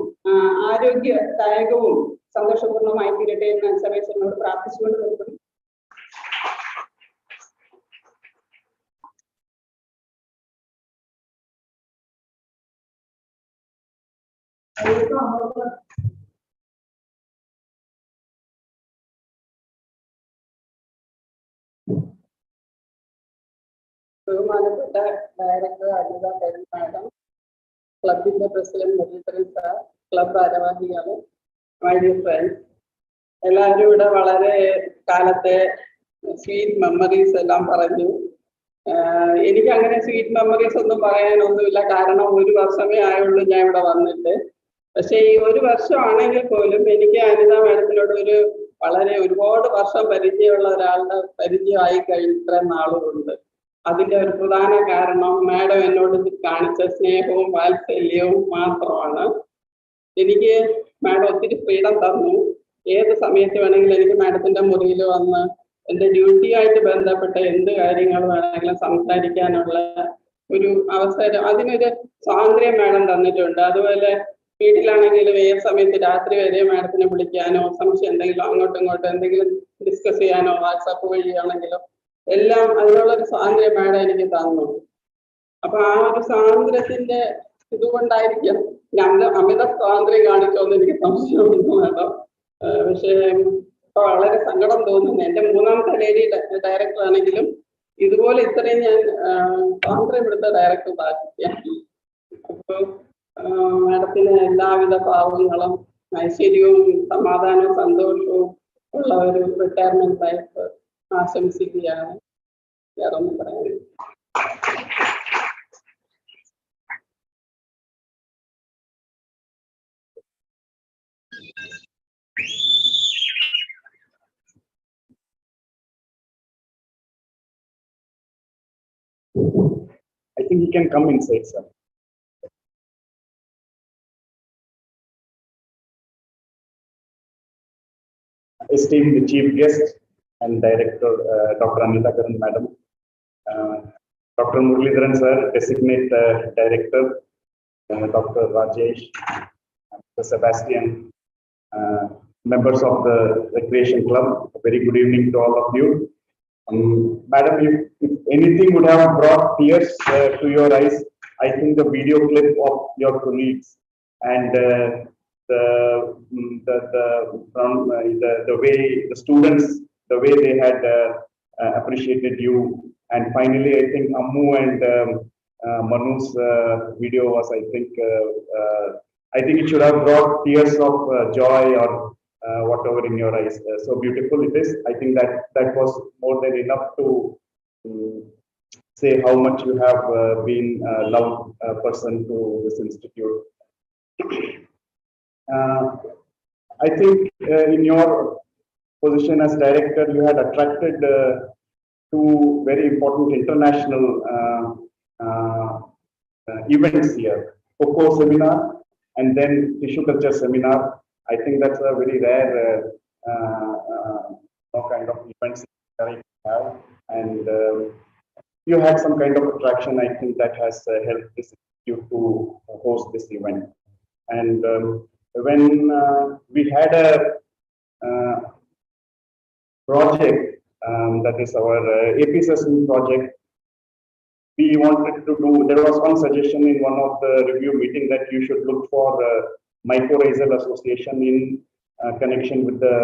ആരോഗ്യദായകവും സന്തോഷപൂർണ്ണമായി തീരട്ടെ എന്ന് സർവേശ്വരനോട് പ്രാർത്ഥിച്ചുകൊണ്ട് നിർത്തുന്നു. ബഹുമാനപ്പെട്ട ഡയറക്ടർ അജിത കരുൺ മാഡം, ക്ലബിന്റെ പ്രസിഡന്റ് മുരളീധരൻ സാർ, ക്ലബ് ഭാരവാഹികൾ, മൈ ഡിയർ ഫ്രണ്ട്സ്, എല്ലാവരും ഇവിടെ വളരെ കാലത്തെ സ്വീറ്റ് മെമ്മറീസ് എല്ലാം പറഞ്ഞു. എനിക്ക് അങ്ങനെ സ്വീറ്റ് മെമ്മറീസ് ഒന്നും പറയാനൊന്നുമില്ല, കാരണം ഒരു വർഷമേ ആയുള്ളൂ ഞാൻ ഇവിടെ വന്നിട്ട്. പക്ഷെ ഈ ഒരു വർഷമാണെങ്കിൽ പോലും എനിക്ക് അനിത മാഡത്തിനോട് ഒരുപാട് വർഷം പരിചയമുള്ള ഒരാളുടെ പരിചയമായി കഴിഞ്ഞ ഇത്രയും നാളുകൊണ്ട്. അതിന്റെ ഒരു പ്രധാന കാരണം മാഡം എന്നോട് കാണിച്ച സ്നേഹവും വാത്സല്യവും മാത്രമാണ്. എനിക്ക് മാഡം ഒത്തിരി ഫ്രീഡം തന്നു. ഏത് സമയത്ത് വേണമെങ്കിലും എനിക്ക് മാഡത്തിന്റെ മുറിയിൽ വന്ന് എന്റെ ഡ്യൂട്ടിയായിട്ട് ബന്ധപ്പെട്ട എന്ത് കാര്യങ്ങൾ വേണമെങ്കിലും സംസാരിക്കാനുള്ള ഒരു അവസരം, അതിനൊരു സ്വാതന്ത്ര്യം മാഡം തന്നിട്ടുണ്ട്. അതുപോലെ വീട്ടിലാണെങ്കിലും ഏത് സമയത്ത് രാത്രി വരെ മാഡത്തിനെ വിളിക്കാനോ സംശയം എന്തെങ്കിലും അങ്ങോട്ടും ഇങ്ങോട്ടും എന്തെങ്കിലും ഡിസ്കസ് ചെയ്യാനോ വാട്സാപ്പ് വഴിയാണെങ്കിലും എല്ലാം അതിനുള്ളൊരു സ്വാതന്ത്ര്യം മാഡം എനിക്ക് തന്നു. അപ്പൊ ആ ഒരു സ്വാതന്ത്ര്യത്തിന്റെ ഇതുകൊണ്ടായിരിക്കും ഞാൻ അമിത സ്വാതന്ത്ര്യം കാണിച്ചോന്ന് എനിക്ക് സംശയമുണ്ട് മാഡം. പക്ഷേ ഇപ്പൊ വളരെ സങ്കടം തോന്നുന്നു. എന്റെ മൂന്നാമത്തെ ലേഡി ഡയറക്ടർ ആണെങ്കിലും ഇതുപോലെ ഇത്രയും ഞാൻ സ്വാതന്ത്ര്യം എടുത്ത ഡയറക്ടർ ബാധിക്കാം. അപ്പൊ മാഡത്തിന് എല്ലാവിധ ഭാവങ്ങളും ഐശ്വര്യവും സമാധാനവും സന്തോഷവും ഉള്ള ഒരു റിട്ടയർമെന്റ് ലൈഫ് ആശംസിക്കുകയാണ്. വേറെ ഒന്നും പറയാനില്ല. I think he can come inside, sir. Esteemed chief guest and director, Dr. Anita Karan madam, Dr. Muralidharan sir, designate director, Dr. Rajesh, Mr. Sebastian, members of the Recreation Club, a very good evening to all of you. Madam, if anything would have brought tears to your eyes, I think the video clip of your colleagues and the way the students, the way they had appreciated you, and finally I think Ammu and Manu's video was, I think it should have brought tears of joy or whatever in your eyes. So beautiful it is. I think that was more than enough to say how much you have been a loved person to this institute. I think in your position as director, you had attracted two very important international events here, Coco seminar and then tissue culture seminar. I think that's a very rare kind of events that I have, and you had some kind of attraction. I think that has helped this institute to host this event. And when we had a project, that is our APSSM project, we wanted to do, there was one suggestion in one of the review meeting that you should look for mycorrhizal association in connection with the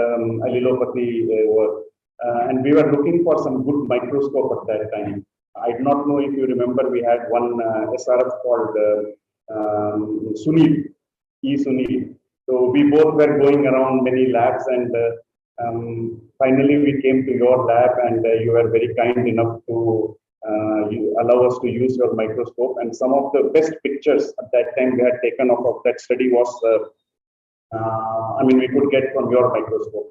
allelopathy work. And we were looking for some good microscope at that time. I do not know if you remember, we had one SRF called Sunil, Sunil. So we both were going around many labs, and finally we came to your lab, and you were very kind enough to allow us to use your microscope. And some of the best pictures at that time we had taken of that study was, we could get from your microscope.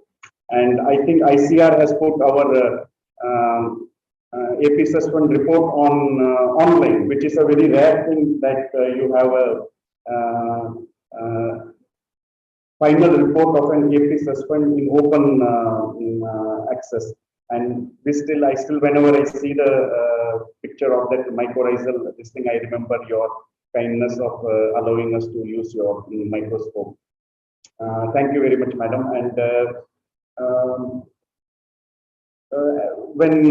And I think ICR has put our APSSM report on online, which is a very rare thing that you have a final report of an APSSM in open access. And I still, whenever I see the picture of that mycorrhizal, this thing, I remember your kindness of allowing us to use your microscope. Thank you very much, madam. And when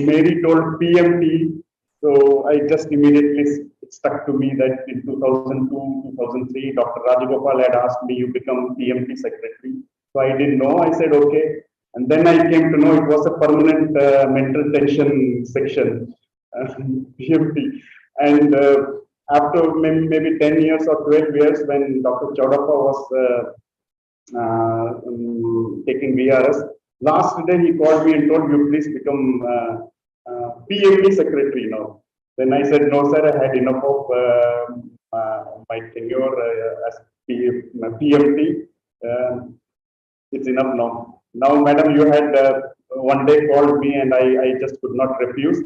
Mary told PMT, so I just immediately, it stuck to me that in 2002, 2003, Dr. Rajagopal had asked me, you become PMT secretary. So I didn't know. I said, okay. And then I came to know it was a permanent mental tension section, PMT. And after maybe 10 years or 12 years, when Dr. Chaudappa was taking VRS, last day he called me and told you please become PMP secretary now. Then I said, no, sir, I had enough of my tenure as PMP. It's enough now. Now, madam, you had one day called me and I just could not refuse.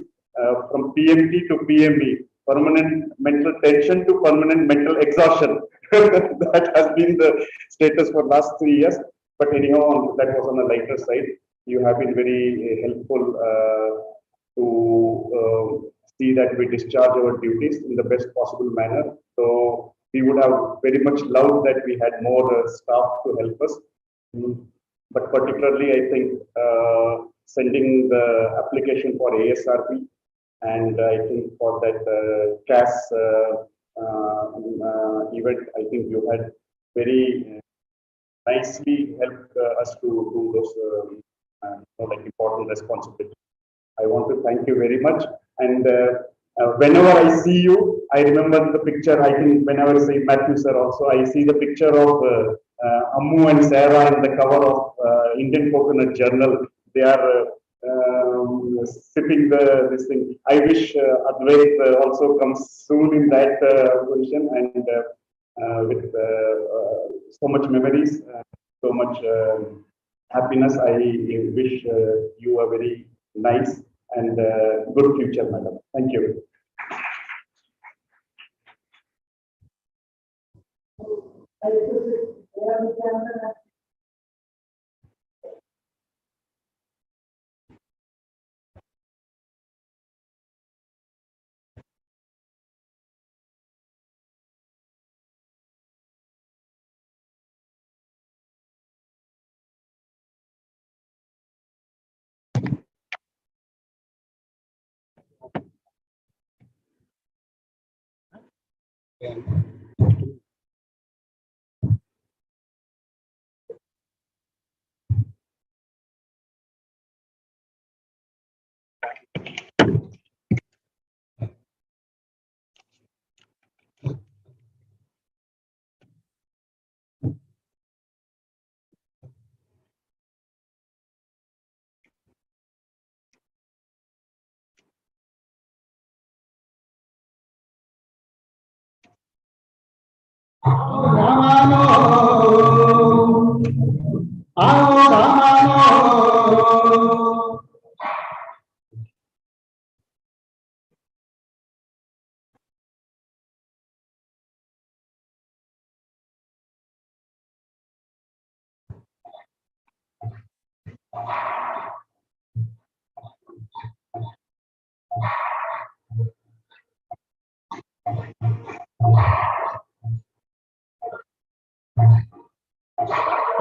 From PMP to PME, permanent mental tension to permanent mental exhaustion. That has been the status for last 3 years. But anyhow, that was on the lighter side. You have been very helpful to see that we discharge our duties in the best possible manner. So we would have very much loved that we had more staff to help us. But particularly, I think sending the application for ASRP, and I think for that CAS event, I think you had very nicely helped us to do those like important responsibilities. I want to thank you very much. And whenever I see you, I remember the picture. I think whenever I see Matthew sir also, I see the picture of Ammu and Sarah in the cover of Indian Coconut Journal. They are sipping this thing. I wish Advait also comes soon in that position and with so much memories, so much happiness. I wish you a very nice and good future, madam. Thank you.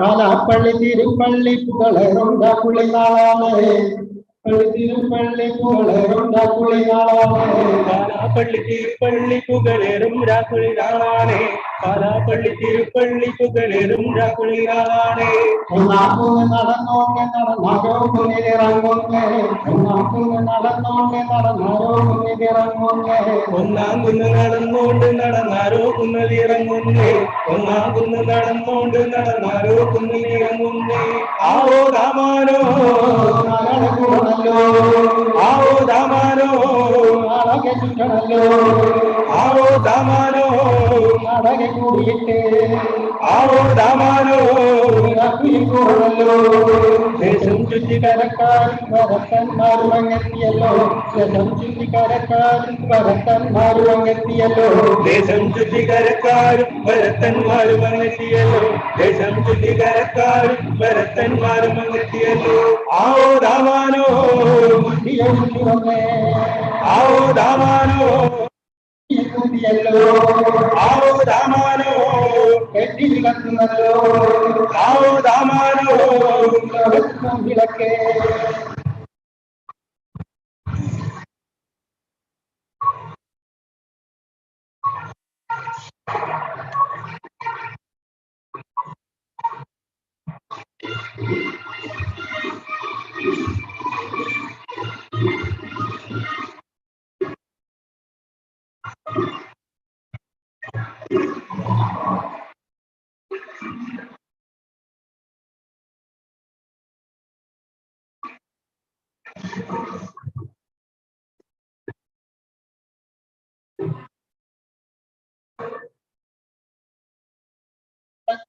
കാലാപ്പള്ളി Thiruppally പുകളറുണ്ട കുളിനാളാണ് പള്ളി തിരുപ്പള്ളി പുകളറുണ്ട കുളിനാളാണ് കാലാപ്പള്ളി തിരുപ്പള്ളി പുകളറും രാക്കുളിനാളാണ് കാലാപ്പള്ളി തിരുപ്പള്ളി പുകളറും രാക്കുളിനാളാണ് ഒന്നാക്കുന്ന് നടന്നോണ്ട് നടന്നാരോ മുന്നിലിറങ്ങുന്നേ ഒന്നാക്കുന്ന് നടന്നോണ്ട് നടന്നാരോ മുന്നിലിറങ്ങുന്നേ ഒന്നാകുന്ന് നടന്നോണ്ട് നടന്നാരോ കുന്നിലിറങ്ങുന്നേ ഒന്നാകുന്ന് നടന്നോണ്ട് നടന്നാരോ കുന്നിലിറങ്ങുന്നേ ആവോ രാമാനോ നാടകൂടണല്ലോ ആവോ രാമാനോ നാടക ചുറ്റണല്ലോ ആവോ രാമാനോ നാടക കൂടിയിട്ട് ആവോ രാമാനോ കൂടണല്ലോ ദേശം ചുറ്റിക്കരക്കാരും ഭരത്തന്മാരും അങ്ങെത്തിയല്ലോ ദേശം ചുറ്റിക്കരക്കാരും ഭരത്തന്മാരും അങ്ങെത്തിയല്ലോ ദേശം ചുറ്റിക്കരക്കാരും ഭരത്തന്മാരും അങ്ങെത്തിയല്ലോ ദേശം ചുറ്റിക്കരക്കാരും ഭരത്തന്മാരും അങ്ങെത്തിയല്ലോ ആവോ രാമാനോ വന്നേ ആവോ രാമാനോ ആവോ രാമാനോ കെട്ടി വിളക്കുന്നല്ലോ ആവോ രാമാനോ വിളക്കേ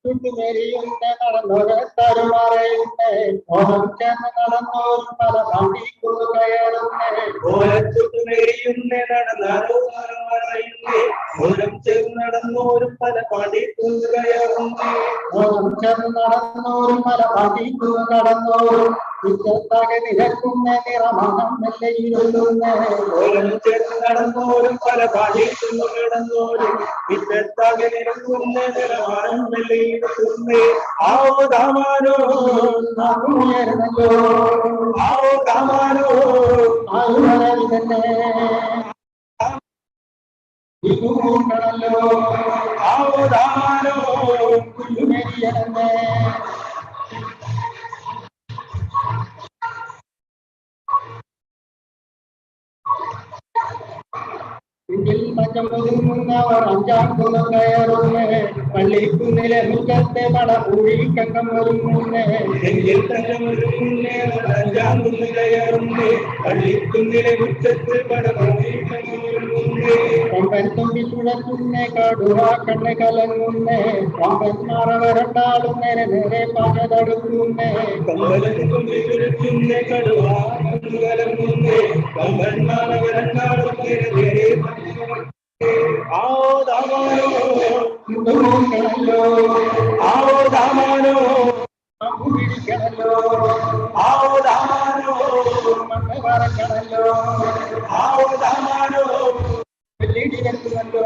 ചുട്ടുമെരിയുന്ന നടന്നൊരത്തരുമറയുന്നേ ഓണം ചേർന്ന് നടന്നോരും പല പാണ്ടിക്കുന്നു കയറുന്നേ ഓരച്ചുട്ടുമെരിയുന്നേ നടന്നറിയുന്നേ ഓരം ചേർന്ന് നടന്നോരും പല പാണ്ടിക്കുന്നു കയറുന്നേ ഓണം ചേർന്ന് നടന്നോരും പല പാണ്ടിക്കുന്നു കടന്നോരും വിദ്യത്താകെ നിരക്കുന്ന നിറമണം മെല്ലയിരുന്നേ ഓരം ചേർന്ന് നടന്നോരും പല പാണ്ടിക്കുന്നു കിടന്നോരും വിദ്യത്താകെ നിരക്കുന്ന നിറമാനം മെല്ലയിരുന്നേ ആവോ ദാമാനോ ഉയർന്നല്ലോ ആവോ ദാമാനോ ആയുധനെ ണല്ലോ ആവോ ദാമാനോ കുല്ലുമെരിയണമേ ഇതിൽ മറ്റൊരുങ്ങുന്നവർ അഞ്ചാം കുളം കയറുന്നേ പള്ളിക്കുന്നിലെ മുഖത്തെ മടപൂഴി കണ്ടം ഒരുങ്ങുന്നേ എങ്കിൽ തലമൊരുങ്ങുന്നേ അഞ്ചാം കുന്ന് കയറുന്നേ പള്ളിക്കുന്നിലെ മുറ്റത്ത് പടമൊരുങ്ങുന്നേ കൊമ്പൻ തുമ്പി ചുഴറ്റുന്നേ കടുവ കണ്ണ് കലങ്ങുന്നേ കൊമ്പന്മാരവരണ്ടാളും നേരെ നേരെ പാഞ്ഞ തടുക്കുന്നേ കമ്പലത്തിൽ കൊമ്പി ചുരുക്കുന്നേ കടുവാ കലങ്ങുന്നേ കമ്പന്മാരവരണ്ടാളും നേരെ നേരെ ആവോ ദാമാനോ കുണ്ടുമൂക്കണല്ലോ ആവോ ദാമാനോ പിടിക്കണല്ലോ ആവോ ദാമാനോ മണ്ണ് പറക്കണല്ലോ ആവോ ദാമാനോ വെള്ളിടി വെക്കുന്നല്ലോ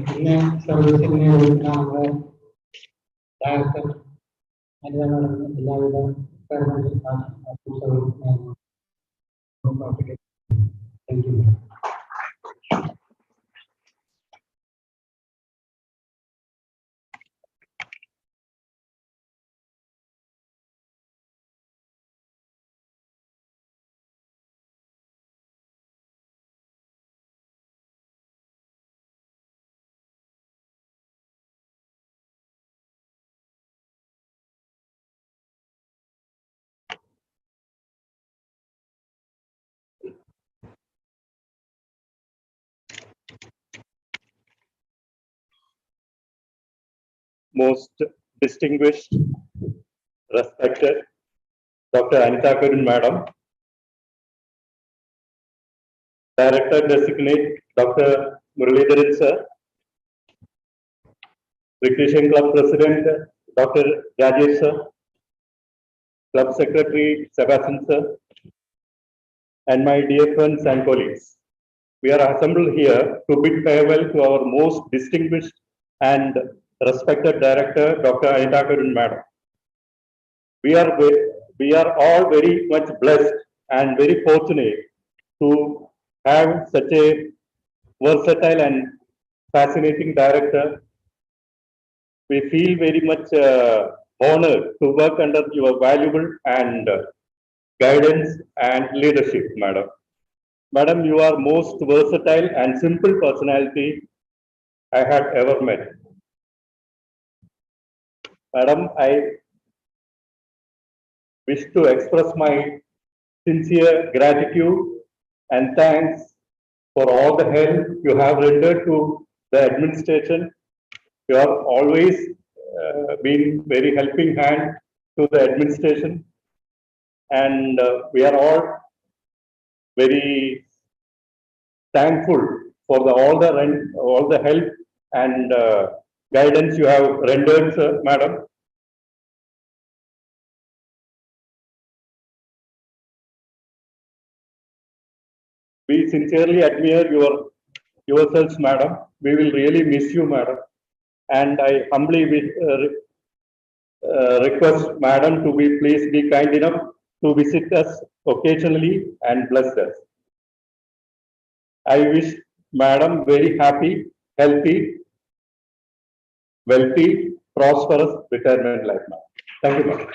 പിന്നെ സർവീസിനെ നമ്മുടെ ഡയറക്ടർ എല്ലാവിധ thank you. Most distinguished, respected Dr. Anita Karun Madam, Director Designate Dr. Muralidharan Sir, Recreation Club President Dr. Rajesh Sir, Club Secretary Sebastian Sir, and my dear friends and colleagues. We are assembled here to bid farewell to our most distinguished and respected Director, Dr. Anita Karun Madam. We are all very much blessed and very fortunate to have such a versatile and fascinating director. We feel very much honored to work under your valuable and guidance and leadership, Madam. Madam, you are most versatile and simple personality I had ever met. Madam, I wish to express my sincere gratitude and thanks for all the help you have rendered to the administration. You have always been very helping hand to the administration, and we are all very thankful for all the help and guidance you have rendered, sir, Madam. We sincerely admire yourselves, Madam. We will really miss you, Madam. And I humbly request Madam to please be kind enough to visit us occasionally and bless us. I wish Madam very happy, healthy, wealthy, prosperous retirement life, Madam. Thank you, Madam.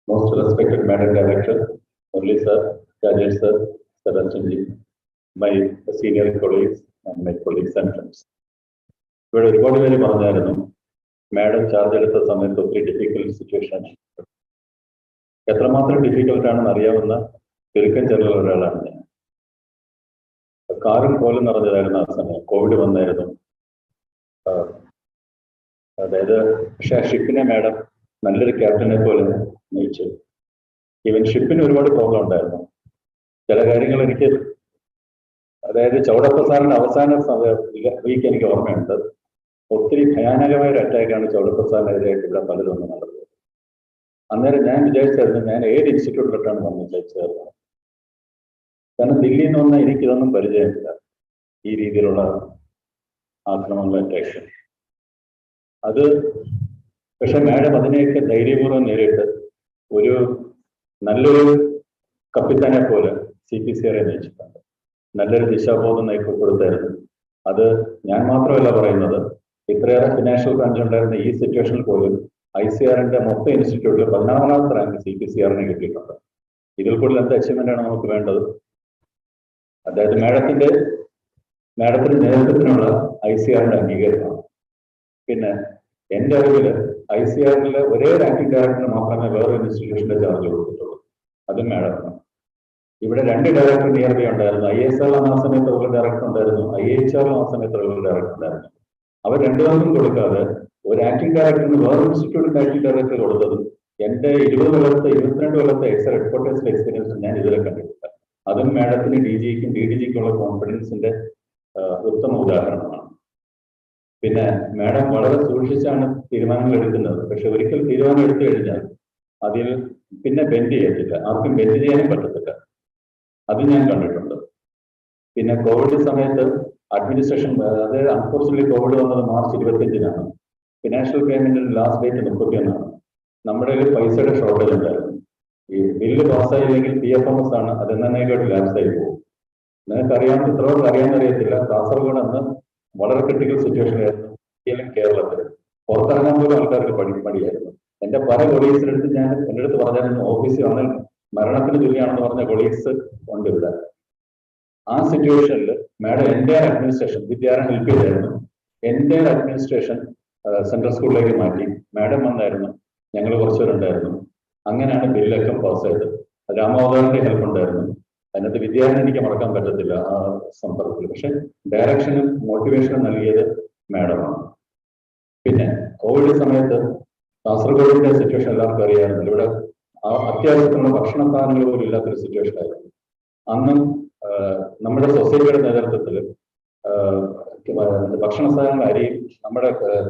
Most respected Madam Director, Murli Sir, Rajesh Sir, Sebastian Ji, my senior colleagues and my colleagues and friends. ഇവിടെ ഒരുപാട് പേര് പറഞ്ഞായിരുന്നു madam charge എടുത്ത സമയത്ത് ഒത്തിരി difficult situation. എത്രമാത്രം difficult ആണെന്ന് അറിയാവുന്ന ചുരുക്കം ചില ഒരാളാണ് ഞാൻ. കാറും കോലും നിറഞ്ഞതായിരുന്നു ആ സമയം. കോവിഡ് വന്നായിരുന്നു. അതായത് പക്ഷെ ആ ഷിപ്പിനെ മാഡം നല്ലൊരു ക്യാപ്റ്റനെ പോലെ നയിച്ചു. ഈവൻ ഷിപ്പിന് ഒരുപാട് പ്രോബ്ലം ഉണ്ടായിരുന്നു. ചില കാര്യങ്ങൾ എനിക്ക്, അതായത് ചൗടപ്പ സാറിന്റെ അവസാന വീക്ക് എനിക്ക് ഓർമ്മയുണ്ട്. ഒത്തിരി ഭയാനകമായ ഒരു അറ്റാക്കാണ് ചൗടപ്പ സാറിനെതിരായിട്ട് ഇവിടെ പലരും നടന്നത്. അന്നേരം ഞാൻ വിചാരിച്ചായിരുന്നു ഞാൻ ഏത് ഇൻസ്റ്റിറ്റ്യൂട്ടിലോട്ടാണ് വന്ന് ചേർന്നത്. കാരണം ദില്ലിയിൽ നിന്ന് വന്നാൽ എനിക്കിതൊന്നും പരിചയമില്ല, ഈ രീതിയിലുള്ള ആക്രമണങ്ങൾ, അറ്റാക്ക്. അത് പക്ഷെ മാഡം അതിനെയൊക്കെ ധൈര്യപൂർവ്വം നേരിട്ട് ഒരു നല്ലൊരു കപ്പിത്താനെ പോലെ CPCR നയിച്ചിട്ടുണ്ട്. നല്ലൊരു ദിശാബോധം കൊടുത്തായിരുന്നു. അത് ഞാൻ മാത്രമല്ല പറയുന്നത്, ഇത്രയേറെ ഫിനാൻഷ്യൽ ക്രഞ്ച് ഉണ്ടായിരുന്ന ഈ സിറ്റുവേഷനിൽ പോലും ICRന്റെ മൊത്തം ഇൻസ്റ്റിറ്റ്യൂട്ടിൽ 16ാമത്തെ റാങ്ക് CPCRന് കിട്ടിയിട്ടുണ്ട്. ഇതിൽ കൂടുതൽ എന്ത് അച്ചീവ്മെന്റ് ആണ് നമുക്ക് വേണ്ടത്? അതായത് മാഡത്തിന്റെ നേതൃത്വത്തിനുള്ള ICRന്റെ അംഗീകാരമാണ്. പിന്നെ എന്റെ അറിവിൽ ICRലെ ഒരേ റാങ്കിംഗ് ഡയറക്ടറിന് മാത്രമേ വേറൊരു ഇൻസ്റ്റിറ്റ്യൂഷന്റെ ചാർജ് കൊടുത്തിട്ടുള്ളൂ. അതും മാഡമാണ്. ഇവിടെ 2 ഡയറക്ടർ നിയർബൈ ഉണ്ടായിരുന്നു. ISR ആ സമയത്ത് ഒരു ഡയറക്ടർ ഉണ്ടായിരുന്നു, IHR ആ സമയത്ത് ഒരു ഡയറക്ടർ ഉണ്ടായിരുന്നു. അവർ രണ്ടുപേർക്കും കൊടുക്കാതെ ഒരു ആക്ടിംഗ് ഡയറക്ടറിന് വേറെ ഇൻസ്റ്റിറ്റ്യൂട്ടിന്റെ ആക്ടിംഗ് ഡയറക്ടർ കൊടുത്തതും എന്റെ 22 കൊല്ലത്തെ ഹെഡ്ക്വാർട്ടേഴ്സിലെ എക്സ്പീരിയൻസ് ഞാൻ ഇതുവരെ കണ്ടിട്ടില്ല. അതും മാഡത്തിന് DGക്കും DDGക്കുള്ള കോൺഫിഡൻസിന്റെ ഉത്തമ ഉദാഹരണമാണ്. പിന്നെ മാഡം വളരെ സൂക്ഷിച്ചാണ് തീരുമാനങ്ങൾ എടുക്കുന്നത്. പക്ഷെ ഒരിക്കൽ തീരുമാനം എടുത്തു കഴിഞ്ഞാൽ അതിൽ പിന്നെ ബെൻഡ് ചെയ്യത്തില്ല, ആർക്കും ബെൻഡ് ചെയ്യാനും പറ്റത്തില്ല. അത് ഞാൻ കണ്ടിട്ടുണ്ട്. പിന്നെ കോവിഡ് സമയത്ത് അഡ്മിനിസ്ട്രേഷൻ, അതായത് അൺഫോർച്യുനേറ്റ്ലി കോവിഡ് വന്നത് മാർച്ച് 25-നാണ്. ഫിനാൻഷ്യൽ പേയ്മെന്റിന്റെ ലാസ്റ്റ് ഡേറ്റ് 31-നാണ്. നമ്മുടെ കയ്യിൽ പൈസയുടെ ഷോർട്ടേജ് ഉണ്ടായിരുന്നു. ഈ ബില്ല് പാസ്സായില്ലെങ്കിൽ PFMS ആണ്, അത് എന്നേക്കായിട്ട് ലാപ്സ് ആയി പോകും. നിങ്ങൾക്കറിയാം, ഇത്രയൊക്കെ അറിയാമെന്നറിയത്തില്ല, കാസർഗോഡ് അന്ന് വളരെ ക്രിട്ടിക്കൽ സിറ്റുവേഷൻ ആയിരുന്നു. കേരളത്തിൽ പുറത്തിറങ്ങാൻ പോലും ആൾക്കാർക്ക് മടിയായിരുന്നു. എന്റെ പല കൊളീഗ്സിനടുത്ത് ഞാൻ എൻ്റെ അടുത്ത് പറഞ്ഞായിരുന്നു, ഓഫീസിൽ വന്നാൽ മരണത്തിന് തുല്യമാണെന്ന് പറഞ്ഞ കൊളീഗ്സ് ഉണ്ട് ഇവിടെ. ആ സിറ്റുവേഷനിൽ മാഡം എൻ്റെ അഡ്മിനിസ്ട്രേഷൻ വിദ്യാരം ഹെൽപ്പ് ചെയ്തായിരുന്നു. എൻ്റെ അഡ്മിനിസ്ട്രേഷൻ സെൻട്രൽ സ്കൂളിലേക്ക് മാറ്റി. മാഡം വന്നായിരുന്നു, ഞങ്ങൾ കുറച്ചുപേരുണ്ടായിരുന്നു. അങ്ങനെയാണ് ബില്ലൊക്കെ പാസ്സായത്. രാമോദാറിന്റെ ഹെൽപ്പ് ഉണ്ടായിരുന്നു. അതിനകത്ത് വിദ്യാർത്ഥി എനിക്ക് മറക്കാൻ പറ്റത്തില്ല ആ സന്ദർഭത്തിൽ. പക്ഷെ ഡയറക്ഷനും മോട്ടിവേഷനും നൽകിയത് മാഡമാണ്. പിന്നെ കോവിഡ് സമയത്ത് കാസർഗോഡിന്റെ സിറ്റുവേഷൻ എല്ലാവർക്കും അറിയാമായിരുന്നു. ഇവിടെ അത്യാവശ്യത്തിനുള്ള ഭക്ഷണ സാധനങ്ങൾ പോലും ഇല്ലാത്തൊരു സിറ്റുവേഷൻ ആയിരുന്നു. അന്നും നമ്മുടെ സൊസൈറ്റിയുടെ നേതൃത്വത്തിൽ ഭക്ഷണ സാധനങ്ങൾ അരിയും നമ്മുടെ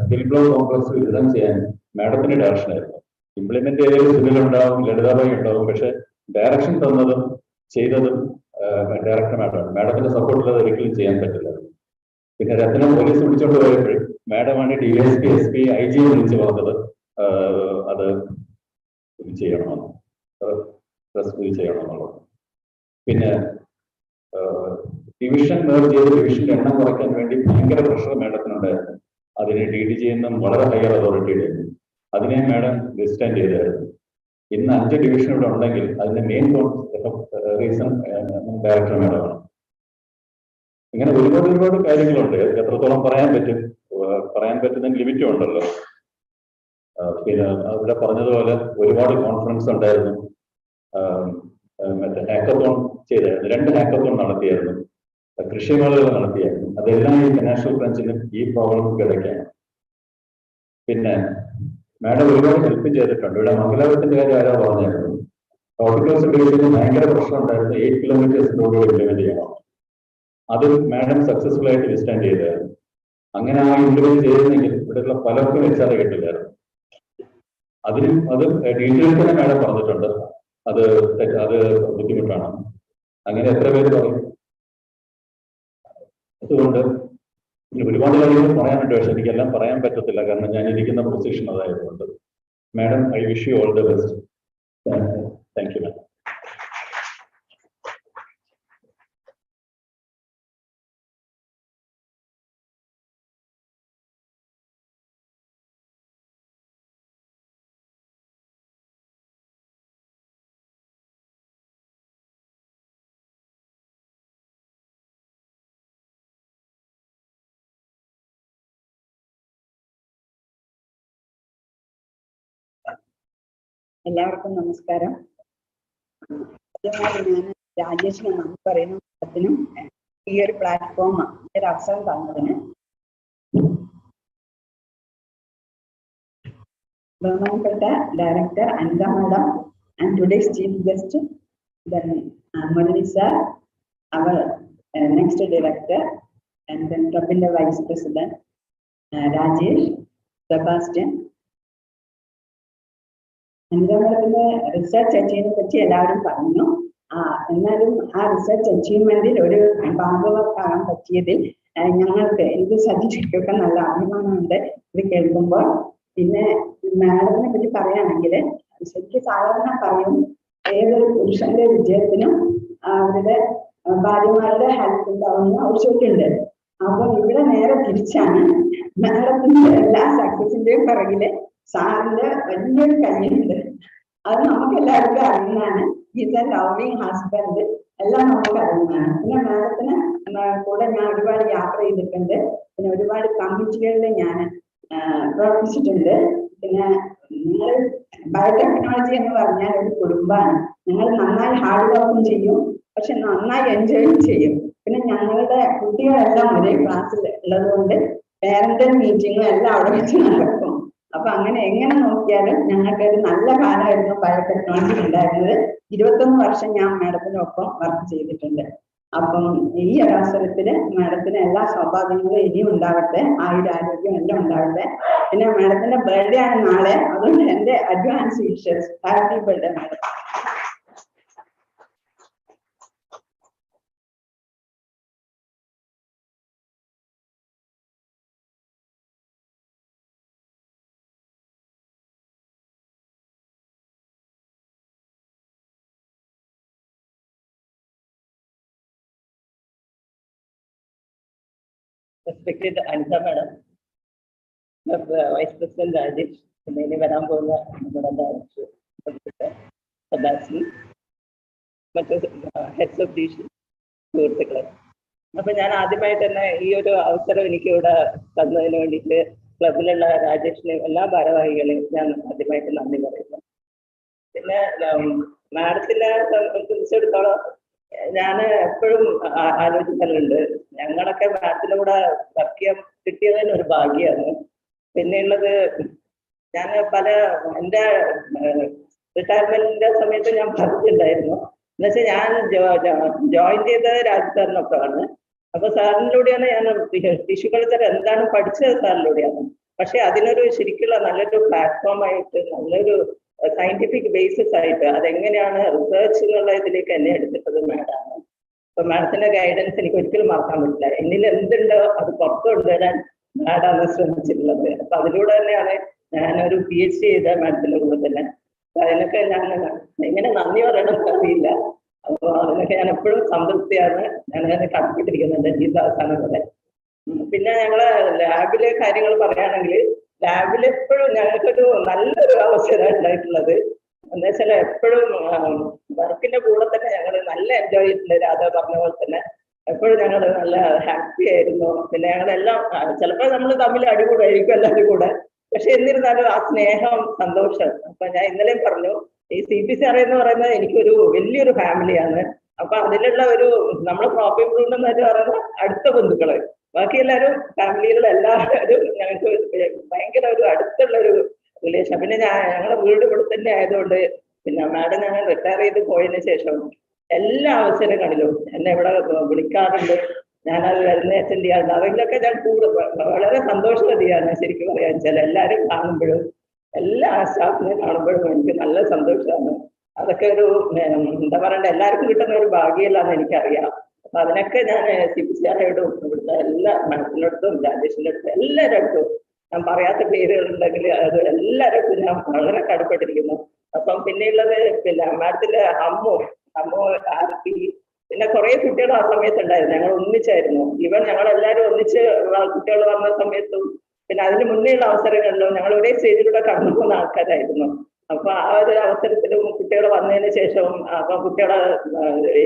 ഹിൽബ്ലോ കോംപ്ലക്സിൽ വിതരണം ചെയ്യാൻ മാഡത്തിന്റെ ഡയറക്ഷൻ ആയിരുന്നു. ഇംപ്ലിമെന്റ് ചെയ്തതിൽ സുനിലുണ്ടാവും, ലളിതാബായി ഉണ്ടാവും. പക്ഷെ ഡയറക്ഷൻ തന്നതും ചെയ്തതും ഡയറക്ടർ മാഡമാണ്. മാഡത്തിന്റെ സപ്പോർട്ടില്ലാതെ ഒരിക്കലും ചെയ്യാൻ പറ്റില്ല. പിന്നെ രത്നം പോലീസ് വിളിച്ചുകൊണ്ട് പോയപ്പോൾ മാഡമാണ് DSP, SP, IG വിളിച്ച് പറഞ്ഞത് അത് ഇത് ചെയ്യണമെന്ന്, ചെയ്യണമെന്നുള്ളത്. പിന്നെ ഡിവിഷൻ മേർജ് ചെയ്ത് ഡിവിഷന്റെ എണ്ണം കുറയ്ക്കാൻ വേണ്ടി ഭയങ്കര പ്രഷർ മാഡത്തിനുണ്ടായിരുന്നു. അതിന് DDG വളരെ ഹയർ അതോറിറ്റിയുടെ അതിനെ മാഡം വിസ്റ്റാൻഡ് ചെയ്തായിരുന്നു. ഇന്ന് 5 ഡിവിഷൻ ഇവിടെ ഉണ്ടെങ്കിൽ അതിന്റെ മെയിൻ റീസൺ ഡയറക്ടർ മാഡമാണ്. ഇങ്ങനെ ഒരുപാട് കാര്യങ്ങളുണ്ട്. എത്രത്തോളം പറയാൻ പറ്റും, പറയാൻ പറ്റുന്നതിന് ലിമിറ്റും ഉണ്ടല്ലോ. പിന്നെ അവിടെ പറഞ്ഞതുപോലെ ഒരുപാട് കോൺഫറൻസ് ഉണ്ടായിരുന്നു. മറ്റേ ഹാക്കത്തോൺ ചെയ്തായിരുന്നു, 2 ഹാക്കത്തോൺ നടത്തിയായിരുന്നു, കൃഷിമേളകൾ നടത്തിയായിരുന്നു. അതെല്ലാം ഈ ഫിനാൻഷ്യൽ ക്രഞ്ചിനും ഈ പ്രോബ്ലം കിടക്കുകയാണ്. പിന്നെ മാഡം ഒരുപാട് ഹെൽപ്പ് ചെയ്തിട്ടുണ്ട്. ഇവിടെ മംഗലാപുരത്തിന്റെ കാര്യം ആരോ പറഞ്ഞായിരുന്നു. ഹോർട്ടിക്കൾച്ചർ ഡിവിഷനിൽ ഭയങ്കര പ്രശ്നം ഉണ്ടായിരുന്നു. 8 കിലോമീറ്റേഴ്സ് റോഡ് ഇംപ്ലിമെന്റ് ചെയ്യണം. അത് മാഡം സക്സസ്ഫുൾ ആയിട്ട് വിസ്റ്റാൻഡ് ചെയ്തായിരുന്നു. അങ്ങനെ ആ ഇംപ്ലിമെന്റ് ചെയ്തിരുന്നെങ്കിൽ ഇവിടെയുള്ള പലർക്കും HR കിട്ടില്ലായിരുന്നു. അത് ഡീറ്റെയിൽ തന്നെ മാഡം പറഞ്ഞിട്ടുണ്ട്. അത് ബുദ്ധിമുട്ടാണ്. അങ്ങനെ എത്ര പേര് പറയും. അതുകൊണ്ട് ഒരുപാട് കാര്യങ്ങൾ പറയാനുണ്ട്. പക്ഷെ എനിക്കെല്ലാം പറയാൻ പറ്റത്തില്ല, കാരണം ഞാൻ ഇരിക്കുന്ന പൊസിഷൻ അതായതുകൊണ്ട്. Madam, I wish you all the best. Thank you madam. എല്ലാവർക്കും നമസ്കാരം. ഞാൻ രാജേഷിനെ നന്ദി പറയുന്നു. അതിനും ഈ ഒരു പ്ലാറ്റ്ഫോം ഒരു അവസരം തന്നതിന്. ബഹുമാനപ്പെട്ട director Anitha madam and today's chief guest then Murali sir, our next director, and then Prabinda Vice President, Rajesh, Sebastian. അനിതമാഡത്തിന്റെ റിസർച്ച് അച്ചീവ്മെന്റിനെ പറ്റി എല്ലാവരും പറഞ്ഞു. എന്നാലും ആ റിസർച്ച് അച്ചീവ്മെന്റിൽ ഒരു ഭാഗമാക്കാൻ പറ്റിയതിൽ എനിക്ക് സജിക്കൊക്കെ നല്ല അഭിമാനമുണ്ട് ഇത് കേൾക്കുമ്പോൾ. പിന്നെ മാഡത്തിനെ പറ്റി പറയുകയാണെങ്കിൽ ശരിക്കും സാധാരണ പറയും ഏതൊരു പുരുഷന്റെ വിജയത്തിനും അവരുടെ ഭാര്യമാരുടെ ഹെൽപ്പ് ഉണ്ടാവുന്ന ഒരു ചൊല്ലുണ്ട്. അപ്പൊ ഇവിടെ നേരെ തിരിച്ചാണ്. മാഡത്തിന്റെ എല്ലാ സക്സസിന്റെയും പിറകില് സാറിന്റെ വലിയൊരു കയ്യുണ്ട്. അത് നമുക്ക് എല്ലാവർക്കും അറിയുന്നതാണ്. ഈസ് എ ലവിങ് ഹസ്ബൻഡ്, എല്ലാം നമുക്ക് അറിയുന്നതാണ്. പിന്നെ മാഡത്തിന് കൂടെ ഞാൻ ഒരുപാട് യാത്ര ചെയ്തിട്ടുണ്ട്. പിന്നെ ഒരുപാട് കമ്മിറ്റികളിൽ ഞാൻ പ്രവർത്തിച്ചിട്ടുണ്ട്. പിന്നെ നിങ്ങൾ ബയോടെക്നോളജി എന്ന് പറഞ്ഞാൽ ഒരു കുടുംബമാണ്. ഞങ്ങൾ നന്നായി ഹാർഡ് വർക്കും ചെയ്യും, പക്ഷെ നന്നായി എൻജോയും ചെയ്യും. പിന്നെ ഞങ്ങളുടെ കുട്ടികളെല്ലാം ഒരേ ക്ലാസ്സിൽ ഉള്ളത് കൊണ്ട് പേരന്റൽ മീറ്റിങ്ങും എല്ലാം അവിടെ വെച്ച് നടക്കും. അപ്പൊ അങ്ങനെ എങ്ങനെ നോക്കിയാലും ഞങ്ങൾക്ക് ഒരു നല്ല കാലമായിരുന്നു ബയോടെക്നോളജി ഉണ്ടായിരുന്നത്. 21 വർഷം ഞാൻ മാഡത്തിനൊപ്പം വർക്ക് ചെയ്തിട്ടുണ്ട്. അപ്പം ഈ ഒരു അവസരത്തില് മാഡത്തിന് എല്ലാ സൗഭാഗ്യങ്ങളും ഇനിയും ഉണ്ടാവട്ടെ, ആയുരാരോഗ്യം എല്ലാം ഉണ്ടാവട്ടെ. പിന്നെ മാഡത്തിന്റെ ബർത്ത്ഡേ ആണ് നാളെ, അതുകൊണ്ട് എന്റെ advance wishes. Happy birthday madam. Respected Anita Madam, Vice President Rajesh, പിന്നെ വരാൻ പോകുന്ന നമ്മുടെ സദാശി, മറ്റ് ഹെഡ്സ് ഓഫ് ഡിവിഷൻ, സുഹൃത്തുക്കളെ. അപ്പൊ ഞാൻ ആദ്യമായി തന്നെ ഈ ഒരു അവസരം എനിക്ക് ഇവിടെ തന്നതിന് വേണ്ടിയിട്ട് ക്ലബിലുള്ള രാജേഷിനെയും എല്ലാ ഭാരവാഹികളെയും ഞാൻ ആദ്യമായിട്ട് നന്ദി പറയുന്നു. പിന്നെ മാഡത്തിനെ സംബന്ധിച്ചിടത്തോളം ഞാൻ എപ്പോഴും ആലോചിക്കലുണ്ട്, ഞങ്ങളൊക്കെ മാഡത്തിൻ്റെ കൂടെ വർക്ക് ചെയ്യാൻ കിട്ടിയതിന് ഒരു ഭാഗ്യമാണ്. പിന്നെയുള്ളത് ഞാൻ എൻ്റെ റിട്ടയർമെന്റിന്റെ സമയത്ത് ഞാൻ പറഞ്ഞിട്ടുണ്ടായിരുന്നു, എന്നുവെച്ചാൽ ഞാൻ ജോയിൻ ചെയ്തത് രാജ്സാറിനൊപ്പമാണ്. അപ്പൊ സാറിലൂടെയാണ് ഞാൻ ടിഷ്യൂ കൾച്ചർ എന്താണ് പഠിച്ചത് സാറിലൂടെയാണ്. പക്ഷെ അതിനൊരു ശരിക്കുള്ള നല്ലൊരു പ്ലാറ്റ്ഫോമായിട്ട്, നല്ലൊരു സയന്റിഫിക് ബേസിസ് ആയിട്ട് അതെങ്ങനെയാണ് റിസർച്ച് എന്നുള്ള ഇതിലേക്ക് എന്നെ എടുത്തിട്ടത് മാഡമാണ്. അപ്പൊ മാഡത്തിന്റെ ഗൈഡൻസ് എനിക്ക് ഒരിക്കലും മറക്കാൻ പറ്റില്ല. എന്നിൽ എന്തുണ്ടോ അത് പുറത്തു കൊണ്ടുവരാൻ മാഡാണ് ശ്രമിച്ചിട്ടുള്ളത്. അപ്പൊ അതിലൂടെ തന്നെയാണ് ഞാനൊരു PhD ചെയ്ത മാഡത്തിന്റെ കൂടെ തന്നെ. അപ്പൊ അതിനൊക്കെ ഞാൻ എങ്ങനെ നന്ദി പറയണമെന്ന് അറിയില്ല. അപ്പൊ അതിനൊക്കെ ഞാൻ എപ്പോഴും സംതൃപ്തിയാണ്. ഞാൻ കടപ്പെട്ടിരിക്കുന്നുണ്ട് ജീവിത അവസാനം വരെ. പിന്നെ ഞങ്ങളെ ലാബിലെ കാര്യങ്ങൾ പറയുകയാണെങ്കിൽ, ലാബിൽ എപ്പോഴും ഞങ്ങൾക്കൊരു നല്ലൊരു അവസരം ഉണ്ടായിട്ടുള്ളത് എന്താ വെച്ചാൽ എപ്പോഴും വർക്കിന്റെ കൂടെ തന്നെ ഞങ്ങൾ നല്ല എൻജോയ് ചെയ്തിട്ടുണ്ട്. രാധ പറഞ്ഞ പോലെ തന്നെ എപ്പോഴും ഞങ്ങൾ നല്ല ഹാപ്പി ആയിരുന്നു. പിന്നെ ഞങ്ങളെല്ലാം ചിലപ്പോൾ നമ്മൾ തമ്മിൽ അടികൂടായിരിക്കും എല്ലാവരും കൂടെ, പക്ഷെ എന്നിരുന്നാലും ആ സ്നേഹം, സന്തോഷം. അപ്പൊ ഞാൻ ഇന്നലെയും പറഞ്ഞു, ഈ CPCR എന്ന് പറയുന്നത് എനിക്കൊരു വലിയൊരു ഫാമിലിയാണ്. അപ്പൊ അതിലുള്ള ഒരു നമ്മൾ ക്രോപ്പ് ഇംപ്രൂവ്മെന്റ് എന്ന് പറയുന്ന അടുത്ത ബന്ധുക്കള്, ബാക്കി എല്ലാവരും ഫാമിലിയിലുള്ള എല്ലാവരും ഞങ്ങൾക്ക് ഭയങ്കര ഒരു അടുത്തുള്ള ഒരു റിലേഷൻ. പിന്നെ ഞങ്ങളുടെ വീട് ഇവിടെ തന്നെ ആയതുകൊണ്ട് പിന്നെ മാഡം ഞങ്ങൾ റിട്ടയർ ചെയ്ത് പോയതിനു ശേഷം എല്ലാ അവസരങ്ങളിലും എന്നെ ഇവിടെ വിളിക്കാറുണ്ട്. ഞാനത് വരുന്ന അറ്റൻഡ് ചെയ്യാറുണ്ട്. അവരിലൊക്കെ ഞാൻ വളരെ സന്തോഷവതിയാണ് ശരിക്കും പറയാൻ വെച്ചാൽ. എല്ലാവരും കാണുമ്പോഴും എല്ലാ സ്റ്റാഫിനെ കാണുമ്പോഴും എനിക്ക് നല്ല സന്തോഷമാണ്. അതൊക്കെ ഒരു എന്താ പറയണ്ട, എല്ലാവർക്കും കിട്ടുന്ന ഒരു ഭാഗ്യമല്ലാന്ന് എനിക്കറിയാം. അപ്പൊ അതിനൊക്കെ ഞാൻ CPCRയോടും ഇവിടുത്തെ എല്ലാ മാഡത്തിനടുത്തും രാജേഷിന്റെ അടുത്തും എല്ലാവരുടെ അടുത്തും, ഞാൻ പറയാത്ത പേരുകളുണ്ടെങ്കിൽ അത് എല്ലാവരും ഞാൻ വളരെ കടപ്പെട്ടിരിക്കുന്നു. അപ്പം പിന്നെയുള്ളത് പിന്നെ മാഡത്തിന്റെ അമ്മു ആർത്തി, പിന്നെ കുറെ കുട്ടികൾ ആ സമയത്ത് ഉണ്ടായിരുന്നു. ഞങ്ങൾ ഒന്നിച്ചായിരുന്നു. ഈവൻ ഞങ്ങളെല്ലാവരും ഒന്നിച്ച് കുട്ടികൾ വന്ന സമയത്തും പിന്നെ അതിന് മുന്നേയുള്ള അവസരങ്ങളിലും ഞങ്ങൾ ഒരേ സ്റ്റേജിലൂടെ കടന്നു പോകുന്ന ആൾക്കാരായിരുന്നു. അപ്പൊ ആ ഒരു അവസരത്തിലും കുട്ടികൾ വന്നതിന് ശേഷവും അപ്പൊ കുട്ടികളെ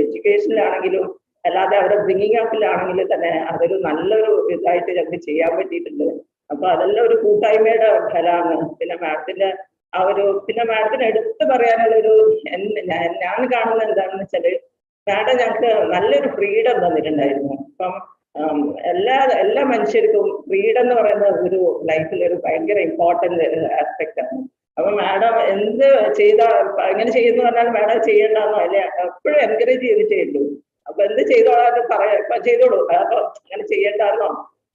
എഡ്യൂക്കേഷനിലാണെങ്കിലും അല്ലാതെ അവിടെ ബ്രിങ്ങിങ് അപ്പിലാണെങ്കിലും തന്നെ അതൊരു നല്ലൊരു ഇതായിട്ട് ഞങ്ങൾക്ക് ചെയ്യാൻ പറ്റിയിട്ടുണ്ട്. അപ്പൊ അതെല്ലാം ഒരു കൂട്ടായ്മയുടെ ഫലമാണ്. പിന്നെ മാഡത്തിന്റെ പിന്നെ മാഡത്തിന് എടുത്തു പറയാനുള്ളൊരു ഞാൻ കാണുന്നത് എന്താണെന്ന് വെച്ചാല് മാഡം ഞങ്ങൾക്ക് നല്ലൊരു ഫ്രീഡം തന്നിട്ടുണ്ടായിരുന്നു. അപ്പം എല്ലാ മനുഷ്യർക്കും ഫ്രീഡം എന്ന് പറയുന്ന ഒരു ലൈഫിൽ ഒരു ഭയങ്കര ഇമ്പോർട്ടന്റ് ആസ്പെക്ട് ആണ്. അപ്പൊ മാഡം എന്ത് എങ്ങനെ ചെയ്യുന്നു പറഞ്ഞാൽ മാഡം ചെയ്യണ്ടെന്നോ അല്ലെ എപ്പോഴും എൻകറേജ് ചെയ്തിട്ടേ ഉള്ളൂ. അപ്പൊ എന്ത് ചെയ്തോളാന്ന് ചെയ്തോളൂ, അപ്പൊ അങ്ങനെ ചെയ്യണ്ടെന്നോ.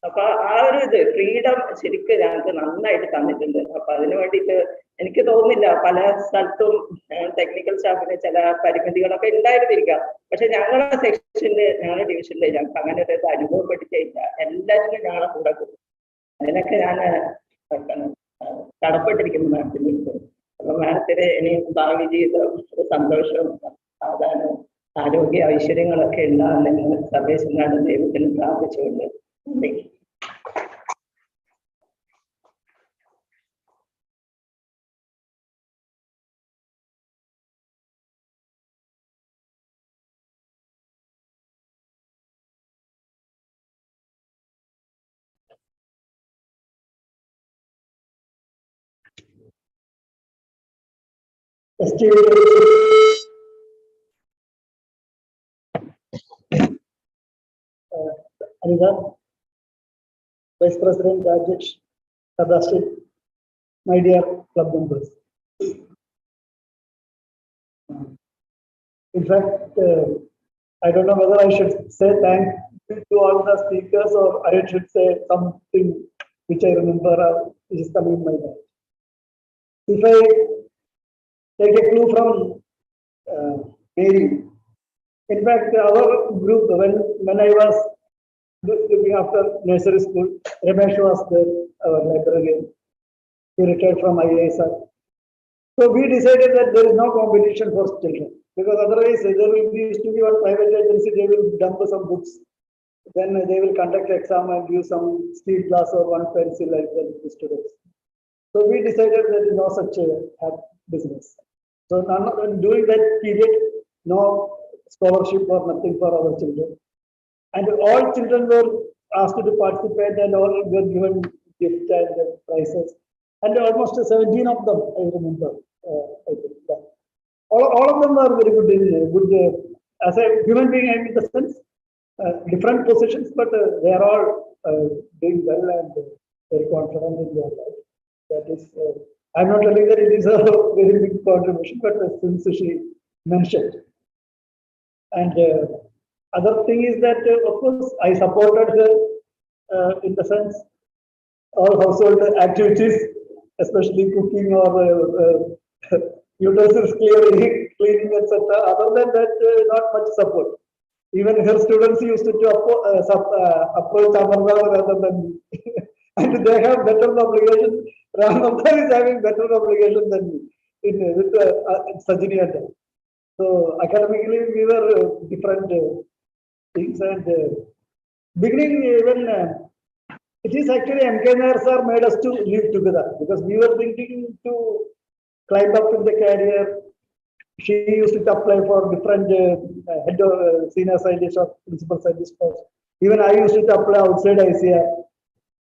അപ്പൊ ആ ഒരു ഫ്രീഡം ശരിക്കും ഞങ്ങൾക്ക് നന്നായിട്ട് തന്നിട്ടുണ്ട്. അപ്പൊ അതിനു വേണ്ടിയിട്ട് എനിക്ക് തോന്നുന്നില്ല പല സ്ഥലത്തും ടെക്നിക്കൽ സ്റ്റാഫിന് ചില പരിമിതികളൊക്കെ ഉണ്ടായിരുന്നിരിക്കാം. പക്ഷെ ഞങ്ങളുടെ സെക്ഷനില് ഞങ്ങളുടെ ഡിവിഷനില് ഞങ്ങൾക്ക് അങ്ങനെ ഒരു അനുഭവപ്പെട്ടിട്ടില്ല. എല്ലാത്തിനും ഞങ്ങളെ കൂടെ കൊടുക്കും. അതിനൊക്കെ ഞാൻ കടപ്പെട്ടിരിക്കുന്നു മാഡത്തിന്. അപ്പൊ മാഡത്തിന് ഇനി ഭാവി ജീവിതം സന്തോഷവും സാധാരണവും ആരോഗ്യ ഐശ്വര്യങ്ങളൊക്കെ ഉണ്ടാകുന്ന സർവേശ്വരനാണ് ദൈവത്തിന് പ്രാർത്ഥിച്ചുകൊണ്ട് നന്ദി. Anita, Vice President Rajesh, Sadashik, my dear club members. In fact, I don't know whether I should say thank you to all the speakers or I should say something which I remember which is coming in my mind. If I take a clue from Mary, in fact, our group, when I was looking after nursery school, Ramesh was there, our librarian. He retired from IASR. So we decided that there is no competition for children, because otherwise there will be used to be one private agency, they will dump some books, then they will conduct exam and give some steel glass or one pencil like that to students. So we decided there is no such business. So during that period, no scholarship or nothing for our children. And all children were asked to participate and all were given gifts and prizes. And almost 17 of them, I remember. All of them are very good, as a human being in the sense, different positions, but they are all doing well and very confident in their life. That is, I'm not telling that it is a very big contribution, but since she mentioned. And other thing is that, of course, I supported her in the sense all household activities, especially cooking or utensils cleaning, etc. Other than that, not much support. Even her students used to approach Amarnath rather than me. And they have better obligation. Ramanathan is having better obligation than me with Sajini and all. So academically, we were different things. And beginning even it is actually MK Nair sir made us to live together, because we were thinking to climb up in the career. She used to apply for different head of senior scientist or principal scientist post. Even I used to apply outside ICR.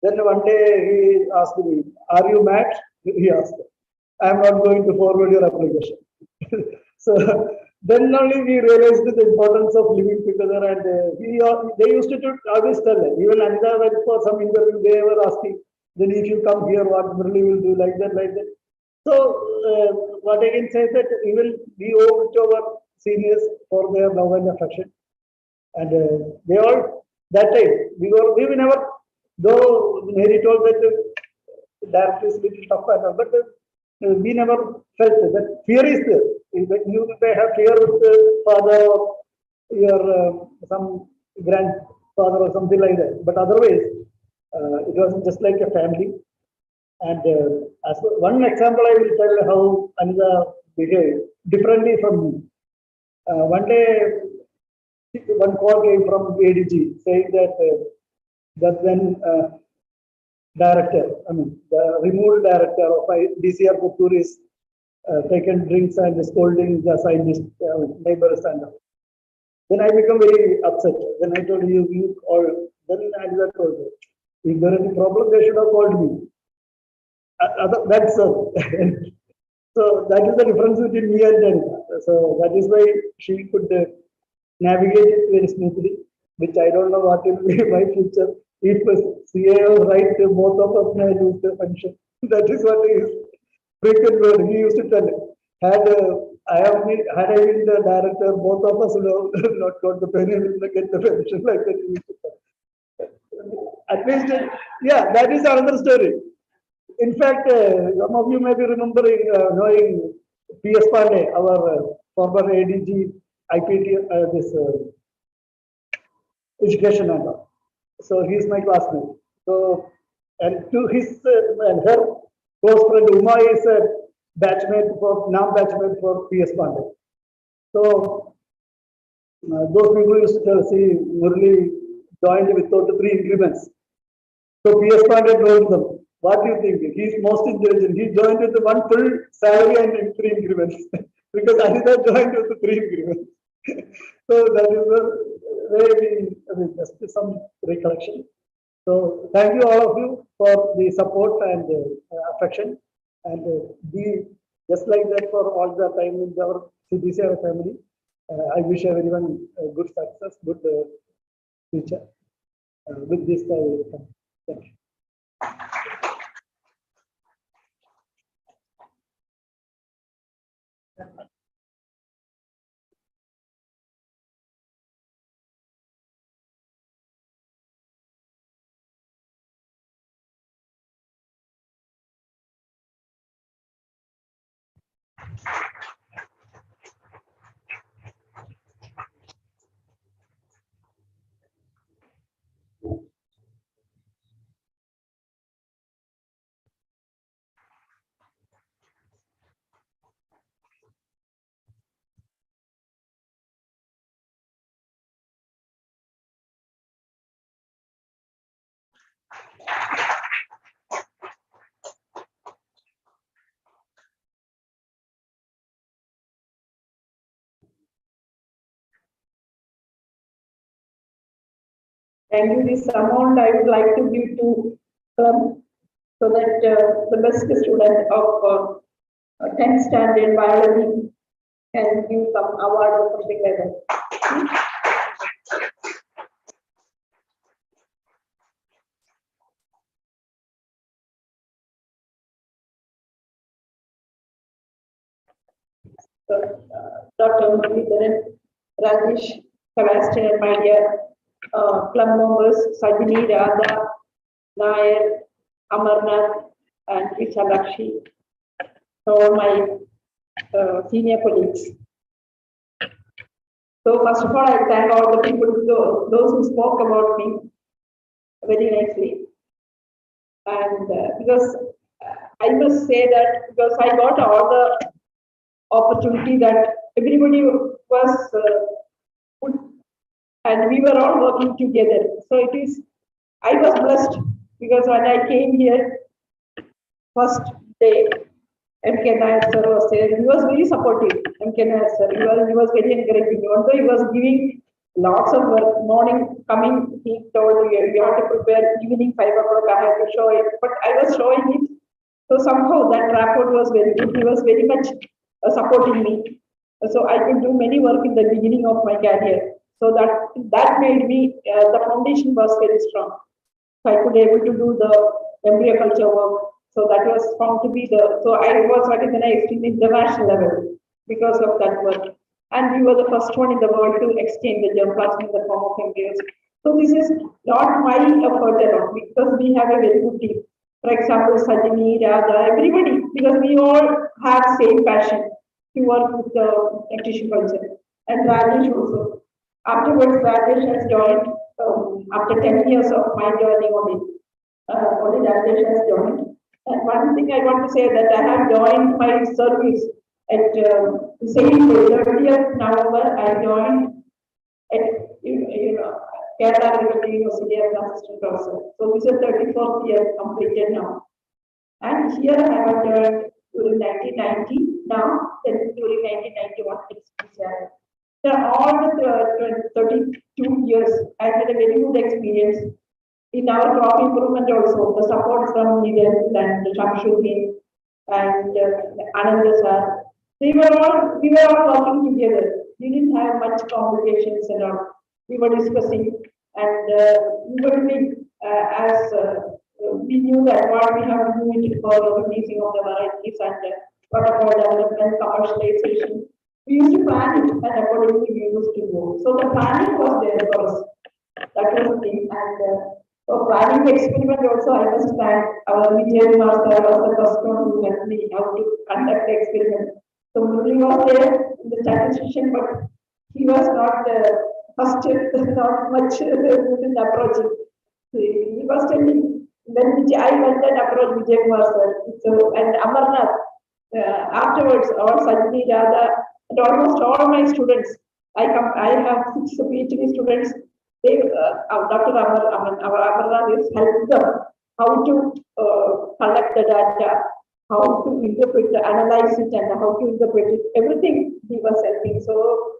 Then one day he asked me, "Are you mad?" He asked. "I am not going to forward your application." So then only we realized the importance of living together. And they used to always tell her. Even Anita went for some interview, they were asking, "Then if you come here, what Murli will do?" Like that, like that. So what I can say is that even we owe to our seniors for their love and affection. And they all, that time, we never, though Mary told that director is a little tough and all, but we never felt that fear is there. You may have fear with the father or your some grandfather or something like that, but otherwise it was just like a family. And as one example, I will tell how Anita behaved differently from me. One day, one call came from ADG saying that then director, the removed director of DCR Puttur is taken drinks and scolding the scientists, neighbors and all. Then I become very upset. Then I told you all. Then Anita told me, if there is any problem, they should have called me. That's all. So that is the difference between me and Janika. So that is why she could navigate it very smoothly, which I don't know what will be my future. If CA was right, both of us may lose the pension. That is what his frequent word. He used to tell it. Had I been the director, both of us would have not got the pension, will get the pension like that. He used to tell. At least, yeah, that is another story. In fact, some of you may be remembering knowing P.S. Pandey, our former ADG, IPT, this education and all. So he is my classmate. So, and to his and her close friend Uma is a batchmate for batchmate for P.S. Pandey. So those people used to tell, see, Murli joined without the 3 increments. So P.S. Pandey told them, what do you think? He is most intelligent. He joined with the 1 full salary and in 3 increments. Because Anita joined with the 3 increments. So that is the way just some recollection. So thank you all of you for the support and affection. And be just like that for all the time in our CBCR family. I wish everyone good success, good future. With this, I will come. Thank you. Thank you. This amount I would like to give to club so that the best student of 10th standard biology can give some award or something like that. So, Dr. Muralidharan, Rajesh, Sebastian, and my dear club members, Sajini, Radha, Nair, Amarnath, and Vichalakshi, so my senior colleagues. So first of all, I thank all the people, those who spoke about me very nicely. And because I must say that because I got all the opportunity that everybody was good and we were all working together. So it is, I was blessed because when I came here, first day, M.K. Nair sir was there. He was very supportive. M.K. Nair sir, he was very encouraging. Although he was giving lots of work, morning coming, he told you have to prepare, evening 5 o'clock, I have to show it. But I was showing it. So somehow that rapport was very good. He was very much supporting me. So I could do many work in the beginning of my career. So that made me, the foundation was very strong. So I could be able to do the embryo culture work. So that was found to be so I was recognized in the international level because of that work. And we were the first one in the world to exchange the germplasm in the form of embryos. So this is not my effort alone because we have a very good team. For example, Sajini, Radha, everybody, because we all have same passion to work with the tissue culture. And Rajesh also. Afterwards, Rajesh has joined, after 10 years of my journey only Rajesh has joined. And one thing I want to say that I have joined my service at the same day, 30th November, I joined at, Kerala Agricultural University as an assistant professor. So this is 34th year completed now. And here I have joined during 1990, now then during 1991, it's PCR. So all the 32 years, I had a very good experience in our crop improvement also, the support from Nidal and Shamshuddin and Ananda sir. We were all working together. We didn't have much complications and all. We were discussing and we were doing as we knew that what we have to do it for releasing of the varieties and protocol development, commercialization. We used to plan it and accordingly we used to go. So the planning was there for us. That was the thing. And for planning the experiment also, I must thank our Vijay Kumar sir was the first one who helped me how to conduct the experiment. So Murli was there in the statistician, but he was not first, not much good in approaching. He was telling, then I went and approached Vijay Kumar sir. So, and Amarnath, afterwards, our Sajni Radha, and almost all my students, I have 6 PhD students. They, Dr. Amarnath has helped them how to collect the data, how to interpret, analyze it, and how to interpret it. Everything he was helping. So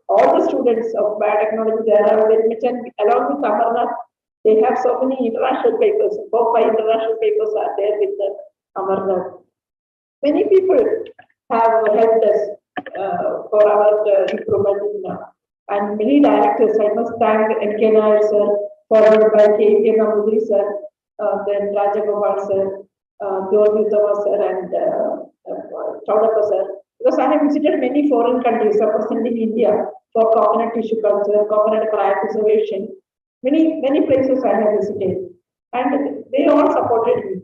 all the students of biotechnology, they are very much, and along with Amarnath, they have so many international papers. 4 5 international papers are there with Amarnath. Many people have helped us for our improvement and many directors. I must thank N.K. Nair sir, followed by K.K. Namudri sir, then Rajagopal sir, Dyorvitama sir, and Chaudappa sir. Because I have visited many foreign countries representing India for coconut tissue culture, coconut cryopreservation. Many places I have visited, and they all supported me.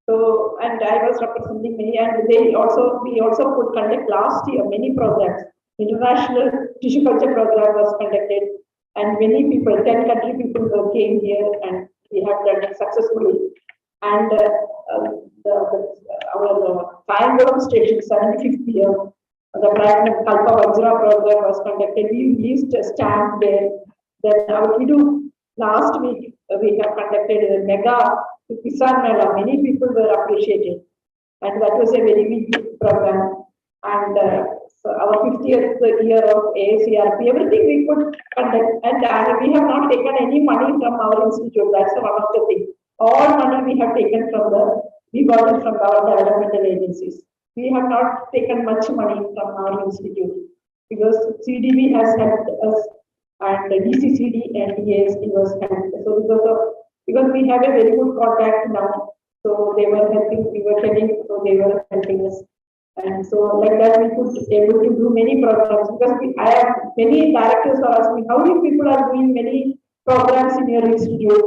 So, and I was representing many, and we also could conduct last year many programs. International tissue culture program was conducted, and many people, 10 country people came here, and we have done it successfully. And our Kayangulam station, 75th year, the Platinum Kalpa Vajra program was conducted. We released a stamp there. Then our Kidu, last week, we have conducted a mega Kisan Mela. Many people were appreciated, and that was a very big program. And so our 50th year of AACRP, everything we could conduct, and we have not taken any money from our institute. That's one of the things. All money we have taken we got it from our developmental agencies. We have not taken much money from our institute because CDB has helped us, and DCCD and DASD was helped. So because we have a very good contact now, so they were helping, we were telling, so they were helping us. And so like that we could able to do many programs, because I have many directors are asking me, how many people are doing many programs in your institute?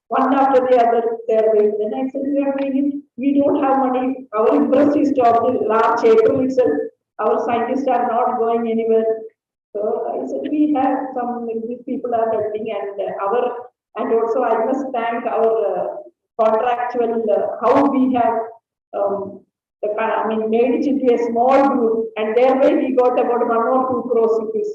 One after the other they are doing. Then I said, we are doing it. We don't have money. Our interest is stopped in March, April itself. Our scientists are not going anywhere. So I said, we have some, these people are helping, and also I must thank our contractual, how we have made it into a small group, and thereby we got about 1 or 2 crores rupees.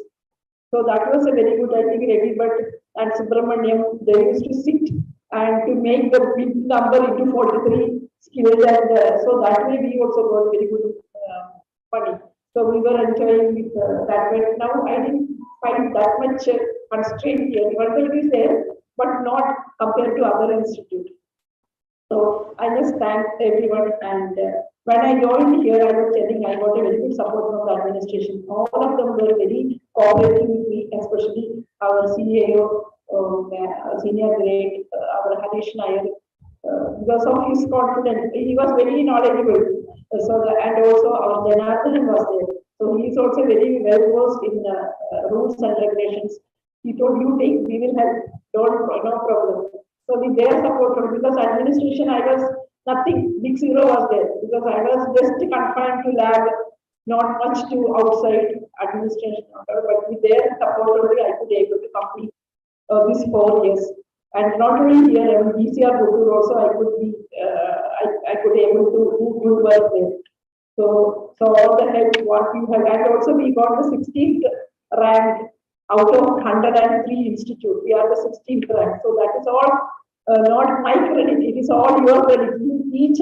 So that was a very good, I think, Reddy Bhatt and Subramaniam, they used to sit and to make the big number into 43 skills, and so that way we also got very good money. So we were enjoying with that way. Now I didn't find that much constraint here. Even it is there, but not compared to other institutes. So I just thank everyone, and when I joined here, I was telling I got a very good support from the administration. All of them were very cooperative with me, especially our CEO, senior grade, our Harish Nair, because of his confidence. He was very knowledgeable. And also our Janardhan was there. So he is also very well versed in rules and regulations. He told, you take, we will help, no problem. So with their support, because administration, I was nothing, big zero was there, because I was just confined to lab, not much to outside administration, but with their support only I could able to complete these 4 years. And not only here, DCR Puttur also I could be, I could able to do good work there. So all the help what you have, and also we got the 16th rank out of 103 institutes. We are the 16th rank. So that is all not my credit, it is all your credit. Each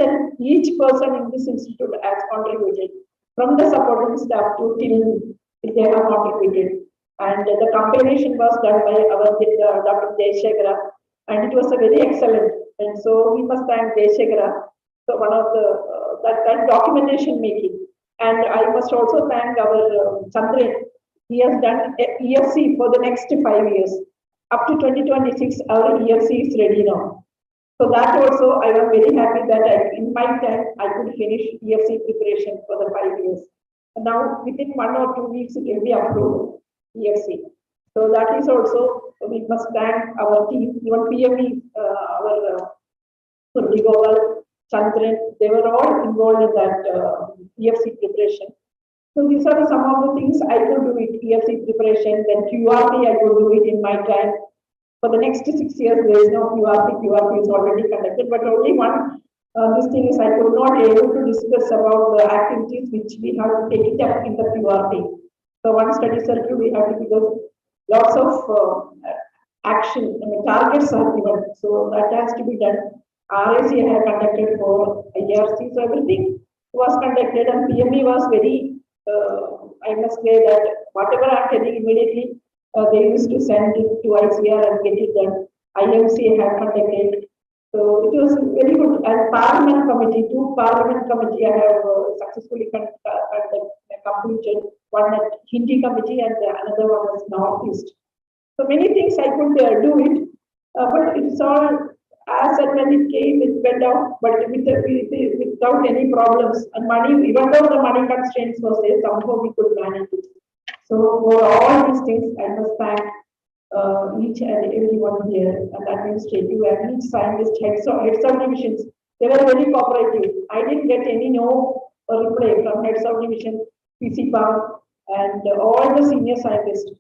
person in this institute has contributed, from the supporting staff to till they have contributed. And the compilation was done by our Dr. Jayashekhara, and it was a very excellent. And so we must thank Jayashekhara. So one of the that documentation making. And I must also thank our Chandran. He has done a EFC for the next 5 years. Up to 2026, our EFC is ready now. So that also, I was very happy that in my time, I could finish EFC preparation for the 5 years. And now, within 1 or 2 weeks, it will be approved, EFC. So that is also, we must thank our team, even PME, our Surdi Gopal, Chandran, they were all involved in that EFC preparation. So these are some of the things I could do it, EFC preparation, then QRT I could do it in my time. For the next 6 years, there is no QRT. QRT is already conducted, but only one. This thing is I could not able to discuss about the activities which we have to take it up in the QRT. So one study circle we have to, because lots of action, targets are given. So that has to be done. RAC I have conducted for IRC. So everything was conducted, and PME was very, I must say that whatever I am telling immediately, they used to send it to ICR and get it done. IMC have conducted. So it was very good. And Parliament Committee, 2 Parliament Committee I have successfully completed. One at Hindi Committee and another one was Northeast. So many things I could do it, but it's all as and when it came, it went out, but without any problems. And money, even though the money constraints was there, somehow we could manage it. So for all these things, I must thank each and everyone here, and administrative and each scientist, heads of divisions. They were very cooperative. I didn't get any no reply from heads of division, PC Pam, and all the senior scientists.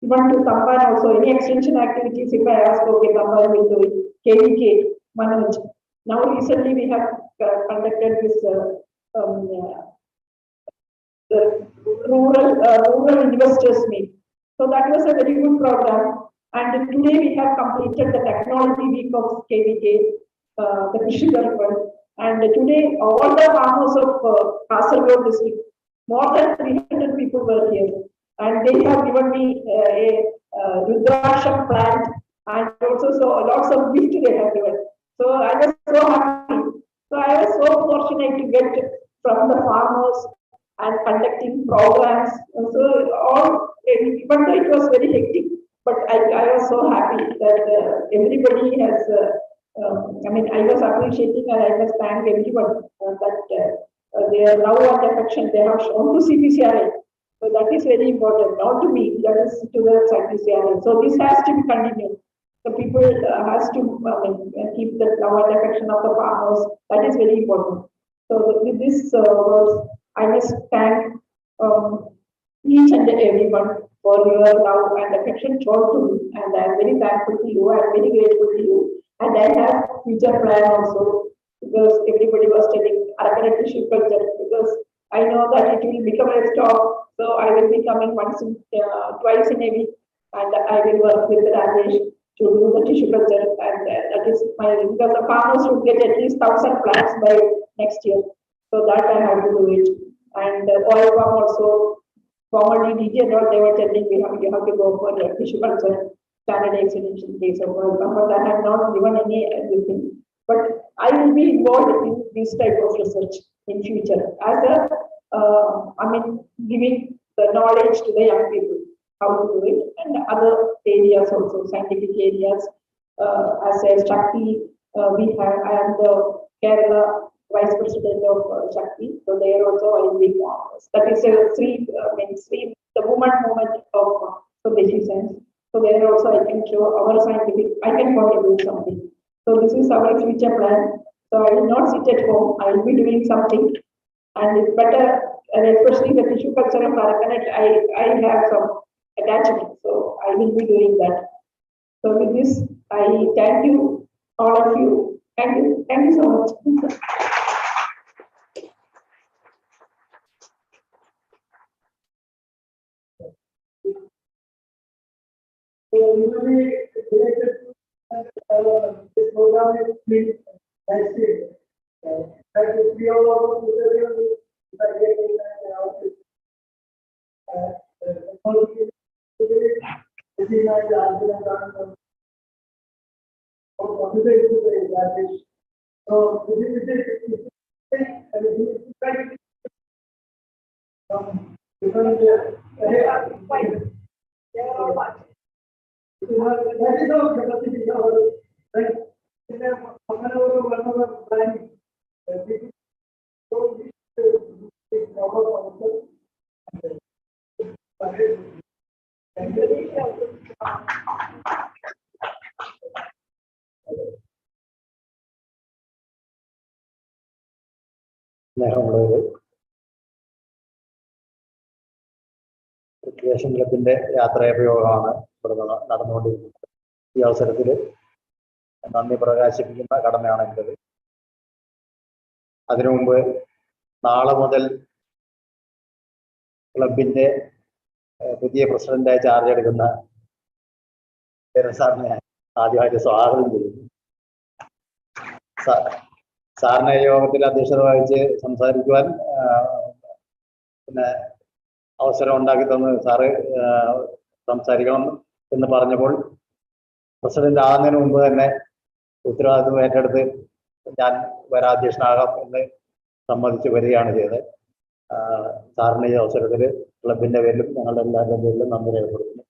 Even to Tampan also, any extension activities, if I ask, okay, Tampan will do it. KVK, Manoj. Now recently we have conducted this the rural investors meet. So that was a very good program. And today we have completed the technology week of KVK, the Krishi Garifan. And today all the farmers of Kasaragod district, more than 300 people were here. And they have given me a Rudraksha plant, and also so lots of gift they have given. So I was so happy. So I was so fortunate to get from the farmers and conducting programs. And so all, even though it was very hectic, but I was so happy that everybody has, I was appreciating, and I must thank everyone that their love and affection they have shown to CPCRA. So that is very important, not to me, that is to the CPCRA. So this has to be continued. The people has to keep the love and affection of the farmers. That is very important. So with this words, I must thank each and everyone for your love and affection shown to me, and I am very thankful to you. I am very grateful to you, and I have future plan also, because everybody was telling Arakanat tissue culture, because I know that it will become a stop. So I will be coming twice in a week, and I will work with Rajesh to do the tissue culture, and that is my, because the farmers should get at least 1,000 plants by next year. So that I have to do it. And oil palm also, formerly DJ and all, they were telling me you have to go for tissue culture, standard extension case of oil palm, but I have not given any everything. But I will be involved in this type of research in future as a, giving the knowledge to the young people how to do it, and other areas also, scientific areas. As a Shakti, I am the Kerala Vice President of Shakti, so there also I will be. That is a the movement of Swadeshi Science. So there also I can show our scientific, I can contribute something. So this is our future plan. So I will not sit at home, I will be doing something, and it's better, and especially the tissue culture of Arakanat, I have some attachment, so I will be doing that. So with this, I thank you, all of you. Thank you so much. So usually related to this program is split next year. That is 3 hours of interview if I get it so different that is our capacity, our right. സ്നേഹമുള്ളവര്, recreation ക്ലബിന്റെ യാത്രയപയോഗമാണ് ഇവിടെ നടന്നുകൊണ്ടിരിക്കുന്നത്. ഈ അവസരത്തിൽ നന്ദി പ്രകാശിപ്പിക്കുന്ന കടമയാണ് എൻ്റെത്. അതിനു മുമ്പ് നാളെ മുതൽ ക്ലബിന്റെ പുതിയ പ്രസിഡന്റായി ചാർജ് എടുക്കുന്ന സാറിനെ ആദ്യമായിട്ട് സ്വാഗതം ചെയ്യുന്നു. സാറിനെ യോഗത്തിൽ അധ്യക്ഷത വഹിച്ച് സംസാരിക്കുവാൻ പിന്നെ അവസരം ഉണ്ടാക്കി തന്നു. സാറ് സംസാരിക്കണം എന്ന് പറഞ്ഞപ്പോൾ പ്രസിഡന്റ് ആകുന്നതിന് മുമ്പ് തന്നെ ഉത്തരവാദിത്വം ഏറ്റെടുത്ത് ഞാൻ വരാധ്യക്ഷനാകാം എന്ന് സമ്മതിച്ച് വരികയാണ് ചെയ്തത്. സാറിന് ഈ അവസരത്തിൽ ക്ലബിന്റെ പേരിലും ഞങ്ങളുടെ എല്ലാവരുടെ പേരിലും നന്ദി രേഖപ്പെടുത്തുന്നു.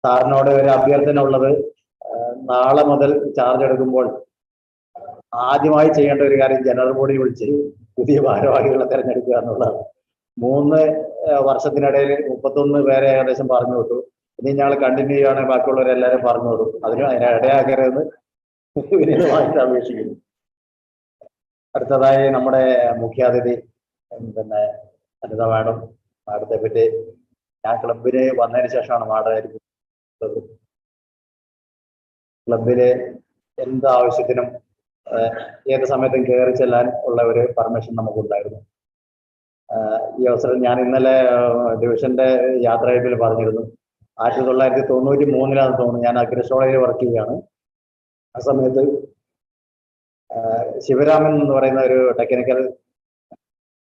സാറിനോട് ഒരു അഭ്യർത്ഥന ഉള്ളത്, നാളെ മുതൽ ചാർജ് എടുക്കുമ്പോൾ ആദ്യമായി ചെയ്യേണ്ട ഒരു കാര്യം ജനറൽ ബോഡി വിളിച്ച് പുതിയ ഭാരവാഹികളെ തിരഞ്ഞെടുക്കുക എന്നുള്ളതാണ്. 3 വർഷത്തിനിടയിൽ 31 പേരെ ഏകദേശം പറഞ്ഞു വിട്ടു. ഇനി ഞങ്ങൾ കണ്ടിന്യൂ ചെയ്യുകയാണെങ്കിൽ ബാക്കിയുള്ളവരെല്ലാവരും പറഞ്ഞു വിടും. അതിനിടയാക്കരുതെന്ന് വിനീതമായിട്ട് അപേക്ഷിക്കുന്നു. അടുത്തതായി നമ്മുടെ മുഖ്യാതിഥി പിന്നെ അനിത മാഡം. മാഡത്തെ പറ്റി ഞാൻ ക്ലബിന് വന്നതിന് ശേഷമാണ് മാഡമായിരിക്കുന്നത്. ക്ലബില് എന്ത് ആവശ്യത്തിനും ഏത് സമയത്തും കയറി ചെല്ലാൻ ഉള്ള ഒരു പെർമിഷൻ നമുക്കുണ്ടായിരുന്നു. ഈ അവസരം ഞാൻ ഇന്നലെ ഡിവിഷന്റെ യാത്രയപ്പിൽ പറഞ്ഞിരുന്നു. 1993 തോന്നുന്നു ഞാൻ അഗ്രികൾച്ചർ കോളേജിൽ വർക്ക് ചെയ്യുകയാണ്. ആ സമയത്ത് ശിവരാമൻ എന്ന് പറയുന്ന ഒരു ടെക്നിക്കൽ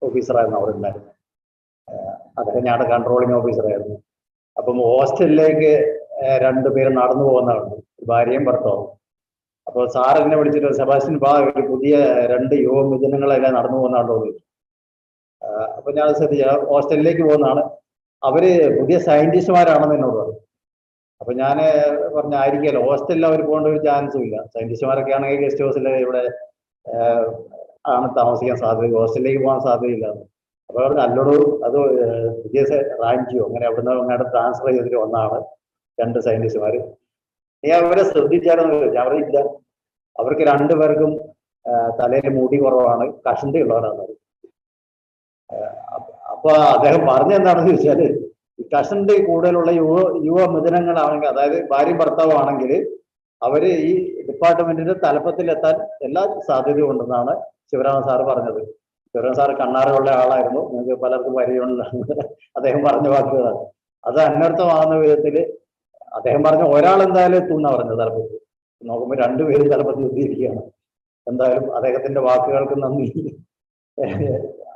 ഓഫീസറായിരുന്നു അവിടെ ഉണ്ടായിരുന്നത്. അദ്ദേഹം ഞങ്ങളുടെ കൺട്രോളിങ് ഓഫീസറായിരുന്നു. അപ്പം ഹോസ്റ്റലിലേക്ക് 2 പേര് നടന്നു പോകുന്നതാണ്, ഭാര്യയും ഭർത്താവും. അപ്പോൾ സാർ എന്നെ വിളിച്ചിട്ട്, സെബാസ്റ്റ്യൻ ഒരു പുതിയ 2 യുവമിഥുനങ്ങളെല്ലാം നടന്നു പോകുന്നതാണോ എന്ന് ചോദിച്ചു. അപ്പൊ ഞാൻ ശ്രദ്ധിച്ച ഹോസ്റ്റലിലേക്ക് പോകുന്നതാണ്. അവര് പുതിയ സയന്റിസ്റ്റുമാരാണെന്ന് എന്നോട് പറഞ്ഞു. അപ്പൊ ഞാൻ പറഞ്ഞ ആയിരിക്കുമല്ലോ, ഹോസ്റ്റലിൽ അവർ പോകേണ്ട ഒരു ചാൻസും ഇല്ല. സയന്റിസ്റ്റുമാരൊക്കെ ആണെങ്കിൽ ഗസ്റ്റ് ഹൗസിൽ ഇവിടെ ആണ് താമസിക്കാൻ സാധ്യത, ഹോസ്റ്റലിലേക്ക് പോകാൻ സാധ്യതയില്ല. അപ്പൊ പറഞ്ഞു അല്ലോട് അത് പുതിയ റാഞ്ചിയോ അങ്ങനെ അവിടുന്ന് അങ്ങോട്ട് ട്രാൻസ്ഫർ ചെയ്തിട്ട് വന്നതാണ് 2 സയന്റിസ്റ്റുമാർ. നീ അവരെ ശ്രദ്ധിച്ചാലെന്ന് ചോദിച്ചു. ഞാൻ പറഞ്ഞില്ല. അവർക്ക് 2 പേർക്കും തലയിൽ മുടി കുറവാണ്, കഷണ്ടി ഉള്ളവരാണ്. അപ്പൊ അദ്ദേഹം പറഞ്ഞെന്താണെന്ന് ചോദിച്ചാല്, ഈ കഷണ്ടി കൂടുതലുള്ള യുവമിഥുനങ്ങളാണെങ്കിൽ, അതായത് ഭാര്യ ഭർത്താവ് ആണെങ്കിൽ അവര് ഈ ഡിപ്പാർട്ട്മെന്റിന്റെ തലപ്പത്തിലെത്താൻ എല്ലാ സാധ്യതയും ഉണ്ടെന്നാണ് ശിവരാമൻ സാറ് പറഞ്ഞത്. ശിവരാമൻ സാറ് കണ്ണാറുള്ള ആളായിരുന്നു, നിങ്ങൾക്ക് പലർക്കും പരിചയമുള്ള അദ്ദേഹം പറഞ്ഞ വാക്കുകളാണ്. അത് അന്വർത്ഥമാകുന്ന വിധത്തില് അദ്ദേഹം പറഞ്ഞ ഒരാൾ എന്തായാലും എത്തുന്ന പറഞ്ഞത് തലപ്പത്ത്. നോക്കുമ്പോൾ 2 പേരും തലപ്പത്ത് എത്തിയിരിക്കുകയാണ്. എന്തായാലും അദ്ദേഹത്തിന്റെ വാക്കുകൾക്ക് നന്ദി.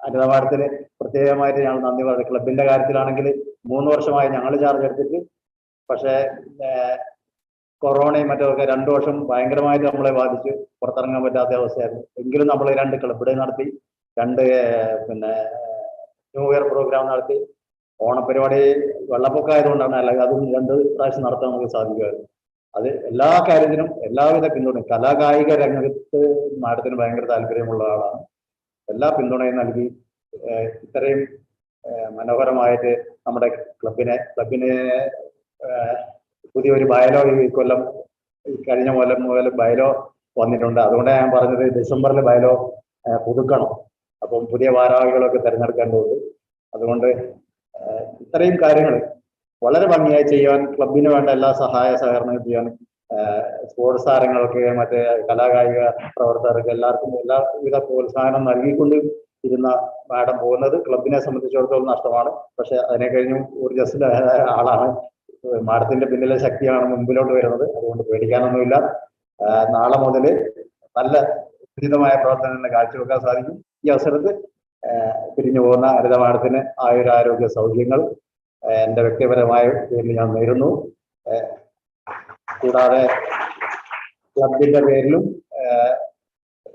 അനിത മാഡത്തിന് പ്രത്യേകമായിട്ട് ഞങ്ങൾ നന്ദി പറഞ്ഞു. ക്ലബിന്റെ കാര്യത്തിലാണെങ്കിൽ 3 വർഷമായി ഞങ്ങൾ ചാർജ് എടുത്തിട്ട്, പക്ഷേ കൊറോണയും മറ്റൊക്കെ 2 വർഷം ഭയങ്കരമായിട്ട് നമ്മളെ ബാധിച്ചു, പുറത്തിറങ്ങാൻ പറ്റാത്ത അവസ്ഥയായിരുന്നു. എങ്കിലും നമ്മൾ 2 ക്ലബ് ഡേ നടത്തി, 2 പിന്നെ ന്യൂ ഇയർ പ്രോഗ്രാം നടത്തി. ഓണപരിപാടി വെള്ളപ്പൊക്കം ആയതുകൊണ്ടാണ്, അല്ലെങ്കിൽ അതും 2 പ്രാവശ്യം നടത്താൻ നമുക്ക് സാധിക്കുമായിരുന്നു. അത് എല്ലാ കാര്യത്തിനും എല്ലാവിധ പിന്തുണയും, കലാകായിക രംഗത്ത് മാഡത്തിന് ഭയങ്കര താല്പര്യമുള്ള ആളാണ്. എല്ലാ പിന്തുണയും നൽകി ഇത്രയും മനോഹരമായിട്ട് നമ്മുടെ ക്ലബിന് പുതിയൊരു ബയലോ ഈ കൊല്ലം, കഴിഞ്ഞ കൊല്ലം മുതൽ ബയലോ വന്നിട്ടുണ്ട്. അതുകൊണ്ടാണ് ഞാൻ പറഞ്ഞത് ഡിസംബറിൽ ബയലോ പുതുക്കണം. അപ്പം പുതിയ ഭാരവാഹികളൊക്കെ തിരഞ്ഞെടുക്കേണ്ടതുണ്ട്. അതുകൊണ്ട് ഇത്രയും കാര്യങ്ങൾ വളരെ ഭംഗിയായി ചെയ്യാൻ, ക്ലബിന് വേണ്ട എല്ലാ സഹായ സഹകരണങ്ങൾ ചെയ്യാൻ സ്പോർട്സ് താരങ്ങൾക്ക്, മറ്റേ കലാകായിക പ്രവർത്തകർക്ക് എല്ലാവർക്കും എല്ലാവിധ പ്രോത്സാഹനം നൽകിക്കൊണ്ട് ഇരുന്ന മാഡം പോകുന്നത് ക്ലബിനെ സംബന്ധിച്ചിടത്തോളം നഷ്ടമാണ്. പക്ഷെ അതിനെ കഴിഞ്ഞും ഊർജ്ജസ്വല ആളാണ്. മാഡത്തിന്റെ പിന്നിലെ ശക്തിയാണ് മുമ്പിലോട്ട് വരുന്നത്. അതുകൊണ്ട് പേടിക്കാനൊന്നുമില്ല. നാളെ മുതൽ നല്ല ഉചിതമായ പ്രവർത്തനങ്ങൾ കാഴ്ചവെക്കാൻ സാധിക്കും. ഈ അവസരത്തിൽ പിരിഞ്ഞു പോകുന്ന അനിത മാഡത്തിന് ആയുരാരോഗ്യ സൗഖ്യങ്ങൾ എൻ്റെ വ്യക്തിപരമായ പേരിൽ ഞാൻ നേരുന്നു. കൂടാതെ ക്ലബിന്റെ പേരിലും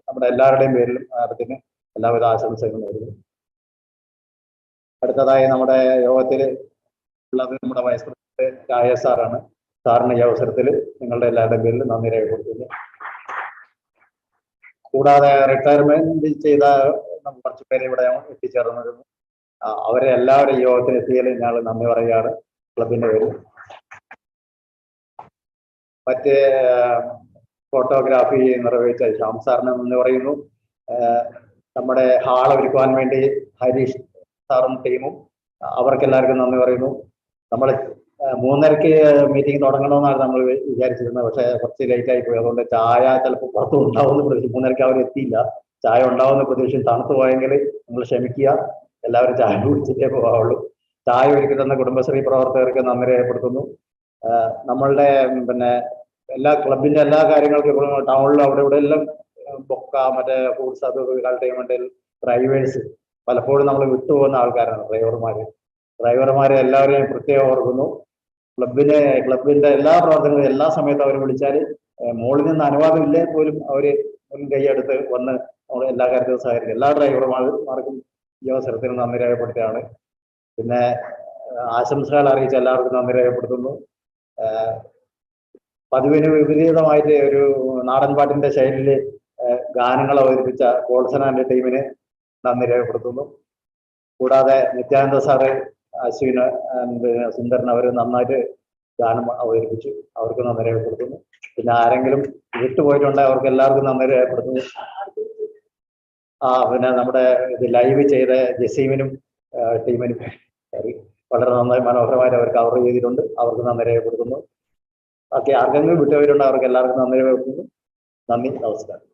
നമ്മുടെ എല്ലാവരുടെയും പേരിലും മാഡത്തിന് എല്ലാവിധ ആശംസകളും നേരുന്നു. അടുത്തതായി നമ്മുടെ യോഗത്തിൽ ഉള്ളത് നമ്മുടെ വൈസ് പ്രസിഡന്റ് രാജേഷ് സാറാണ്. സാറിന് ഈ അവസരത്തിൽ നിങ്ങളുടെ എല്ലാവരുടെയും പേരിൽ നന്ദി രേഖപ്പെടുത്തുന്നു. കൂടാതെ റിട്ടയർമെന്റ് ചെയ്ത കുറച്ച് പേര് ഇവിടെ എത്തിച്ചേർന്നിരുന്നു. അവരെ എല്ലാവരും ഈ യോഗത്തിൽ എത്തിയതിൽ ഞങ്ങൾ നന്ദി പറയുകയാണ് ക്ലബിന്റെ പേരിൽ. മറ്റ് ഫോട്ടോഗ്രാഫി നിർവഹിച്ച ശ്യാം സാറിന് നന്ദി പറയുന്നു. നമ്മുടെ ഹാൾ ഒരുക്കുവാൻ വേണ്ടി ഹരീഷ് സാറും ടീമും അവർക്കെല്ലാവർക്കും നന്ദി പറയുന്നു. നമ്മൾ 3:30 മീറ്റിംഗ് തുടങ്ങണമെന്നാണ് നമ്മൾ വിചാരിച്ചിരുന്നത്. പക്ഷേ കുറച്ച് ലേറ്റ് ആയി പോയി. അതുകൊണ്ട് ചായ ചിലപ്പോൾ പുറത്തും ഉണ്ടാവുമെന്ന് പ്രതീക്ഷിച്ചു. 3:30 അവർ എത്തിയില്ല. ചായ ഉണ്ടാവുമെന്ന് പ്രതീക്ഷിച്ച് തണുത്തു പോയെങ്കിൽ നിങ്ങൾ ക്ഷമിക്കുക. എല്ലാവരും ചായ കുടിച്ചിട്ടേ പോകാവുള്ളൂ. ചായ ഒരുക്കി തന്ന കുടുംബശ്രീ പ്രവർത്തകർക്ക് നന്ദി രേഖപ്പെടുത്തുന്നു. നമ്മളുടെ എല്ലാ ക്ലബിന്റെ എല്ലാ കാര്യങ്ങൾക്കും ഇപ്പോൾ ടൗണിലും അവിടെ ഇവിടെ എല്ലാം ബൊക്ക മറ്റേ ഫ്രൂട്ട്സ് അത് കളക്ട് ഡ്രൈവേഴ്സ് പലപ്പോഴും നമ്മൾ വിട്ടുപോകുന്ന ആൾക്കാരാണ് ഡ്രൈവർമാരെ എല്ലാവരെയും പ്രത്യേകം ഓർക്കുന്നു. ക്ലബിന്റെ എല്ലാ പ്രവർത്തനങ്ങളും എല്ലാ സമയത്തും അവർ വിളിച്ചാൽ മുകളിൽ നിന്ന് അനുവാദം ഇല്ലേ പോലും അവര് മുൻകൈയെടുത്ത് വന്ന് നമ്മൾ എല്ലാ കാര്യത്തിലും സഹകരിക്കും. എല്ലാ ഡ്രൈവർമാർക്കും ഈ അവസരത്തിൽ നന്ദി രേഖപ്പെടുത്തുകയാണ്. പിന്നെ ആശംസകൾ അറിയിച്ച എല്ലാവർക്കും നന്ദി രേഖപ്പെടുത്തുന്നു. പതിവിന് വിപരീതമായിട്ട് ഒരു നാടൻ പാട്ടിന്റെ ശൈലിയിൽ ഗാനങ്ങൾ അവതരിപ്പിച്ച ഗോൾസൺ ആൻഡ് ടീമിന് നന്ദി രേഖപ്പെടുത്തുന്നു. കൂടാതെ നിത്യാനന്ദ സാറ്, അശ്വിന്, സുന്ദരൻ അവർ നന്നായിട്ട് ഗാനം അവതരിപ്പിച്ചു. അവർക്ക് നന്ദി രേഖപ്പെടുത്തുന്നു. പിന്നെ ആരെങ്കിലും വിട്ടുപോയിട്ടുണ്ടെങ്കിൽ അവർക്ക് എല്ലാവർക്കും നന്ദി രേഖപ്പെടുത്തുന്നു. പിന്നെ നമ്മുടെ ഇത് ലൈവ് ചെയ്ത ജസീമിനും ടീമിനും വളരെ നന്നായി മനോഹരമായിട്ട് അവർ കവർ ചെയ്തിട്ടുണ്ട്. അവർക്ക് നന്ദി രേഖപ്പെടുത്തുന്നു. ഓക്കെ, ആർക്കെങ്കിലും വിട്ടുപോയിട്ടുണ്ടെങ്കിൽ അവർക്ക് എല്ലാവർക്കും നന്ദി രേഖപ്പെടുത്തുന്നു. നന്ദി, നമസ്കാരം.